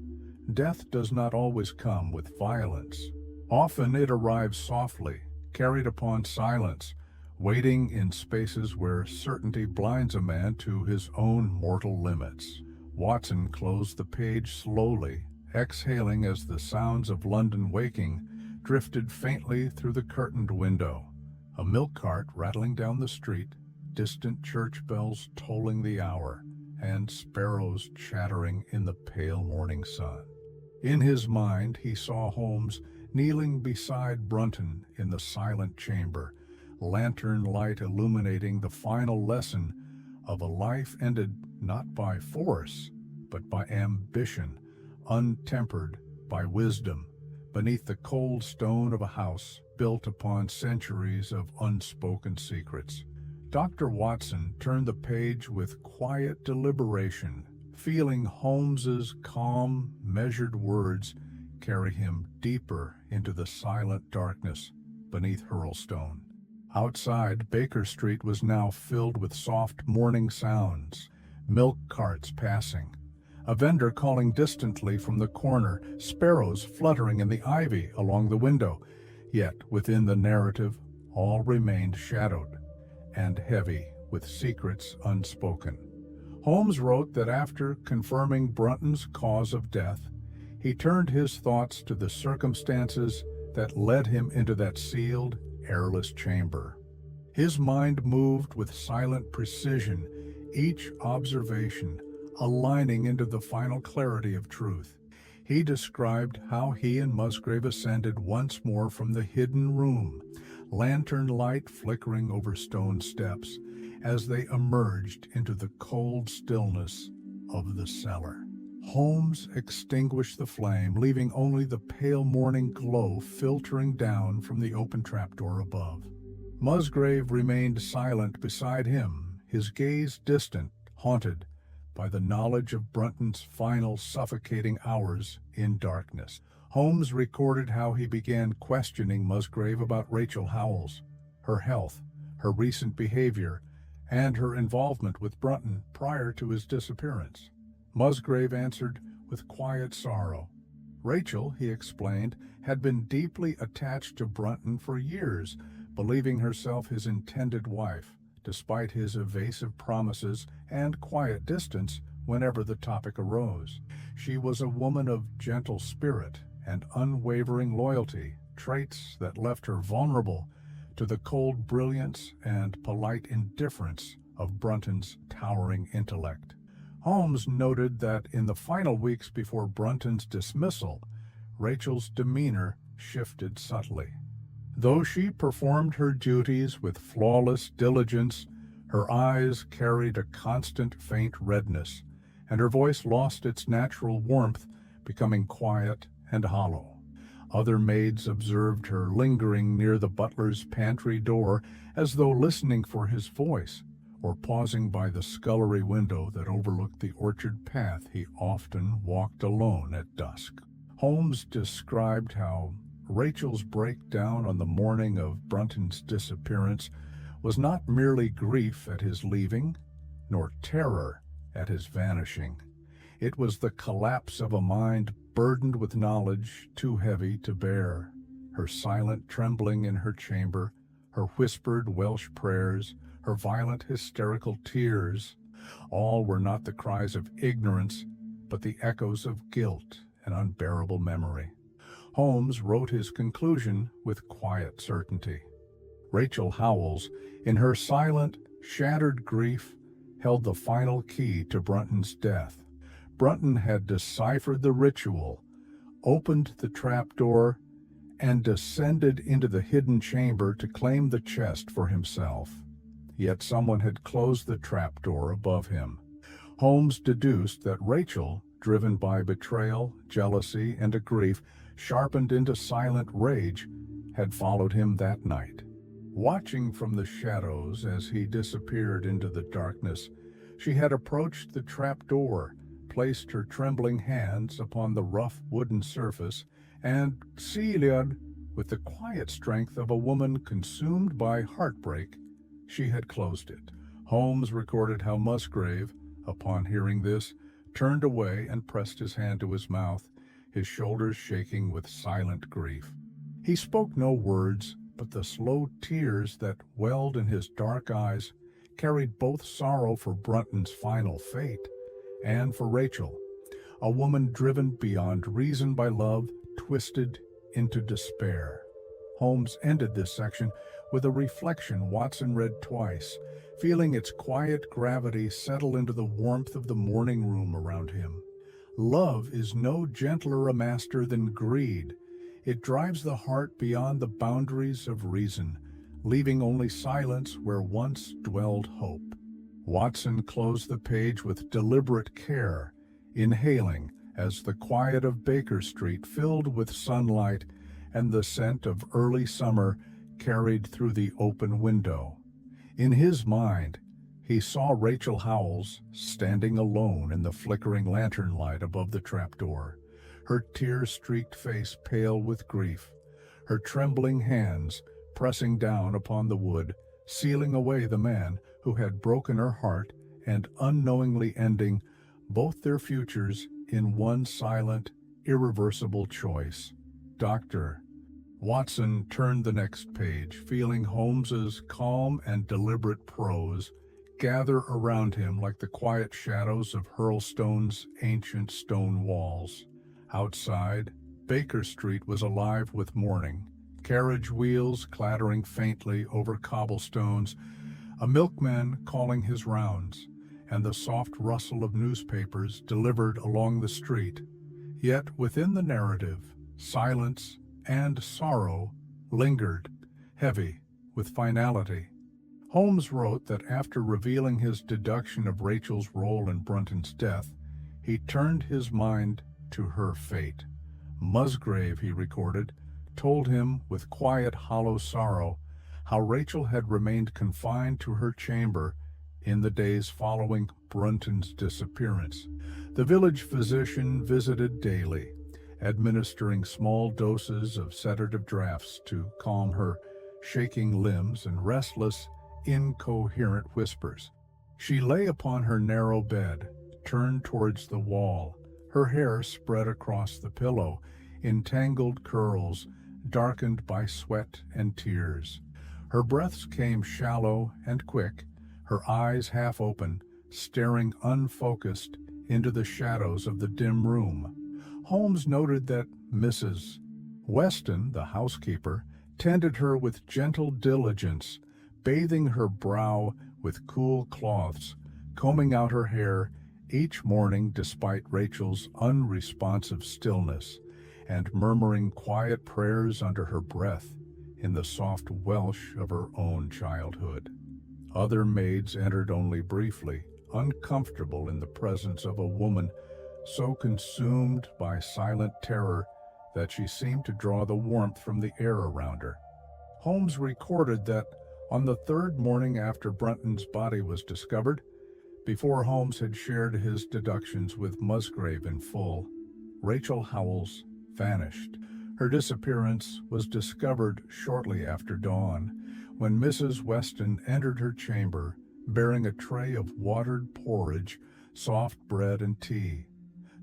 Death does not always come with violence. Often it arrives softly, carried upon silence, waiting in spaces where certainty blinds a man to his own mortal limits. Watson closed the page slowly, exhaling as the sounds of London waking drifted faintly through the curtained window. A milk cart rattling down the street, distant church bells tolling the hour, and sparrows chattering in the pale morning sun. In his mind he saw Holmes kneeling beside Brunton in the silent chamber, lantern light illuminating the final lesson of a life ended not by force, but by ambition, untempered by wisdom, beneath the cold stone of a house built upon centuries of unspoken secrets. Dr. Watson turned the page with quiet deliberation, feeling Holmes's calm, measured words carry him deeper into the silent darkness beneath Hurlstone. Outside, Baker Street was now filled with soft morning sounds, milk carts passing, a vendor calling distantly from the corner, sparrows fluttering in the ivy along the window. Yet within the narrative, all remained shadowed and heavy with secrets unspoken. Holmes wrote that after confirming Brunton's cause of death, he turned his thoughts to the circumstances that led him into that sealed, airless chamber. His mind moved with silent precision, each observation aligning into the final clarity of truth. He described how he and Musgrave ascended once more from the hidden room, lantern light flickering over stone steps as they emerged into the cold stillness of the cellar. Holmes extinguished the flame, leaving only the pale morning glow filtering down from the open trapdoor above. Musgrave remained silent beside him, his gaze distant, haunted by the knowledge of Brunton's final suffocating hours in darkness. Holmes recorded how he began questioning Musgrave about Rachel Howells, her health, her recent behavior, and her involvement with Brunton prior to his disappearance. Musgrave answered with quiet sorrow. Rachel, he explained, had been deeply attached to Brunton for years, believing herself his intended wife, despite his evasive promises and quiet distance whenever the topic arose. She was a woman of gentle spirit and unwavering loyalty, traits that left her vulnerable to the cold brilliance and polite indifference of Brunton's towering intellect. Holmes noted that in the final weeks before Brunton's dismissal, Rachel's demeanor shifted subtly. Though she performed her duties with flawless diligence, her eyes carried a constant faint redness, and her voice lost its natural warmth, becoming quiet and hollow. Other maids observed her lingering near the butler's pantry door as though listening for his voice, or pausing by the scullery window that overlooked the orchard path he often walked alone at dusk. Holmes described how Rachel's breakdown on the morning of Brunton's disappearance was not merely grief at his leaving, nor terror at his vanishing. It was the collapse of a mind burdened with knowledge too heavy to bear. Her silent trembling in her chamber, her whispered Welsh prayers, her violent hysterical tears, all were not the cries of ignorance, but the echoes of guilt and unbearable memory. Holmes wrote his conclusion with quiet certainty. Rachel Howells, in her silent, shattered grief, held the final key to Brunton's death. Brunton had deciphered the ritual, opened the trapdoor, and descended into the hidden chamber to claim the chest for himself. Yet someone had closed the trapdoor above him. Holmes deduced that Rachel, driven by betrayal, jealousy, and a grief sharpened into silent rage, had followed him that night. Watching from the shadows as he disappeared into the darkness, she had approached the trap door, placed her trembling hands upon the rough wooden surface, and sealed, with the quiet strength of a woman consumed by heartbreak, she had closed it. Holmes recorded how Musgrave, upon hearing this, turned away and pressed his hand to his mouth, his shoulders shaking with silent grief. He spoke no words, but the slow tears that welled in his dark eyes carried both sorrow for Brunton's final fate and for Rachel, a woman driven beyond reason by love, twisted into despair. Holmes ended this section with a reflection Watson read twice, feeling its quiet gravity settle into the warmth of the morning room around him. Love is no gentler a master than greed. It drives the heart beyond the boundaries of reason, leaving only silence where once dwelled hope. Watson closed the page with deliberate care, inhaling as the quiet of Baker Street filled with sunlight and the scent of early summer carried through the open window. In his mind, he saw Rachel Howells standing alone in the flickering lantern light above the trapdoor, her tear-streaked face pale with grief, her trembling hands pressing down upon the wood, sealing away the man who had broken her heart and unknowingly ending both their futures in one silent, irreversible choice. Doctor. Watson turned the next page, feeling Holmes's calm and deliberate prose gather around him like the quiet shadows of Hurlstone's ancient stone walls. Outside, Baker Street was alive with morning, carriage wheels clattering faintly over cobblestones, a milkman calling his rounds, and the soft rustle of newspapers delivered along the street. Yet within the narrative, silence and sorrow lingered, heavy with finality. Holmes wrote that after revealing his deduction of Rachel's role in Brunton's death, he turned his mind to her fate. Musgrave, he recorded, told him with quiet, hollow sorrow how Rachel had remained confined to her chamber in the days following Brunton's disappearance. The village physician visited daily, administering small doses of sedative draughts to calm her shaking limbs and restless, incoherent whispers. She lay upon her narrow bed, turned towards the wall, her hair spread across the pillow in tangled curls darkened by sweat and tears. Her breaths came shallow and quick, her eyes half open, staring unfocused into the shadows of the dim room. Holmes noted that Mrs. Weston, the housekeeper, tended her with gentle diligence, bathing her brow with cool cloths, combing out her hair each morning despite Rachel's unresponsive stillness, and murmuring quiet prayers under her breath in the soft Welsh of her own childhood. Other maids entered only briefly, uncomfortable in the presence of a woman so consumed by silent terror that she seemed to draw the warmth from the air around her. Holmes recorded that on the third morning after Brunton's body was discovered, before Holmes had shared his deductions with Musgrave in full, Rachel Howells vanished. Her disappearance was discovered shortly after dawn, when Mrs. Weston entered her chamber, bearing a tray of watered porridge, soft bread, and tea.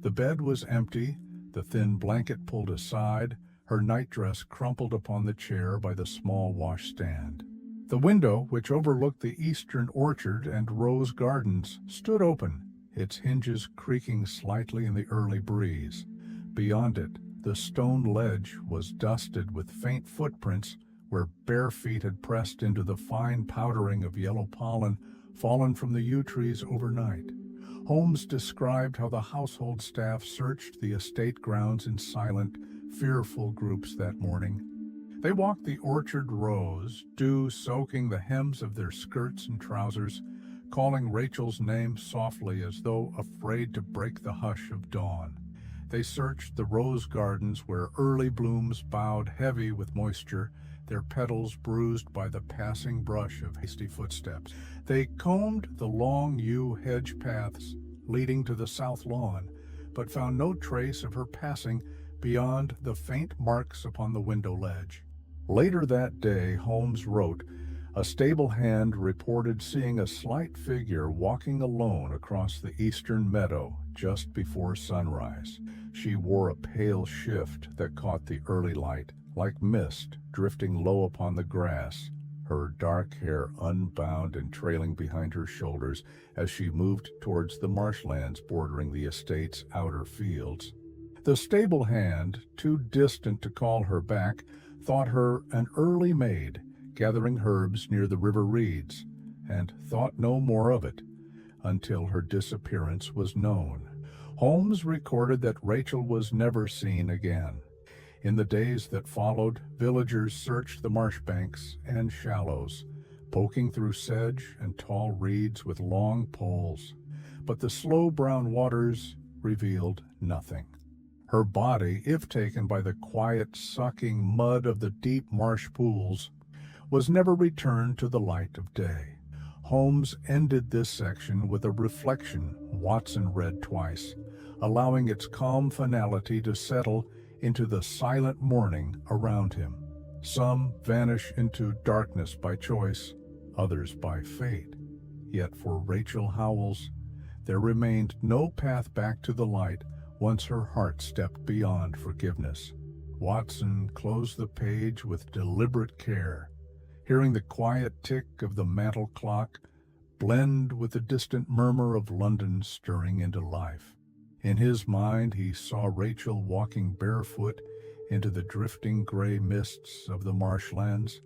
The bed was empty, the thin blanket pulled aside, her nightdress crumpled upon the chair by the small washstand. The window, which overlooked the eastern orchard and rose gardens, stood open, its hinges creaking slightly in the early breeze. Beyond it, the stone ledge was dusted with faint footprints where bare feet had pressed into the fine powdering of yellow pollen fallen from the yew trees overnight. Holmes described how the household staff searched the estate grounds in silent, fearful groups that morning. They walked the orchard rows, dew soaking the hems of their skirts and trousers, calling Rachel's name softly as though afraid to break the hush of dawn. They searched the rose gardens where early blooms bowed heavy with moisture, their petals bruised by the passing brush of hasty footsteps. They combed the long yew hedge paths leading to the south lawn, but found no trace of her passing beyond the faint marks upon the window ledge. Later that day, Holmes wrote, a stable hand reported seeing a slight figure walking alone across the eastern meadow just before sunrise. She wore a pale shift that caught the early light, like mist drifting low upon the grass, her dark hair unbound and trailing behind her shoulders as she moved towards the marshlands bordering the estate's outer fields. The stable hand, too distant to call her back, thought her an early maid gathering herbs near the river reeds, and thought no more of it until her disappearance was known. Holmes recorded that Rachel was never seen again. In the days that followed, villagers searched the marsh banks and shallows, poking through sedge and tall reeds with long poles, but the slow brown waters revealed nothing. Her body, if taken by the quiet, sucking mud of the deep marsh pools, was never returned to the light of day. Holmes ended this section with a reflection Watson read twice, allowing its calm finality to settle into the silent morning around him. Some vanish into darkness by choice, others by fate. Yet for Rachel Howells, there remained no path back to the light once her heart stepped beyond forgiveness. Watson closed the page with deliberate care, hearing the quiet tick of the mantel clock blend with the distant murmur of London stirring into life. In his mind, he saw Rachel walking barefoot into the drifting gray mists of the marshlands,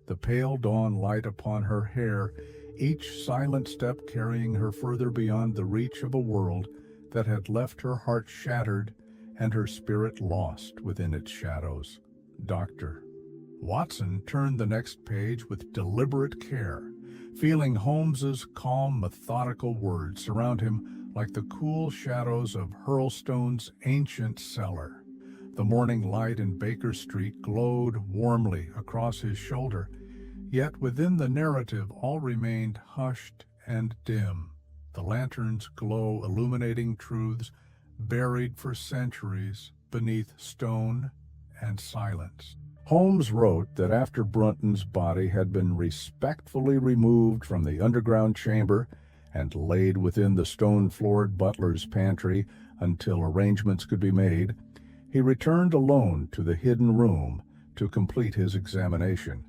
the pale dawn light upon her hair, each silent step carrying her further beyond the reach of a world that had left her heart shattered and her spirit lost within its shadows. Dr. Watson turned the next page with deliberate care, feeling Holmes's calm, methodical words surround him like the cool shadows of Hurlstone's ancient cellar. The morning light in Baker Street glowed warmly across his shoulder, yet within the narrative all remained hushed and dim, the lantern's glow illuminating truths buried for centuries beneath stone and silence. Holmes wrote that after Brunton's body had been respectfully removed from the underground chamber and laid within the stone-floored butler's pantry until arrangements could be made, he returned alone to the hidden room to complete his examination.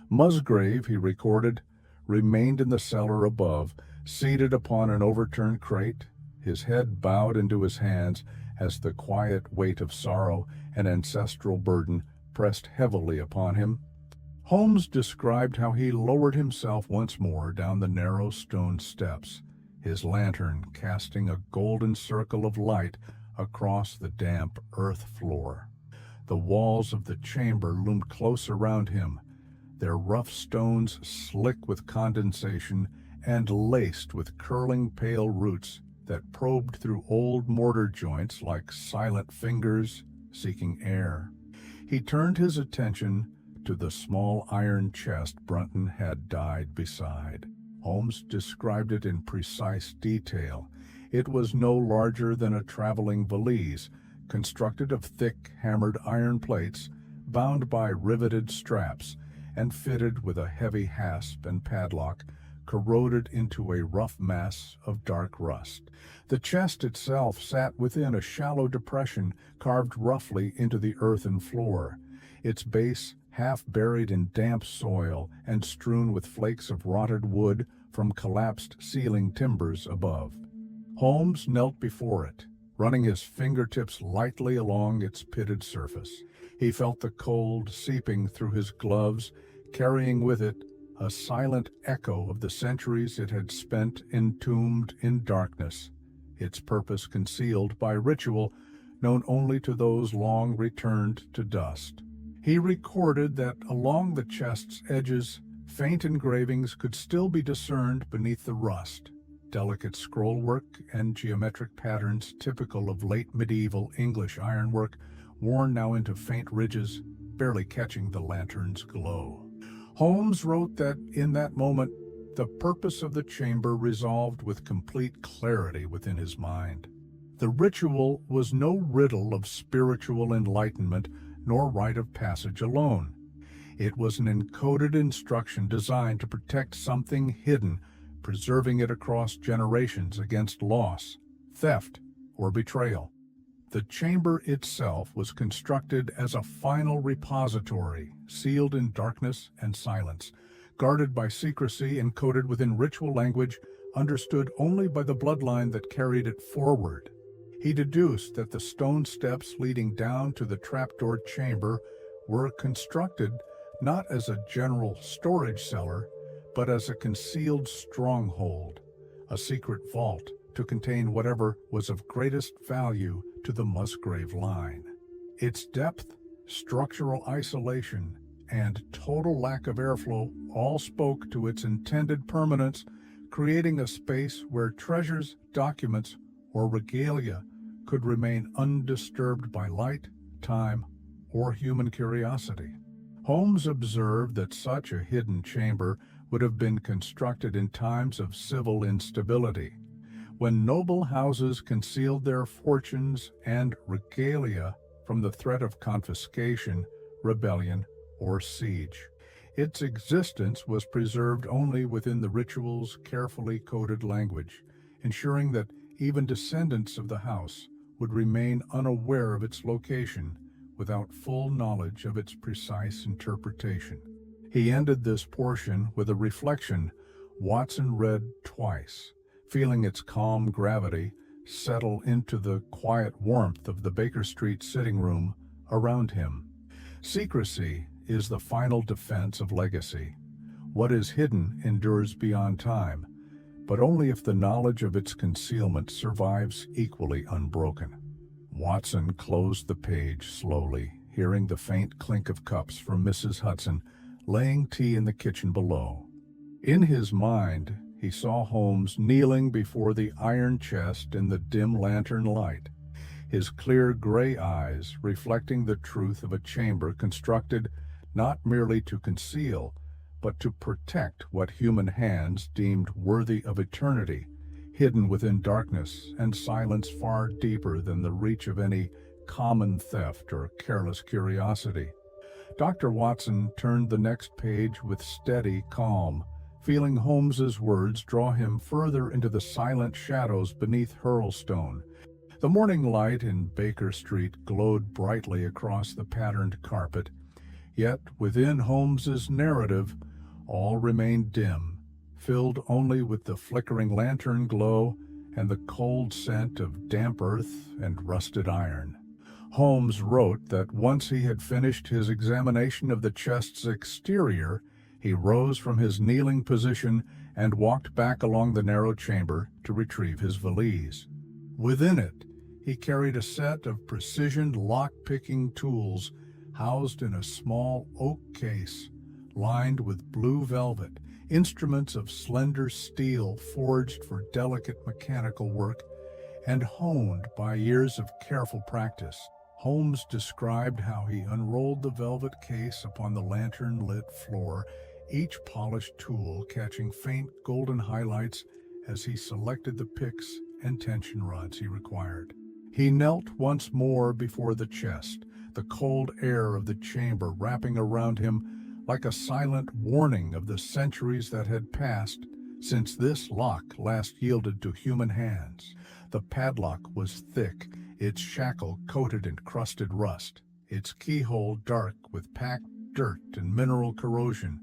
Musgrave, he recorded, remained in the cellar above, seated upon an overturned crate, his head bowed into his hands as the quiet weight of sorrow and ancestral burden pressed heavily upon him. Holmes described how he lowered himself once more down the narrow stone steps, his lantern casting a golden circle of light across the damp earth floor. The walls of the chamber loomed close around him, their rough stones slick with condensation and laced with curling pale roots that probed through old mortar joints like silent fingers seeking air. He turned his attention to the small iron chest Brunton had died beside. Holmes described it in precise detail. It was no larger than a traveling valise, constructed of thick, hammered iron plates, bound by riveted straps, and fitted with a heavy hasp and padlock, corroded into a rough mass of dark rust. The chest itself sat within a shallow depression carved roughly into the earthen floor, its base half buried in damp soil and strewn with flakes of rotted wood from collapsed ceiling timbers above. Holmes knelt before it, running his fingertips lightly along its pitted surface. He felt the cold seeping through his gloves, carrying with it a silent echo of the centuries it had spent entombed in darkness, its purpose concealed by ritual known only to those long returned to dust. He recorded that along the chest's edges, faint engravings could still be discerned beneath the rust. delicate scrollwork and geometric patterns typical of late medieval English ironwork, worn now into faint ridges, barely catching the lantern's glow. Holmes wrote that in that moment, the purpose of the chamber resolved with complete clarity within his mind. The ritual was no riddle of spiritual enlightenment nor rite of passage alone. It was an encoded instruction designed to protect something hidden, preserving it across generations against loss, theft, or betrayal. The chamber itself was constructed as a final repository, sealed in darkness and silence, guarded by secrecy encoded within ritual language understood only by the bloodline that carried it forward. He deduced that the stone steps leading down to the trapdoor chamber were constructed not as a general storage cellar, but as a concealed stronghold, a secret vault to contain whatever was of greatest value to the Musgrave line. Its depth, structural isolation, and total lack of airflow all spoke to its intended permanence, creating a space where treasures, documents, or regalia could remain undisturbed by light, time, or human curiosity. Holmes observed that such a hidden chamber would have been constructed in times of civil instability, when noble houses concealed their fortunes and regalia from the threat of confiscation, rebellion, or siege. Its existence was preserved only within the ritual's carefully coded language, ensuring that even descendants of the house would remain unaware of its location without full knowledge of its precise interpretation. He ended this portion with a reflection Watson read twice, feeling its calm gravity settle into the quiet warmth of the Baker Street sitting room around him. Secrecy is the final defense of legacy. What is hidden endures beyond time, but only if the knowledge of its concealment survives equally unbroken. Watson closed the page slowly, hearing the faint clink of cups from Mrs. Hudson laying tea in the kitchen below. In his mind, he saw Holmes kneeling before the iron chest in the dim lantern light, his clear gray eyes reflecting the truth of a chamber constructed not merely to conceal, but to protect what human hands deemed worthy of eternity, hidden within darkness and silence far deeper than the reach of any common theft or careless curiosity. Dr. Watson turned the next page with steady calm, feeling Holmes's words draw him further into the silent shadows beneath Hurlstone. The morning light in Baker Street glowed brightly across the patterned carpet, yet within Holmes's narrative all remained dim, filled only with the flickering lantern glow and the cold scent of damp earth and rusted iron. Holmes wrote that once he had finished his examination of the chest's exterior, he rose from his kneeling position and walked back along the narrow chamber to retrieve his valise. Within it, he carried a set of precision lock-picking tools housed in a small oak case, lined with blue velvet, instruments of slender steel forged for delicate mechanical work and honed by years of careful practice. Holmes described how he unrolled the velvet case upon the lantern-lit floor, each polished tool catching faint golden highlights as he selected the picks and tension rods he required. He knelt once more before the chest, the cold air of the chamber wrapping around him like a silent warning of the centuries that had passed since this lock last yielded to human hands. The padlock was thick, its shackle coated in crusted rust, its keyhole dark with packed dirt and mineral corrosion.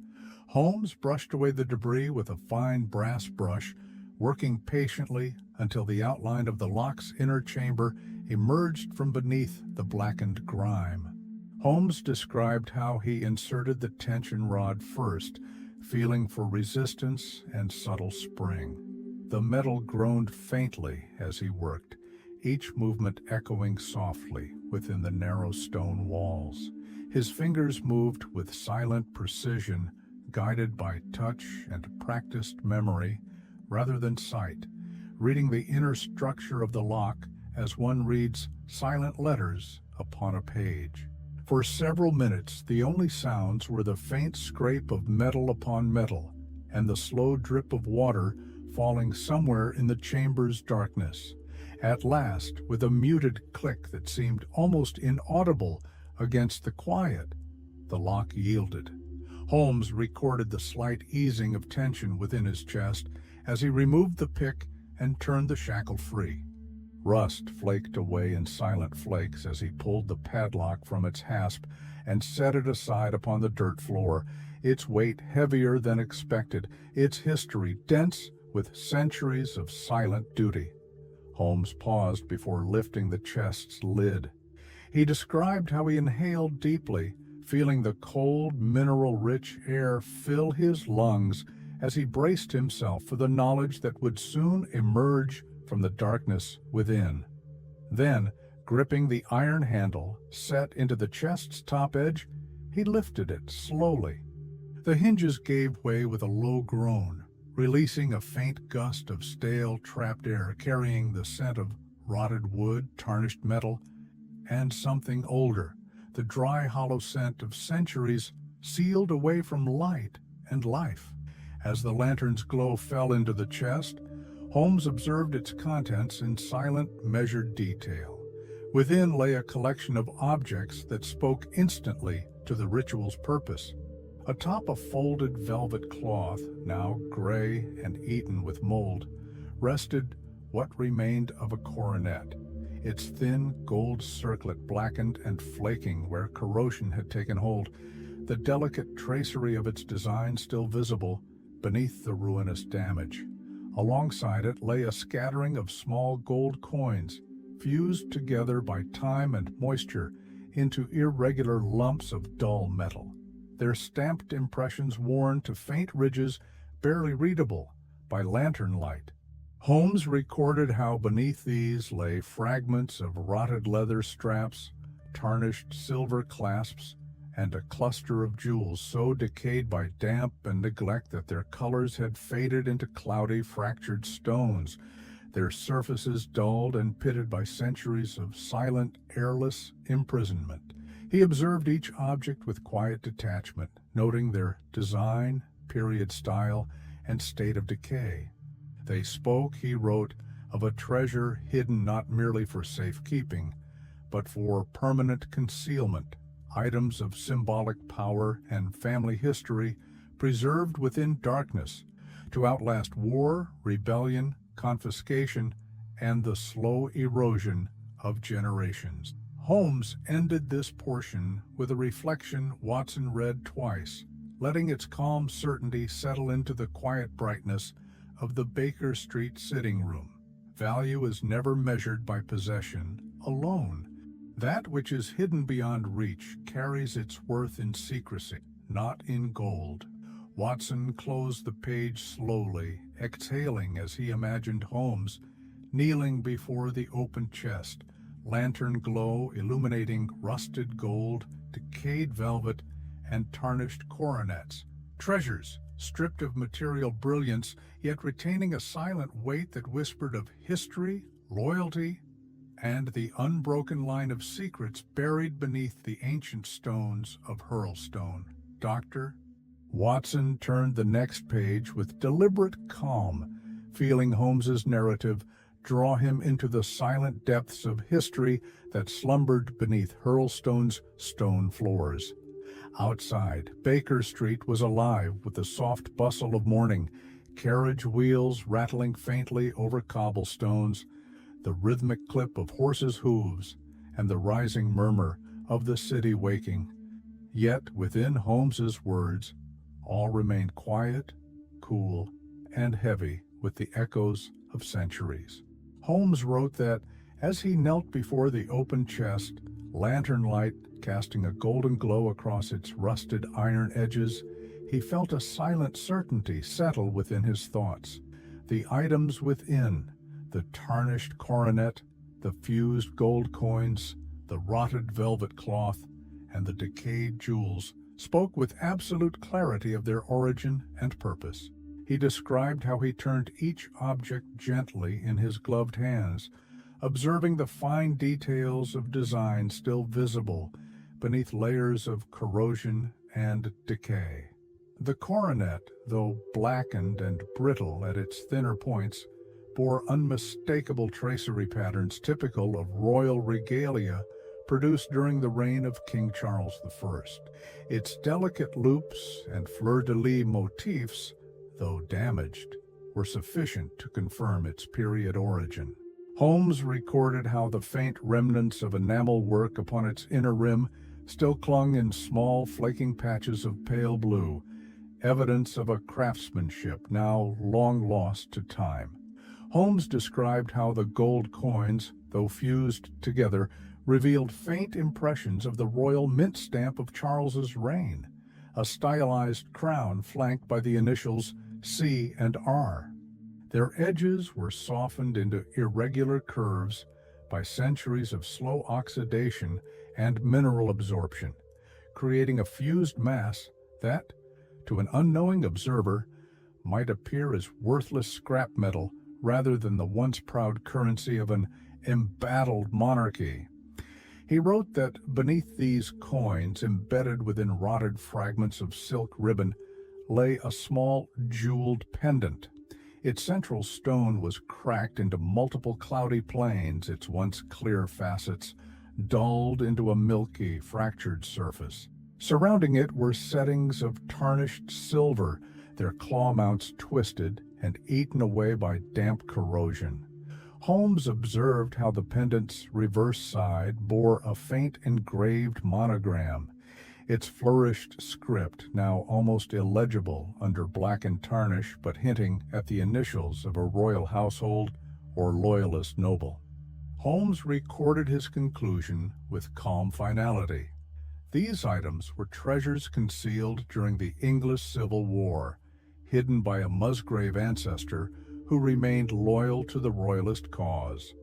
Holmes brushed away the debris with a fine brass brush, working patiently until the outline of the lock's inner chamber emerged from beneath the blackened grime. Holmes described how he inserted the tension rod first, feeling for resistance and subtle spring. The metal groaned faintly as he worked, each movement echoing softly within the narrow stone walls. His fingers moved with silent precision, guided by touch and practiced memory rather than sight, reading the inner structure of the lock as one reads silent letters upon a page. For several minutes, the only sounds were the faint scrape of metal upon metal and the slow drip of water falling somewhere in the chamber's darkness. At last, with a muted click that seemed almost inaudible against the quiet, the lock yielded. Holmes recorded the slight easing of tension within his chest as he removed the pick and turned the shackle free. Rust flaked away in silent flakes as he pulled the padlock from its hasp and set it aside upon the dirt floor, its weight heavier than expected, its history dense with centuries of silent duty. Holmes paused before lifting the chest's lid. He described how he inhaled deeply, feeling the cold, mineral-rich air fill his lungs as he braced himself for the knowledge that would soon emerge from the darkness within. Then, gripping the iron handle set into the chest's top edge, he lifted it slowly. The hinges gave way with a low groan, releasing a faint gust of stale, trapped air carrying the scent of rotted wood, tarnished metal, and something older, the dry, hollow scent of centuries sealed away from light and life. As the lantern's glow fell into the chest, Holmes observed its contents in silent, measured detail. Within lay a collection of objects that spoke instantly to the ritual's purpose. Atop a folded velvet cloth, now gray and eaten with mold, rested what remained of a coronet, its thin gold circlet blackened and flaking where corrosion had taken hold, the delicate tracery of its design still visible beneath the ruinous damage. Alongside it lay a scattering of small gold coins, fused together by time and moisture into irregular lumps of dull metal, their stamped impressions worn to faint ridges barely readable by lantern light. Holmes recorded how beneath these lay fragments of rotted leather straps, tarnished silver clasps, and a cluster of jewels so decayed by damp and neglect that their colors had faded into cloudy, fractured stones, their surfaces dulled and pitted by centuries of silent, airless imprisonment. He observed each object with quiet detachment, noting their design, period style, and state of decay. They spoke, he wrote, of a treasure hidden not merely for safekeeping, but for permanent concealment, items of symbolic power and family history preserved within darkness to outlast war, rebellion, confiscation, and the slow erosion of generations. Holmes ended this portion with a reflection Watson read twice, letting its calm certainty settle into the quiet brightness of the Baker Street sitting room. Value is never measured by possession alone. That which is hidden beyond reach carries its worth in secrecy, not in gold. Watson closed the page slowly, exhaling as he imagined Holmes kneeling before the open chest, lantern glow illuminating rusted gold, decayed velvet, and tarnished coronets. Treasures, stripped of material brilliance, yet retaining a silent weight that whispered of history, loyalty, and the unbroken line of secrets buried beneath the ancient stones of Hurlstone. Doctor? Watson turned the next page with deliberate calm, feeling Holmes's narrative draw him into the silent depths of history that slumbered beneath Hurlstone's stone floors. Outside, Baker Street was alive with the soft bustle of morning, carriage wheels rattling faintly over cobblestones, the rhythmic clip of horses' hooves, and the rising murmur of the city waking. Yet within Holmes's words, all remained quiet, cool, and heavy with the echoes of centuries. Holmes wrote that, as he knelt before the open chest, lantern light casting a golden glow across its rusted iron edges, he felt a silent certainty settle within his thoughts. The items within, the tarnished coronet, the fused gold coins, the rotted velvet cloth, and the decayed jewels, spoke with absolute clarity of their origin and purpose. He described how he turned each object gently in his gloved hands, observing the fine details of design still visible beneath layers of corrosion and decay. The coronet, though blackened and brittle at its thinner points, bore unmistakable tracery patterns typical of royal regalia produced during the reign of King Charles I. Its delicate loops and fleur-de-lis motifs, though damaged, were sufficient to confirm its period origin. Holmes recorded how the faint remnants of enamel work upon its inner rim still clung in small flaking patches of pale blue, evidence of a craftsmanship now long lost to time. Holmes described how the gold coins, though fused together, revealed faint impressions of the royal mint stamp of Charles's reign, a stylized crown flanked by the initials C and R. Their edges were softened into irregular curves by centuries of slow oxidation and mineral absorption, creating a fused mass that, to an unknowing observer, might appear as worthless scrap metal rather than the once proud currency of an embattled monarchy. He wrote that beneath these coins, embedded within rotted fragments of silk ribbon, lay a small jeweled pendant. Its central stone was cracked into multiple cloudy planes, its once clear facets dulled into a milky, fractured surface. Surrounding it were settings of tarnished silver, their claw mounts twisted and eaten away by damp corrosion. Holmes observed how the pendant's reverse side bore a faint engraved monogram, its flourished script now almost illegible under blackened tarnish, but hinting at the initials of a royal household or loyalist noble. Holmes recorded his conclusion with calm finality. These items were treasures concealed during the English Civil War, hidden by a Musgrave ancestor who remained loyal to the royalist cause.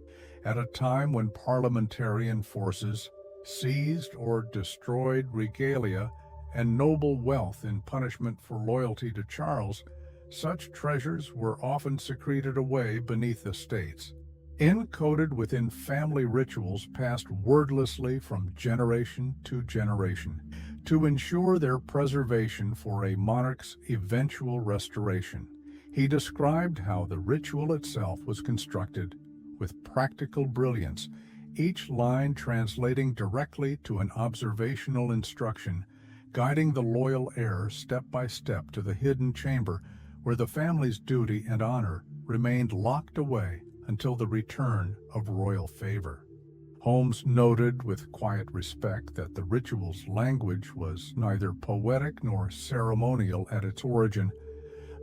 At a time when parliamentarian forces seized or destroyed regalia and noble wealth in punishment for loyalty to Charles, such treasures were often secreted away beneath estates, encoded within family rituals passed wordlessly from generation to generation, to ensure their preservation for a monarch's eventual restoration. He described how the ritual itself was constructed with practical brilliance, each line translating directly to an observational instruction, guiding the loyal heir step by step to the hidden chamber where the family's duty and honor remained locked away until the return of royal favor. Holmes noted with quiet respect that the ritual's language was neither poetic nor ceremonial at its origin,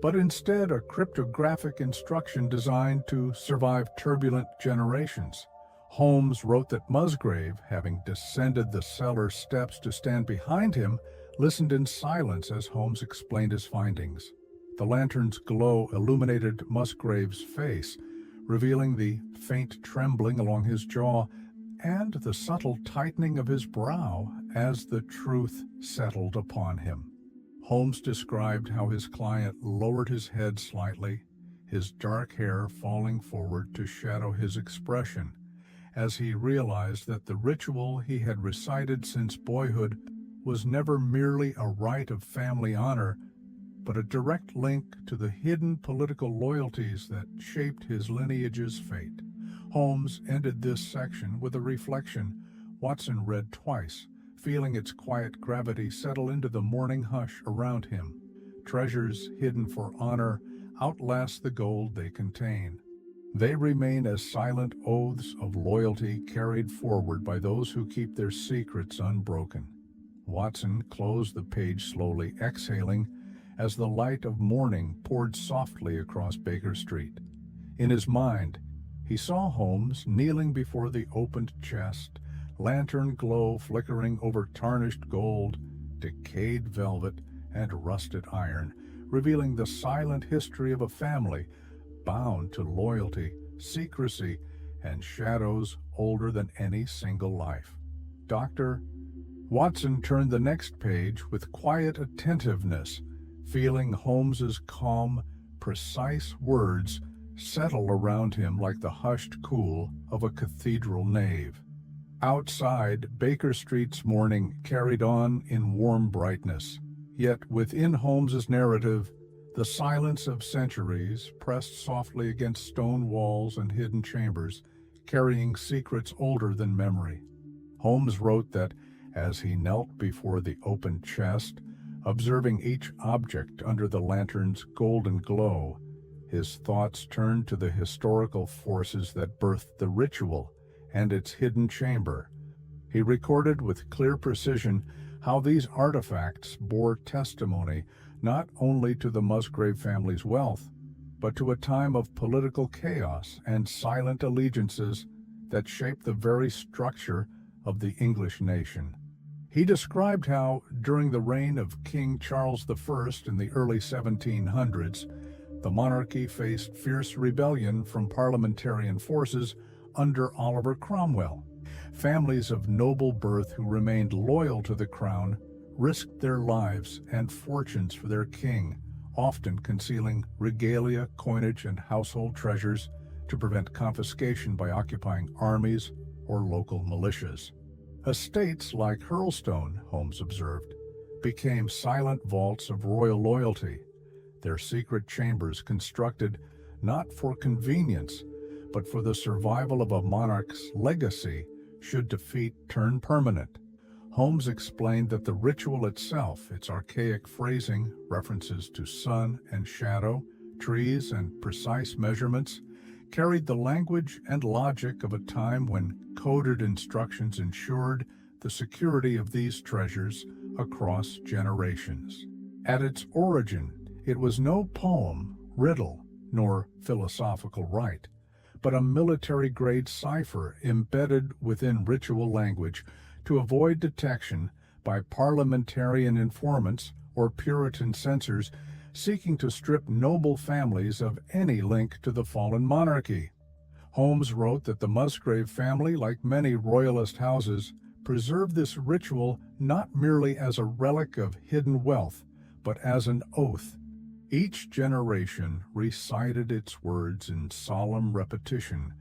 but instead a cryptographic instruction designed to survive turbulent generations. Holmes wrote that Musgrave, having descended the cellar steps to stand behind him, listened in silence as Holmes explained his findings. The lantern's glow illuminated Musgrave's face, revealing the faint trembling along his jaw and the subtle tightening of his brow as the truth settled upon him. Holmes described how his client lowered his head slightly, his dark hair falling forward to shadow his expression, as he realized that the ritual he had recited since boyhood was never merely a rite of family honor, but a direct link to the hidden political loyalties that shaped his lineage's fate. Holmes ended this section with a reflection Watson read twice, feeling its quiet gravity settle into the morning hush around him. Treasures hidden for honor outlast the gold they contain. They remain as silent oaths of loyalty carried forward by those who keep their secrets unbroken. Watson closed the page slowly, exhaling as the light of morning poured softly across Baker Street. In his mind, he saw Holmes kneeling before the opened chest, lantern glow flickering over tarnished gold, decayed velvet, and rusted iron, revealing the silent history of a family bound to loyalty, secrecy, and shadows older than any single life. Dr. Watson turned the next page with quiet attentiveness, feeling Holmes's calm, precise words settle around him like the hushed cool of a cathedral nave. Outside, Baker Street's morning carried on in warm brightness. Yet within Holmes's narrative, the silence of centuries pressed softly against stone walls and hidden chambers, carrying secrets older than memory. Holmes wrote that, as he knelt before the open chest, observing each object under the lantern's golden glow, his thoughts turned to the historical forces that birthed the ritual and its hidden chamber. He recorded with clear precision how these artifacts bore testimony not only to the Musgrave family's wealth, but to a time of political chaos and silent allegiances that shaped the very structure of the English nation. He described how, during the reign of King Charles I in the early 1700s, the monarchy faced fierce rebellion from parliamentarian forces under Oliver Cromwell. Families of noble birth who remained loyal to the crown risked their lives and fortunes for their king, often concealing regalia, coinage, and household treasures to prevent confiscation by occupying armies or local militias. Estates like Hurlstone, Holmes observed, became silent vaults of royal loyalty, their secret chambers constructed not for convenience, but for the survival of a monarch's legacy should defeat turn permanent. Holmes explained that the ritual itself, its archaic phrasing, references to sun and shadow, trees and precise measurements, carried the language and logic of a time when coded instructions ensured the security of these treasures across generations. At its origin, it was no poem, riddle, nor philosophical rite, but a military-grade cipher embedded within ritual language to avoid detection by parliamentarian informants or Puritan censors seeking to strip noble families of any link to the fallen monarchy. Holmes wrote that the Musgrave family, like many royalist houses, preserved this ritual not merely as a relic of hidden wealth, but as an oath. Each generation recited its words in solemn repetition,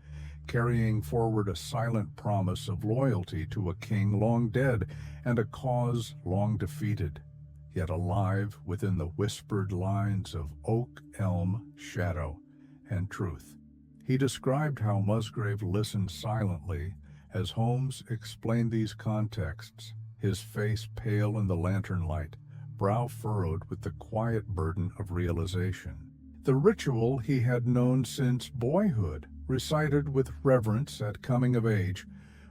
carrying forward a silent promise of loyalty to a king long dead and a cause long defeated, yet alive within the whispered lines of oak, elm, shadow, and truth. He described how Musgrave listened silently as Holmes explained these contexts, his face pale in the lantern light, brow furrowed with the quiet burden of realization. The ritual he had known since boyhood, recited with reverence at coming of age,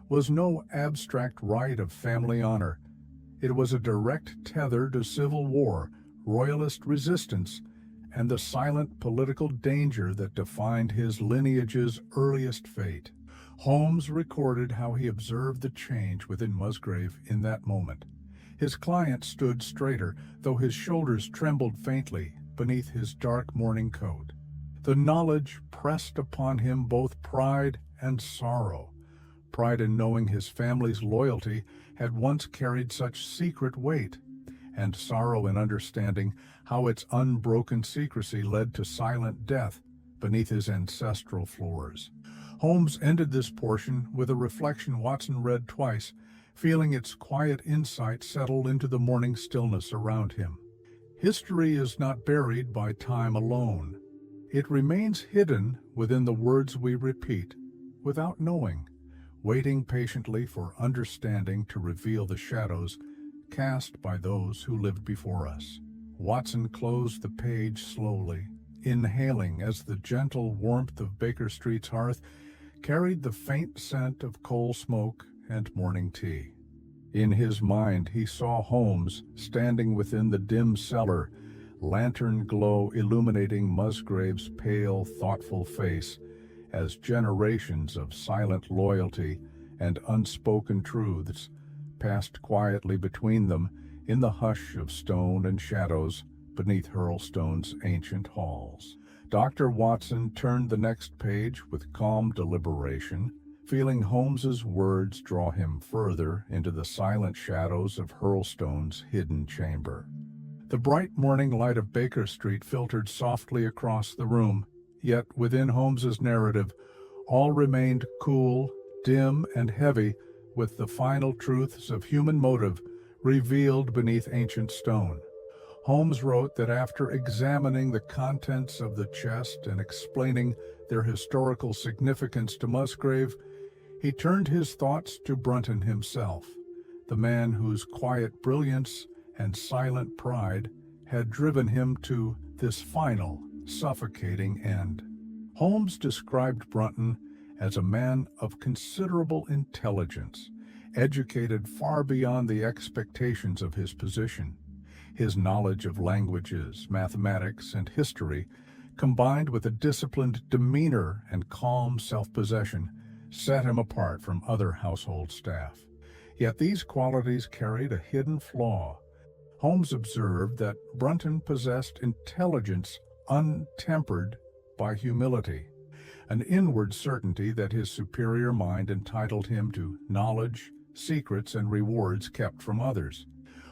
was no abstract rite of family honor. It was a direct tether to civil war, royalist resistance, and the silent political danger that defined his lineage's earliest fate. Holmes recorded how he observed the change within Musgrave in that moment. His client stood straighter, though his shoulders trembled faintly beneath his dark morning coat. The knowledge pressed upon him both pride and sorrow. Pride in knowing his family's loyalty had once carried such secret weight, and sorrow in understanding how its unbroken secrecy led to silent death beneath his ancestral floors. Holmes ended this portion with a reflection Watson read twice, feeling its quiet insight settle into the morning stillness around him. History is not buried by time alone. It remains hidden within the words we repeat, without knowing, waiting patiently for understanding to reveal the shadows cast by those who lived before us. Watson closed the page slowly, inhaling as the gentle warmth of Baker Street's hearth carried the faint scent of coal smoke and morning tea. In his mind he saw Holmes standing within the dim cellar, lantern glow illuminating Musgrave's pale, thoughtful face, as generations of silent loyalty and unspoken truths passed quietly between them in the hush of stone and shadows beneath Hurlstone's ancient halls. Dr. Watson turned the next page with calm deliberation, feeling Holmes's words draw him further into the silent shadows of Hurlstone's hidden chamber. The bright morning light of Baker Street filtered softly across the room, yet within Holmes's narrative, all remained cool, dim, and heavy with the final truths of human motive revealed beneath ancient stone. Holmes wrote that after examining the contents of the chest and explaining their historical significance to Musgrave, he turned his thoughts to Brunton himself, the man whose quiet brilliance and silent pride had driven him to this final, suffocating end. Holmes described Brunton as a man of considerable intelligence, educated far beyond the expectations of his position. His knowledge of languages, mathematics, and history, combined with a disciplined demeanor and calm self-possession, set him apart from other household staff. Yet these qualities carried a hidden flaw. Holmes observed that Brunton possessed intelligence untempered by humility, an inward certainty that his superior mind entitled him to knowledge, secrets, and rewards kept from others.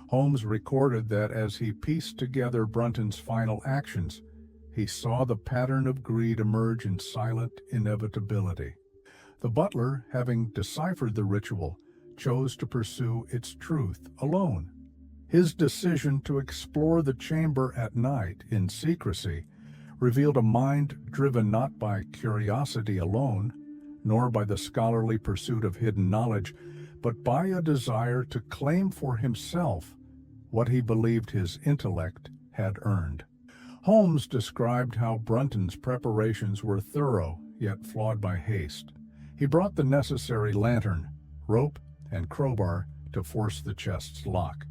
Holmes recorded that as he pieced together Brunton's final actions, he saw the pattern of greed emerge in silent inevitability. The butler, having deciphered the ritual, chose to pursue its truth alone. His decision to explore the chamber at night in secrecy revealed a mind driven not by curiosity alone, nor by the scholarly pursuit of hidden knowledge, but by a desire to claim for himself what he believed his intellect had earned. Holmes described how Brunton's preparations were thorough, yet flawed by haste. He brought the necessary lantern, rope, and crowbar to force the chest's lock.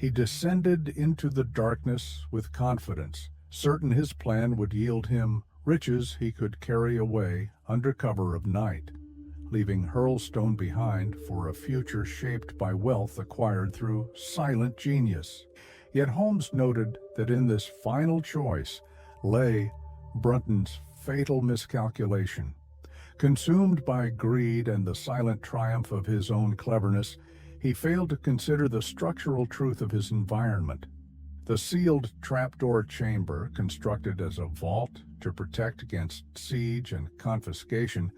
He descended into the darkness with confidence, certain his plan would yield him riches he could carry away under cover of night, leaving Hurlstone behind for a future shaped by wealth acquired through silent genius. Yet Holmes noted that in this final choice lay Brunton's fatal miscalculation. Consumed by greed and the silent triumph of his own cleverness, he failed to consider the structural truth of his environment. The sealed trapdoor chamber, constructed as a vault to protect against siege and confiscation,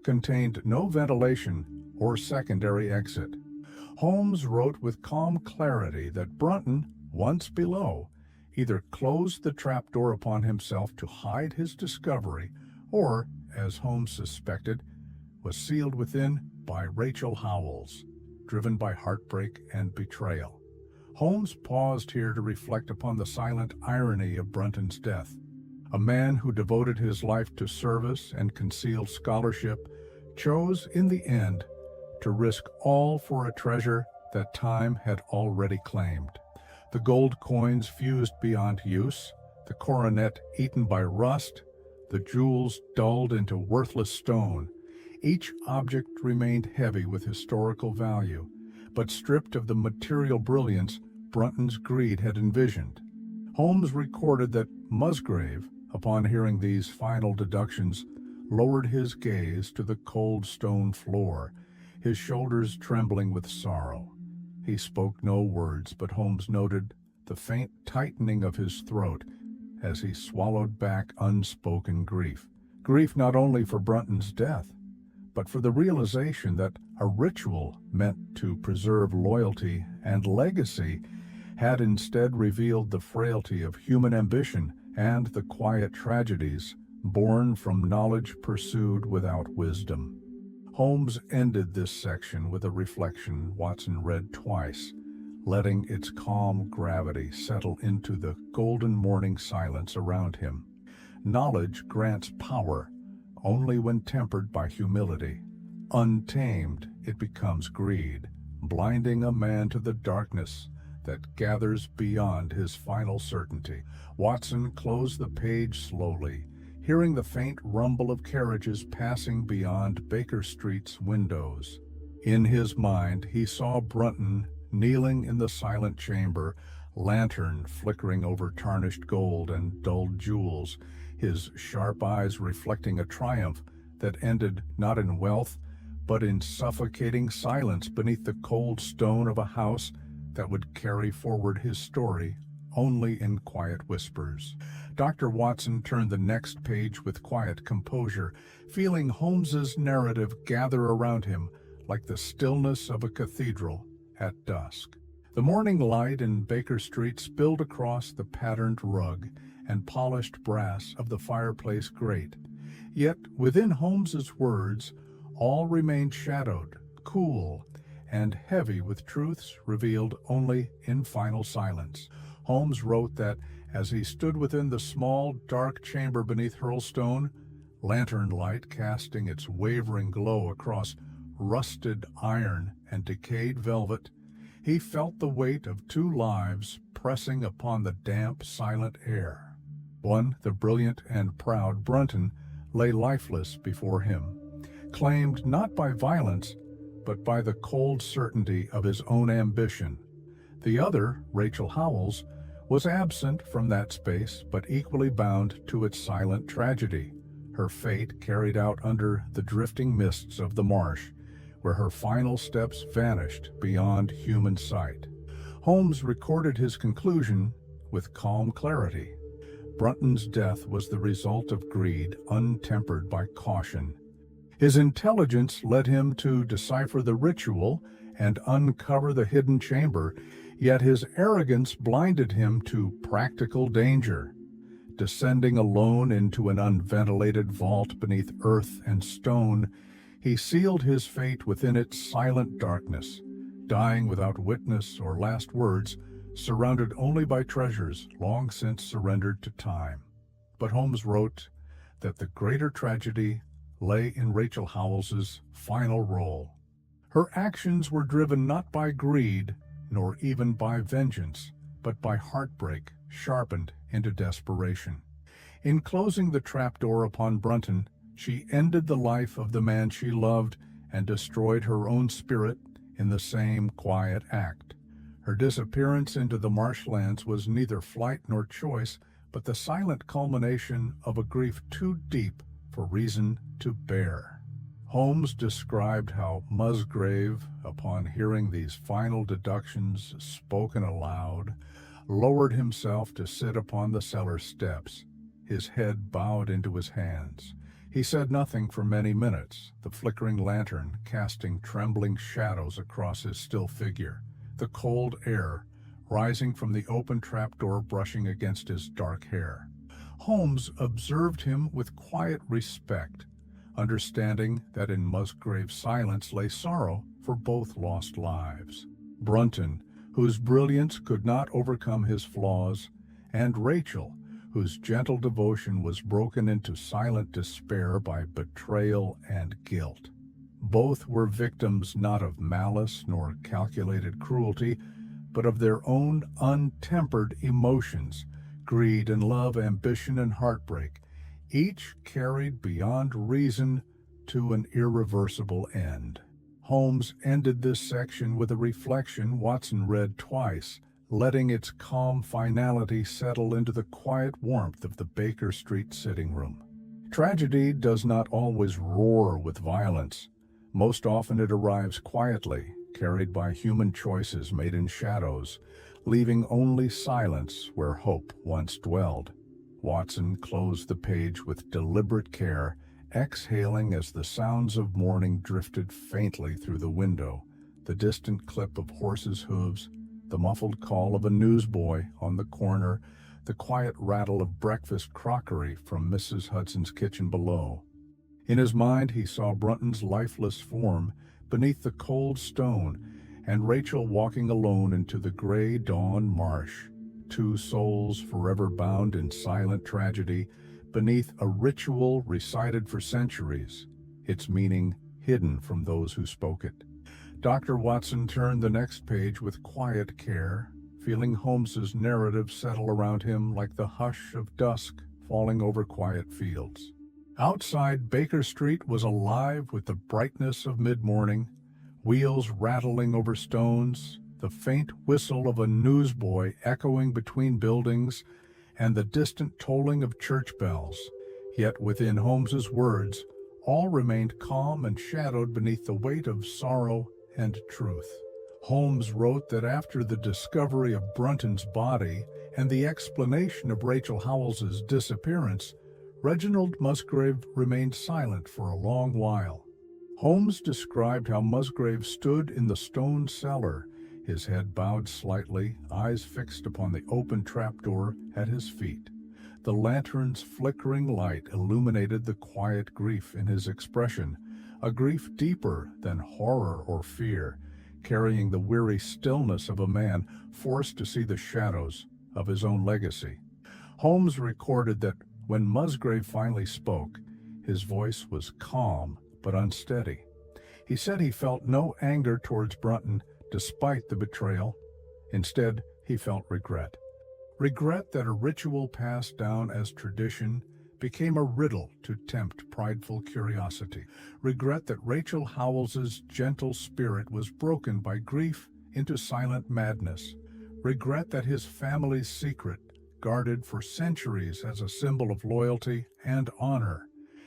contained no ventilation or secondary exit. Holmes wrote with calm clarity that Brunton, once below, either closed the trapdoor upon himself to hide his discovery, or, as Holmes suspected, was sealed within by Rachel Howells, driven by heartbreak and betrayal. Holmes paused here to reflect upon the silent irony of Brunton's death. A man who devoted his life to service and concealed scholarship chose, in the end, to risk all for a treasure that time had already claimed. The gold coins fused beyond use, the coronet eaten by rust, the jewels dulled into worthless stone. Each object remained heavy with historical value, but stripped of the material brilliance Brunton's greed had envisioned. Holmes recorded that Musgrave, upon hearing these final deductions, lowered his gaze to the cold stone floor, his shoulders trembling with sorrow. He spoke no words, but Holmes noted the faint tightening of his throat as he swallowed back unspoken grief. Grief not only for Brunton's death, but for the realization that a ritual meant to preserve loyalty and legacy had instead revealed the frailty of human ambition and the quiet tragedies born from knowledge pursued without wisdom. Holmes ended this section with a reflection Watson read twice, letting its calm gravity settle into the golden morning silence around him. Knowledge grants power only when tempered by humility. Untamed, it becomes greed, blinding a man to the darkness that gathers beyond his final certainty. Watson closed the page slowly, hearing the faint rumble of carriages passing beyond Baker Street's windows. In his mind, he saw Brunton kneeling in the silent chamber, lantern flickering over tarnished gold and dulled jewels, his sharp eyes reflecting a triumph that ended not in wealth, but in suffocating silence beneath the cold stone of a house that would carry forward his story only in quiet whispers. Dr. Watson turned the next page with quiet composure, feeling Holmes's narrative gather around him like the stillness of a cathedral at dusk. The morning light in Baker Street spilled across the patterned rug and polished brass of the fireplace grate. Yet within Holmes's words, all remained shadowed, cool, and heavy with truths revealed only in final silence. Holmes wrote that as he stood within the small, dark chamber beneath Hurlstone, lantern light casting its wavering glow across rusted iron and decayed velvet, he felt the weight of two lives pressing upon the damp, silent air. One, the brilliant and proud Brunton, lay lifeless before him, claimed not by violence, but by the cold certainty of his own ambition. The other, Rachel Howells, was absent from that space, but equally bound to its silent tragedy, her fate carried out under the drifting mists of the marsh, where her final steps vanished beyond human sight. Holmes recorded his conclusion with calm clarity. Brunton's death was the result of greed untempered by caution. His intelligence led him to decipher the ritual and uncover the hidden chamber, yet his arrogance blinded him to practical danger. Descending alone into an unventilated vault beneath earth and stone, he sealed his fate within its silent darkness, dying without witness or last words, surrounded only by treasures long since surrendered to time. But Holmes wrote that the greater tragedy lay in Rachel Howells's final role. Her actions were driven not by greed, nor even by vengeance, but by heartbreak sharpened into desperation. In closing the trapdoor upon Brunton, she ended the life of the man she loved and destroyed her own spirit in the same quiet act. Her disappearance into the marshlands was neither flight nor choice, but the silent culmination of a grief too deep for reason to bear. Holmes described how Musgrave, upon hearing these final deductions spoken aloud, lowered himself to sit upon the cellar steps, his head bowed into his hands. He said nothing for many minutes, the flickering lantern casting trembling shadows across his still figure, the cold air rising from the open trapdoor brushing against his dark hair. Holmes observed him with quiet respect, understanding that in Musgrave's silence lay sorrow for both lost lives. Brunton, whose brilliance could not overcome his flaws, and Rachel, whose gentle devotion was broken into silent despair by betrayal and guilt. Both were victims not of malice nor calculated cruelty, but of their own untempered emotions, greed and love, ambition and heartbreak, each carried beyond reason to an irreversible end. Holmes ended this section with a reflection Watson read twice, letting its calm finality settle into the quiet warmth of the Baker Street sitting room. Tragedy does not always roar with violence. Most often it arrives quietly, carried by human choices made in shadows, leaving only silence where hope once dwelled. Watson closed the page with deliberate care, exhaling as the sounds of morning drifted faintly through the window, the distant clip of horses' hooves, the muffled call of a newsboy on the corner, the quiet rattle of breakfast crockery from Mrs. Hudson's kitchen below. In his mind he saw Brunton's lifeless form beneath the cold stone, and Rachel walking alone into the gray dawn marsh, two souls forever bound in silent tragedy beneath a ritual recited for centuries, its meaning hidden from those who spoke it. Dr. Watson turned the next page with quiet care, feeling Holmes's narrative settle around him like the hush of dusk falling over quiet fields. Outside, Baker Street was alive with the brightness of mid-morning, wheels rattling over stones, the faint whistle of a newsboy echoing between buildings, and the distant tolling of church bells. Yet within Holmes's words, all remained calm and shadowed beneath the weight of sorrow and truth. Holmes wrote that after the discovery of Brunton's body and the explanation of Rachel Howells's disappearance, Reginald Musgrave remained silent for a long while. Holmes described how Musgrave stood in the stone cellar, his head bowed slightly, eyes fixed upon the open trapdoor at his feet. The lantern's flickering light illuminated the quiet grief in his expression, a grief deeper than horror or fear, carrying the weary stillness of a man forced to see the shadows of his own legacy. Holmes recorded that when Musgrave finally spoke, his voice was calm but unsteady. He said he felt no anger towards Brunton despite the betrayal. Instead, he felt regret. Regret that a ritual passed down as tradition became a riddle to tempt prideful curiosity. Regret that Rachel Howells's gentle spirit was broken by grief into silent madness. Regret that his family's secret, guarded for centuries as a symbol of loyalty and honor,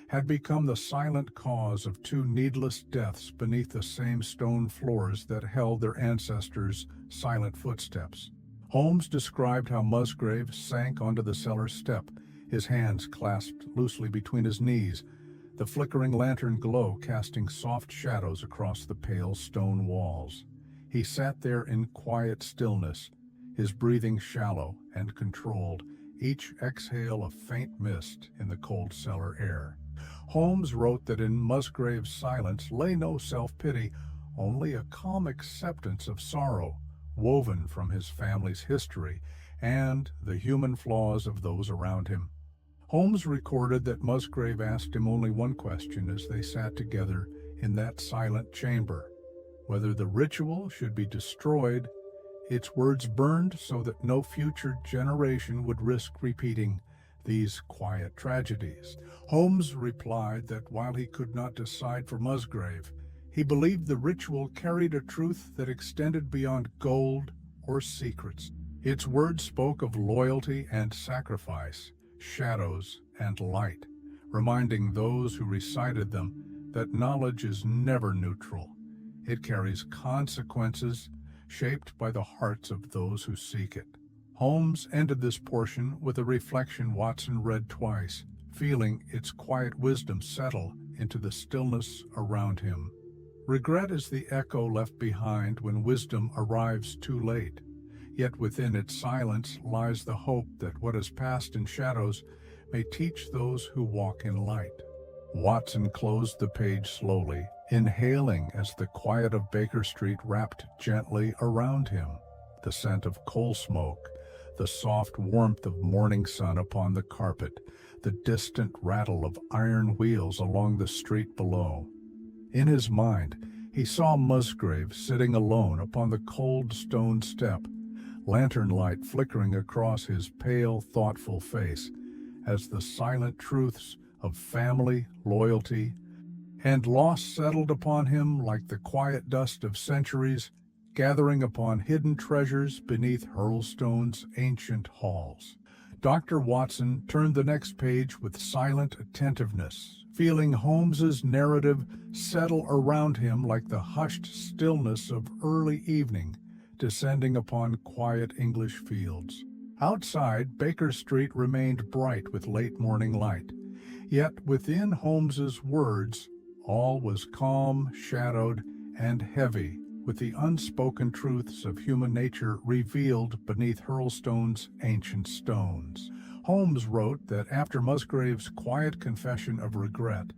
had become the silent cause of two needless deaths beneath the same stone floors that held their ancestors' silent footsteps. Holmes described how Musgrave sank onto the cellar step, his hands clasped loosely between his knees, the flickering lantern glow casting soft shadows across the pale stone walls. He sat there in quiet stillness, his breathing shallow and controlled, each exhale a faint mist in the cold cellar air. Holmes wrote that in Musgrave's silence lay no self-pity, only a calm acceptance of sorrow, woven from his family's history and the human flaws of those around him. Holmes recorded that Musgrave asked him only one question as they sat together in that silent chamber: whether the ritual should be destroyed, its words burned so that no future generation would risk repeating these quiet tragedies. Holmes replied that while he could not decide for Musgrave, he believed the ritual carried a truth that extended beyond gold or secrets. Its words spoke of loyalty and sacrifice, shadows and light, reminding those who recited them that knowledge is never neutral. It carries consequences shaped by the hearts of those who seek it. Holmes ended this portion with a reflection Watson read twice, feeling its quiet wisdom settle into the stillness around him. Regret is the echo left behind when wisdom arrives too late. Yet within its silence lies the hope that what is past in shadows may teach those who walk in light. Watson closed the page slowly, inhaling as the quiet of Baker Street wrapped gently around him. The scent of coal smoke, the soft warmth of morning sun upon the carpet, the distant rattle of iron wheels along the street below. In his mind, he saw Musgrave sitting alone upon the cold stone step, lantern light flickering across his pale, thoughtful face, as the silent truths of family, loyalty, and loss settled upon him like the quiet dust of centuries gathering upon hidden treasures beneath Hurlstone's ancient halls. Dr. Watson turned the next page with silent attentiveness, feeling Holmes's narrative settle around him like the hushed stillness of early evening descending upon quiet English fields. Outside, Baker Street remained bright with late morning light, yet within Holmes's words, all was calm, shadowed, and heavy with the unspoken truths of human nature revealed beneath Hurlstone's ancient stones. Holmes wrote that after Musgrave's quiet confession of regret,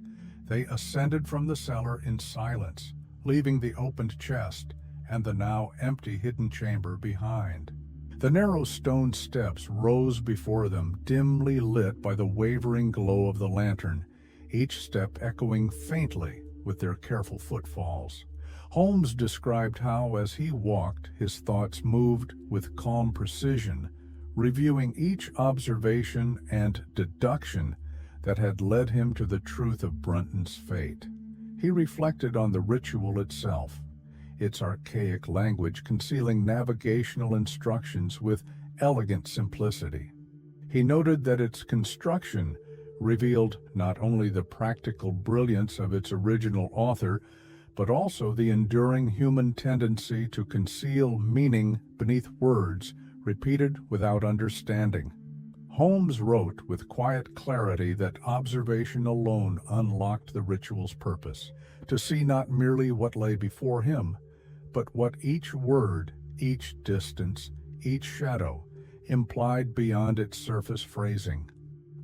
they ascended from the cellar in silence, leaving the opened chest and the now empty hidden chamber behind. The narrow stone steps rose before them, dimly lit by the wavering glow of the lantern, each step echoing faintly with their careful footfalls. Holmes described how, as he walked, his thoughts moved with calm precision, reviewing each observation and deduction that had led him to the truth of Brunton's fate. He reflected on the ritual itself, its archaic language concealing navigational instructions with elegant simplicity. He noted that its construction revealed not only the practical brilliance of its original author, but also the enduring human tendency to conceal meaning beneath words repeated without understanding. Holmes wrote with quiet clarity that observation alone unlocked the ritual's purpose, to see not merely what lay before him, but what each word, each distance, each shadow implied beyond its surface phrasing.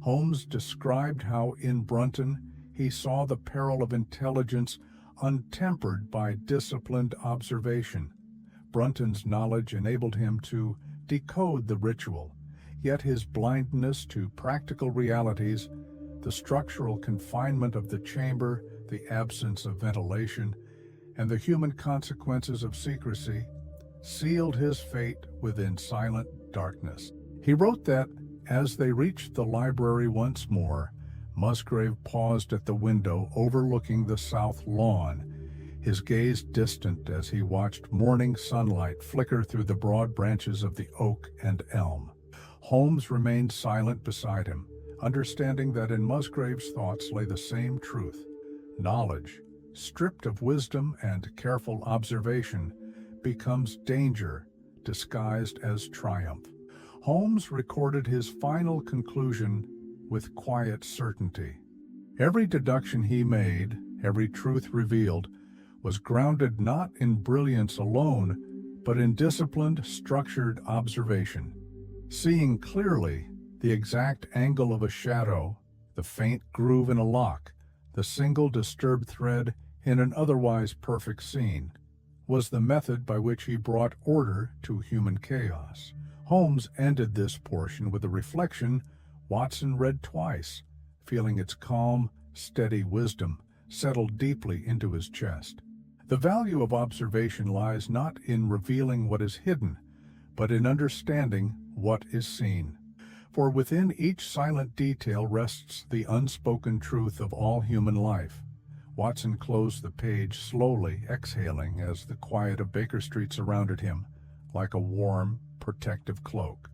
Holmes described how in Brunton he saw the peril of intelligence untempered by disciplined observation. Brunton's knowledge enabled him to decode the ritual, yet his blindness to practical realities, the structural confinement of the chamber, the absence of ventilation, and the human consequences of secrecy, sealed his fate within silent darkness. He wrote that, as they reached the library once more, Musgrave paused at the window overlooking the south lawn, his gaze distant as he watched morning sunlight flicker through the broad branches of the oak and elm. Holmes remained silent beside him, understanding that in Musgrave's thoughts lay the same truth. Knowledge, stripped of wisdom and careful observation, becomes danger disguised as triumph. Holmes recorded his final conclusion with quiet certainty. Every deduction he made, every truth revealed, was grounded not in brilliance alone, but in disciplined, structured observation. Seeing clearly the exact angle of a shadow, the faint groove in a lock, the single disturbed thread in an otherwise perfect scene, was the method by which he brought order to human chaos. Holmes ended this portion with a reflection Watson read twice, feeling its calm, steady wisdom settle deeply into his chest. The value of observation lies not in revealing what is hidden, but in understanding what is seen. For within each silent detail rests the unspoken truth of all human life. Watson closed the page slowly, exhaling as the quiet of Baker Street surrounded him, like a warm, protective cloak.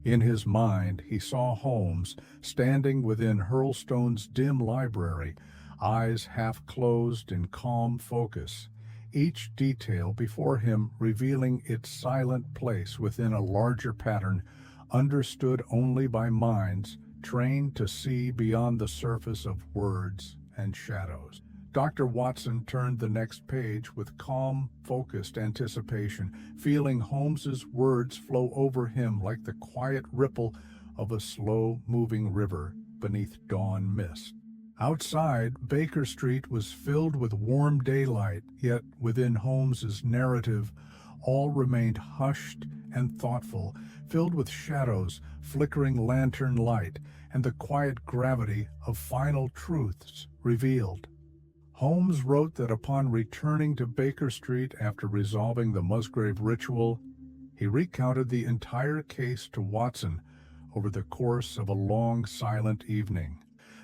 In his mind, he saw Holmes standing within Hurlstone's dim library, eyes half closed in calm focus, each detail before him revealing its silent place within a larger pattern understood only by minds trained to see beyond the surface of words and shadows. Dr. Watson turned the next page with calm, focused anticipation, feeling Holmes's words flow over him like the quiet ripple of a slow-moving river beneath dawn mist. Outside, Baker Street was filled with warm daylight, yet within Holmes's narrative, all remained hushed and thoughtful, filled with shadows, flickering lantern light, and the quiet gravity of final truths revealed. Holmes wrote that upon returning to Baker Street after resolving the Musgrave ritual, he recounted the entire case to Watson over the course of a long, silent evening.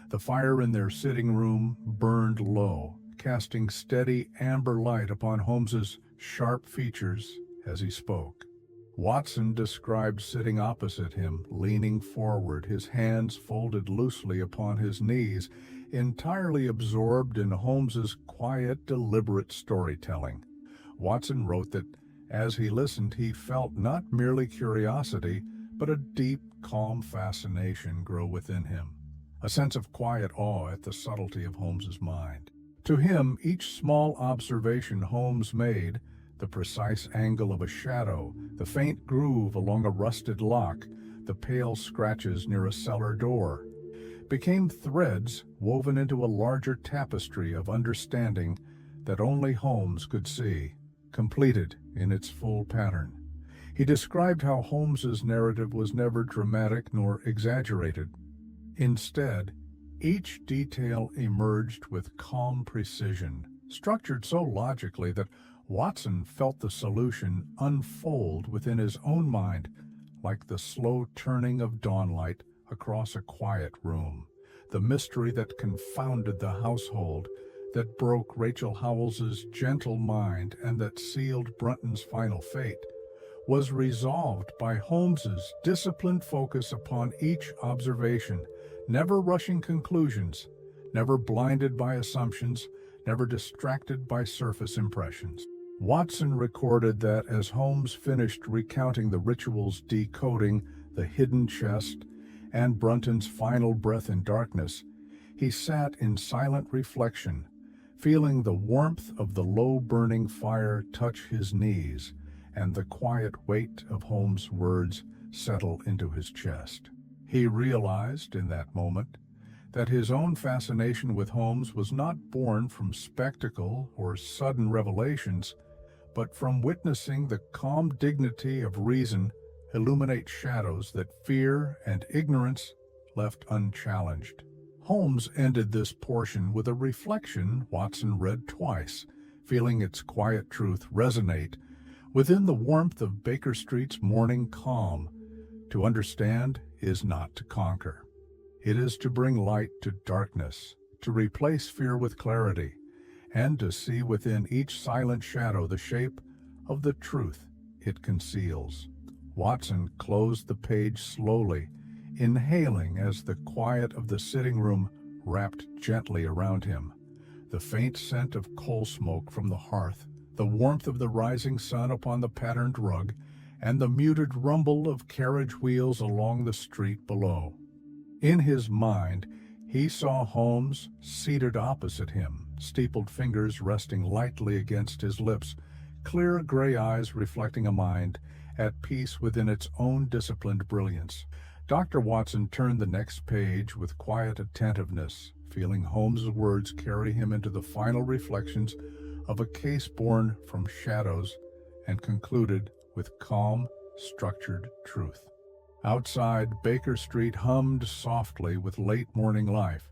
The fire in their sitting room burned low, casting steady amber light upon Holmes's sharp features as he spoke. Watson described sitting opposite him, leaning forward, his hands folded loosely upon his knees, entirely absorbed in Holmes's quiet, deliberate storytelling. Watson wrote that as he listened, he felt not merely curiosity, but a deep, calm fascination grow within him, a sense of quiet awe at the subtlety of Holmes's mind. To him, each small observation Holmes made, the precise angle of a shadow, the faint groove along a rusted lock, the pale scratches near a cellar door, became threads woven into a larger tapestry of understanding that only Holmes could see, completed in its full pattern. He described how Holmes's narrative was never dramatic nor exaggerated. Instead, each detail emerged with calm precision, structured so logically that Watson felt the solution unfold within his own mind, like the slow turning of dawnlight across a quiet room. The mystery that confounded the household, that broke Rachel Howells's gentle mind, and that sealed Brunton's final fate, was resolved by Holmes's disciplined focus upon each observation, never rushing conclusions, never blinded by assumptions, never distracted by surface impressions. Watson recorded that as Holmes finished recounting the ritual's decoding, the hidden chest, and Brunton's final breath in darkness, he sat in silent reflection, feeling the warmth of the low-burning fire touch his knees and the quiet weight of Holmes' words settle into his chest. He realized in that moment that his own fascination with Holmes was not born from spectacle or sudden revelations, but from witnessing the calm dignity of reason illuminate shadows that fear and ignorance left unchallenged. Holmes ended this portion with a reflection Watson read twice, feeling its quiet truth resonate within the warmth of Baker Street's morning calm. To understand is not to conquer. It is to bring light to darkness, to replace fear with clarity, and to see within each silent shadow the shape of the truth it conceals. Watson closed the page slowly, inhaling as the quiet of the sitting room wrapped gently around him. The faint scent of coal smoke from the hearth, the warmth of the rising sun upon the patterned rug, and the muted rumble of carriage wheels along the street below. In his mind, he saw Holmes seated opposite him, steepled fingers resting lightly against his lips, clear gray eyes reflecting a mind at peace within its own disciplined brilliance. Dr. Watson turned the next page with quiet attentiveness, feeling Holmes' words carry him into the final reflections of a case born from shadows, and concluded with calm, structured truth. Outside, Baker Street hummed softly with late morning life,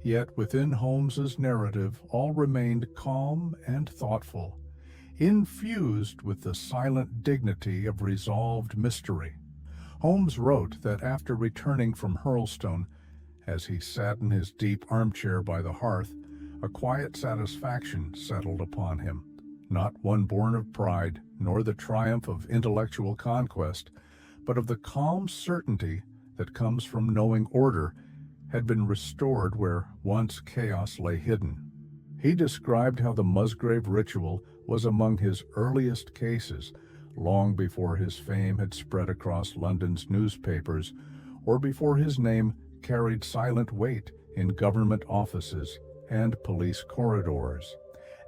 yet within Holmes's narrative all remained calm and thoughtful, infused with the silent dignity of resolved mystery. Holmes wrote that after returning from Hurlstone, as he sat in his deep armchair by the hearth, a quiet satisfaction settled upon him, not one born of pride nor the triumph of intellectual conquest, but of the calm certainty that comes from knowing order had been restored where once chaos lay hidden. He described how the Musgrave ritual was among his earliest cases, long before his fame had spread across London's newspapers or before his name carried silent weight in government offices and police corridors.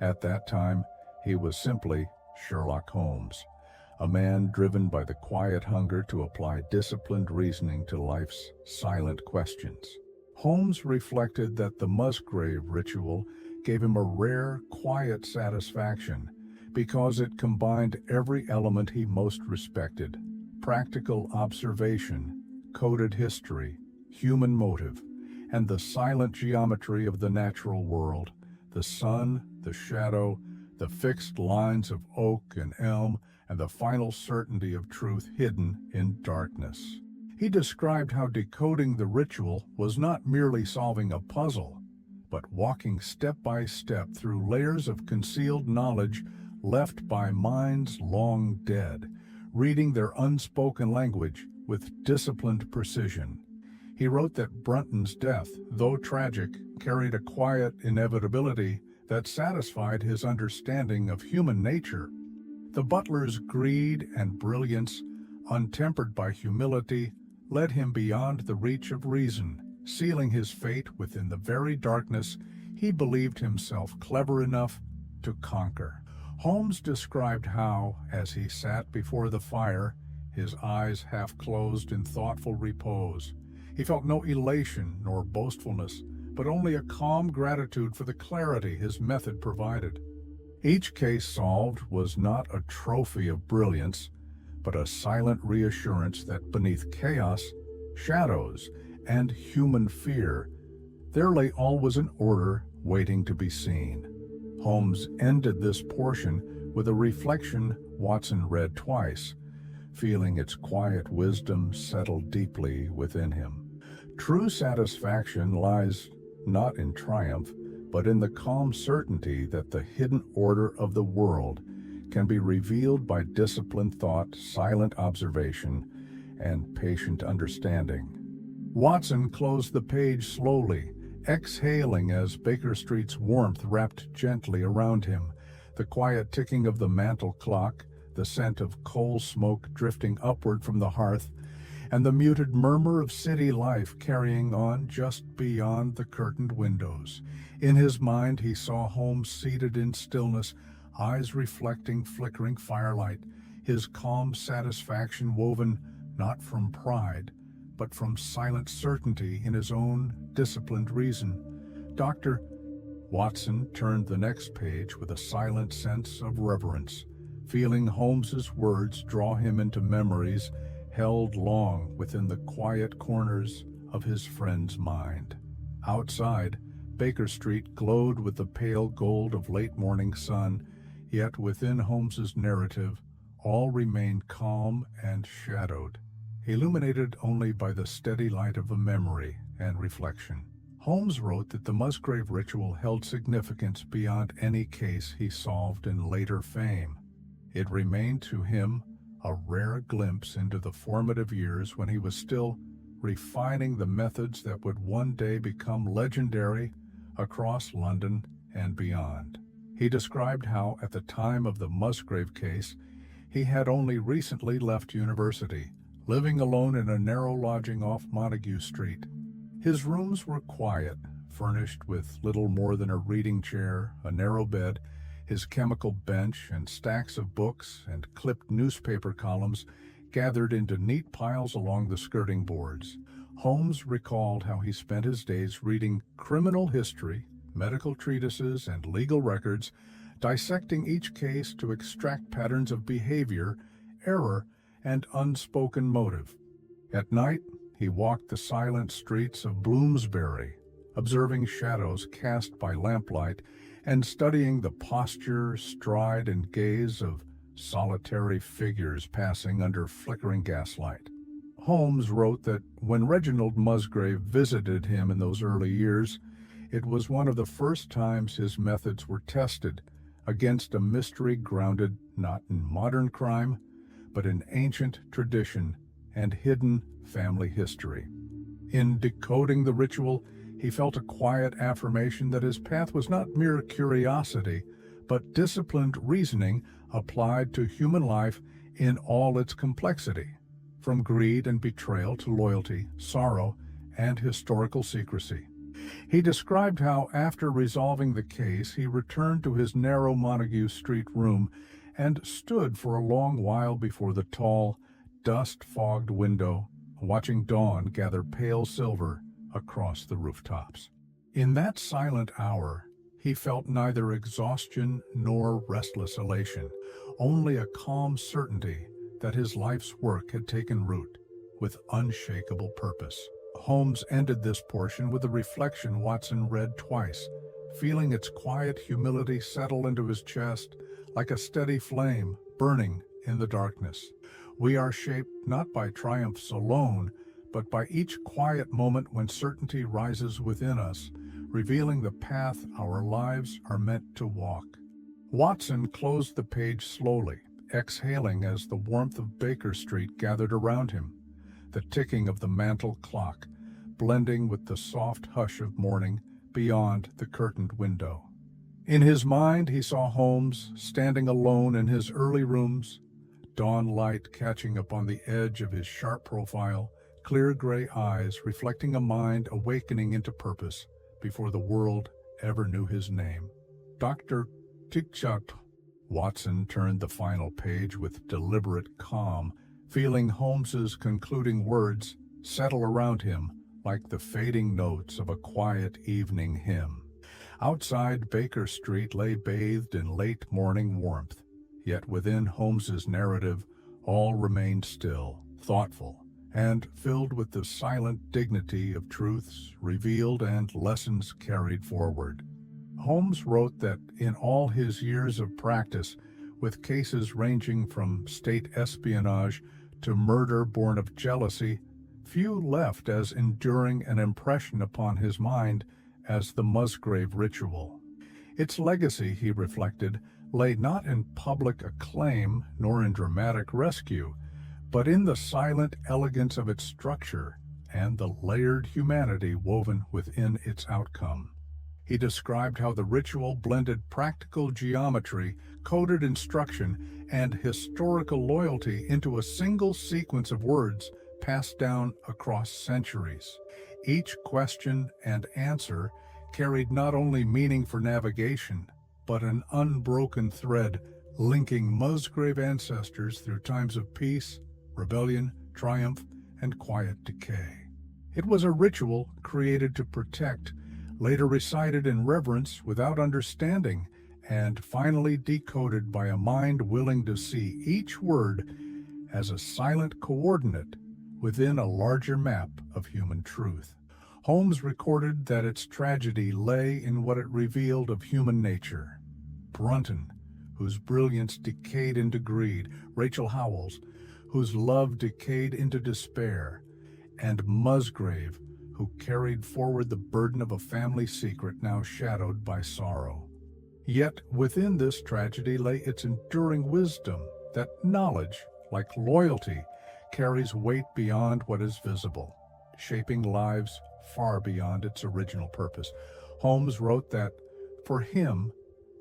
At that time, he was simply Sherlock Holmes, a man driven by the quiet hunger to apply disciplined reasoning to life's silent questions. Holmes reflected that the Musgrave ritual gave him a rare, quiet satisfaction because it combined every element he most respected: practical observation, coded history, human motive, and the silent geometry of the natural world, the sun, the shadow, the fixed lines of oak and elm, and the final certainty of truth hidden in darkness. He described how decoding the ritual was not merely solving a puzzle, but walking step by step through layers of concealed knowledge left by minds long dead, reading their unspoken language with disciplined precision. He wrote that Brunton's death, though tragic, carried a quiet inevitability that satisfied his understanding of human nature. The butler's greed and brilliance, untempered by humility, led him beyond the reach of reason, sealing his fate within the very darkness he believed himself clever enough to conquer. Holmes described how, as he sat before the fire, his eyes half closed in thoughtful repose, he felt no elation nor boastfulness, but only a calm gratitude for the clarity his method provided. Each case solved was not a trophy of brilliance, but a silent reassurance that beneath chaos, shadows, and human fear, there lay always an order waiting to be seen. Holmes ended this portion with a reflection Watson read twice, feeling its quiet wisdom settle deeply within him. True satisfaction lies not in triumph, but in the calm certainty that the hidden order of the world can be revealed by disciplined thought, silent observation, and patient understanding. Watson closed the page slowly, exhaling as Baker Street's warmth wrapped gently around him, The quiet ticking of the mantel clock, the scent of coal smoke drifting upward from the hearth, and the muted murmur of city life carrying on just beyond the curtained windows. In his mind he saw Holmes seated in stillness, eyes reflecting flickering firelight, his calm satisfaction woven not from pride, but from silent certainty in his own disciplined reason. Dr. Watson turned the next page with a silent sense of reverence, feeling Holmes's words draw him into memories held long within the quiet corners of his friend's mind. Outside, Baker Street glowed with the pale gold of late morning sun, yet within Holmes's narrative all remained calm and shadowed, illuminated only by the steady light of a memory and reflection. Holmes wrote that the Musgrave ritual held significance beyond any case he solved in later fame. It remained to him a rare glimpse into the formative years when he was still refining the methods that would one day become legendary across London and beyond. He described how, at the time of the Musgrave case, he had only recently left university, living alone in a narrow lodging off Montague Street. His rooms were quiet, furnished with little more than a reading chair, a narrow bed, his chemical bench, and stacks of books and clipped newspaper columns gathered into neat piles along the skirting boards. Holmes recalled how he spent his days reading criminal history, medical treatises, and legal records, dissecting each case to extract patterns of behavior, error, and unspoken motive. At night, he walked the silent streets of Bloomsbury, observing shadows cast by lamplight and studying the posture, stride, and gaze of solitary figures passing under flickering gaslight. Holmes wrote that when Reginald Musgrave visited him in those early years, it was one of the first times his methods were tested against a mystery grounded not in modern crime, but in ancient tradition and hidden family history. In decoding the ritual, he felt a quiet affirmation that his path was not mere curiosity, but disciplined reasoning applied to human life in all its complexity, from greed and betrayal to loyalty, sorrow, and historical secrecy. He described how, after resolving the case, he returned to his narrow Montague Street room and stood for a long while before the tall, dust-fogged window, watching dawn gather pale silver across the rooftops. In that silent hour, he felt neither exhaustion nor restless elation, only a calm certainty that his life's work had taken root with unshakable purpose. Holmes ended this portion with a reflection Watson read twice, feeling its quiet humility settle into his chest like a steady flame burning in the darkness. We are shaped not by triumphs alone, but by each quiet moment when certainty rises within us, revealing the path our lives are meant to walk. Watson closed the page slowly, exhaling as the warmth of Baker Street gathered around him, the ticking of the mantel clock blending with the soft hush of morning beyond the curtained window. In his mind he saw Holmes standing alone in his early rooms, dawn light catching upon the edge of his sharp profile, clear gray eyes reflecting a mind awakening into purpose before the world ever knew his name. Dr. Tichot. Watson turned the final page with deliberate calm, feeling Holmes's concluding words settle around him like the fading notes of a quiet evening hymn. Outside, Baker Street lay bathed in late morning warmth, yet within Holmes's narrative all remained still, thoughtful, and filled with the silent dignity of truths revealed and lessons carried forward. Holmes wrote that in all his years of practice, with cases ranging from state espionage to murder born of jealousy, few left as enduring an impression upon his mind as the Musgrave ritual. Its legacy, he reflected, lay not in public acclaim nor in dramatic rescue, but in the silent elegance of its structure and the layered humanity woven within its outcome. He described how the ritual blended practical geometry, coded instruction, and historical loyalty into a single sequence of words passed down across centuries. Each question and answer carried not only meaning for navigation, but an unbroken thread linking Musgrave ancestors through times of peace, rebellion, triumph, and quiet decay. It was a ritual created to protect, later recited in reverence without understanding, and finally decoded by a mind willing to see each word as a silent coordinate within a larger map of human truth. Holmes recorded that its tragedy lay in what it revealed of human nature. Brunton, whose brilliance decayed into greed, Rachel Howells, whose love decayed into despair, and Musgrave, who carried forward the burden of a family secret now shadowed by sorrow. Yet within this tragedy lay its enduring wisdom that knowledge, like loyalty, carries weight beyond what is visible, shaping lives far beyond its original purpose. Holmes wrote that, for him,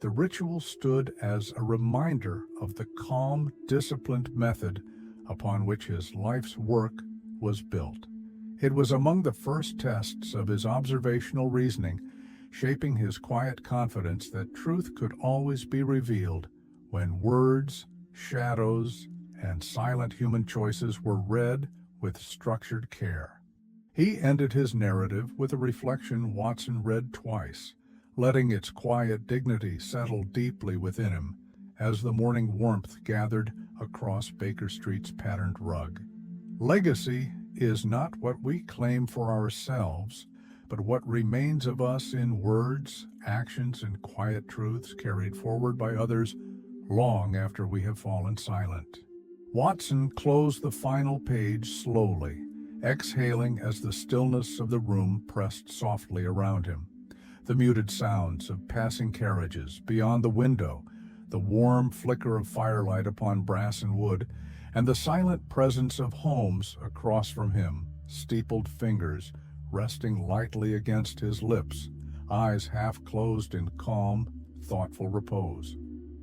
the ritual stood as a reminder of the calm, disciplined method upon which his life's work was built. It was among the first tests of his observational reasoning, shaping his quiet confidence that truth could always be revealed when words, shadows, and silent human choices were read with structured care. He ended his narrative with a reflection Watson read twice, letting its quiet dignity settle deeply within him as the morning warmth gathered across Baker Street's patterned rug. Legacy is not what we claim for ourselves, but what remains of us in words, actions, and quiet truths carried forward by others long after we have fallen silent. Watson closed the final page slowly, exhaling as the stillness of the room pressed softly around him. The muted sounds of passing carriages beyond the window, the warm flicker of firelight upon brass and wood, and the silent presence of Holmes across from him, steepled fingers resting lightly against his lips, eyes half closed in calm, thoughtful repose.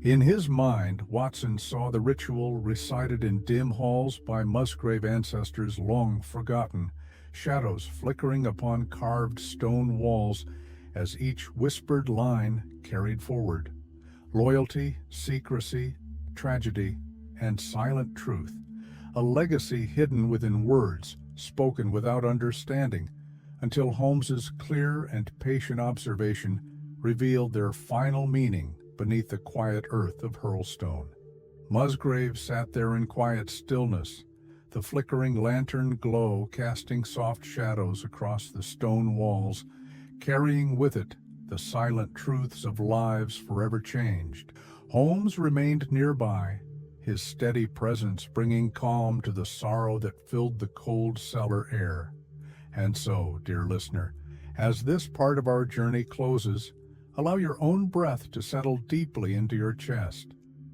In his mind, Watson saw the ritual recited in dim halls by Musgrave ancestors long forgotten, shadows flickering upon carved stone walls as each whispered line carried forward. Loyalty, secrecy, tragedy, and silent truth, a legacy hidden within words, spoken without understanding, until Holmes's clear and patient observation revealed their final meaning beneath the quiet earth of Hurlstone. Musgrave sat there in quiet stillness, the flickering lantern glow casting soft shadows across the stone walls, carrying with it the silent truths of lives forever changed. Holmes remained nearby, his steady presence bringing calm to the sorrow that filled the cold cellar air. And so, dear listener, as this part of our journey closes, allow your own breath to settle deeply into your chest.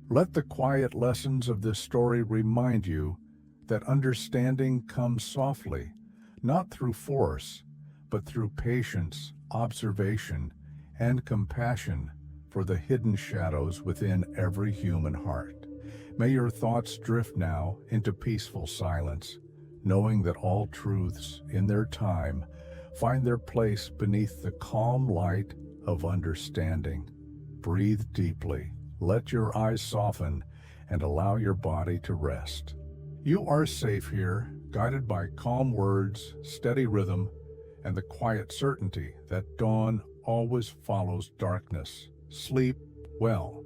Let the quiet lessons of this story remind you that understanding comes softly, not through force, but through patience, observation, and compassion for the hidden shadows within every human heart. May your thoughts drift now into peaceful silence, knowing that all truths, in their time, find their place beneath the calm light of understanding. Breathe deeply, let your eyes soften, and allow your body to rest. You are safe here, guided by calm words, steady rhythm, and the quiet certainty that dawn always follows darkness. Sleep well.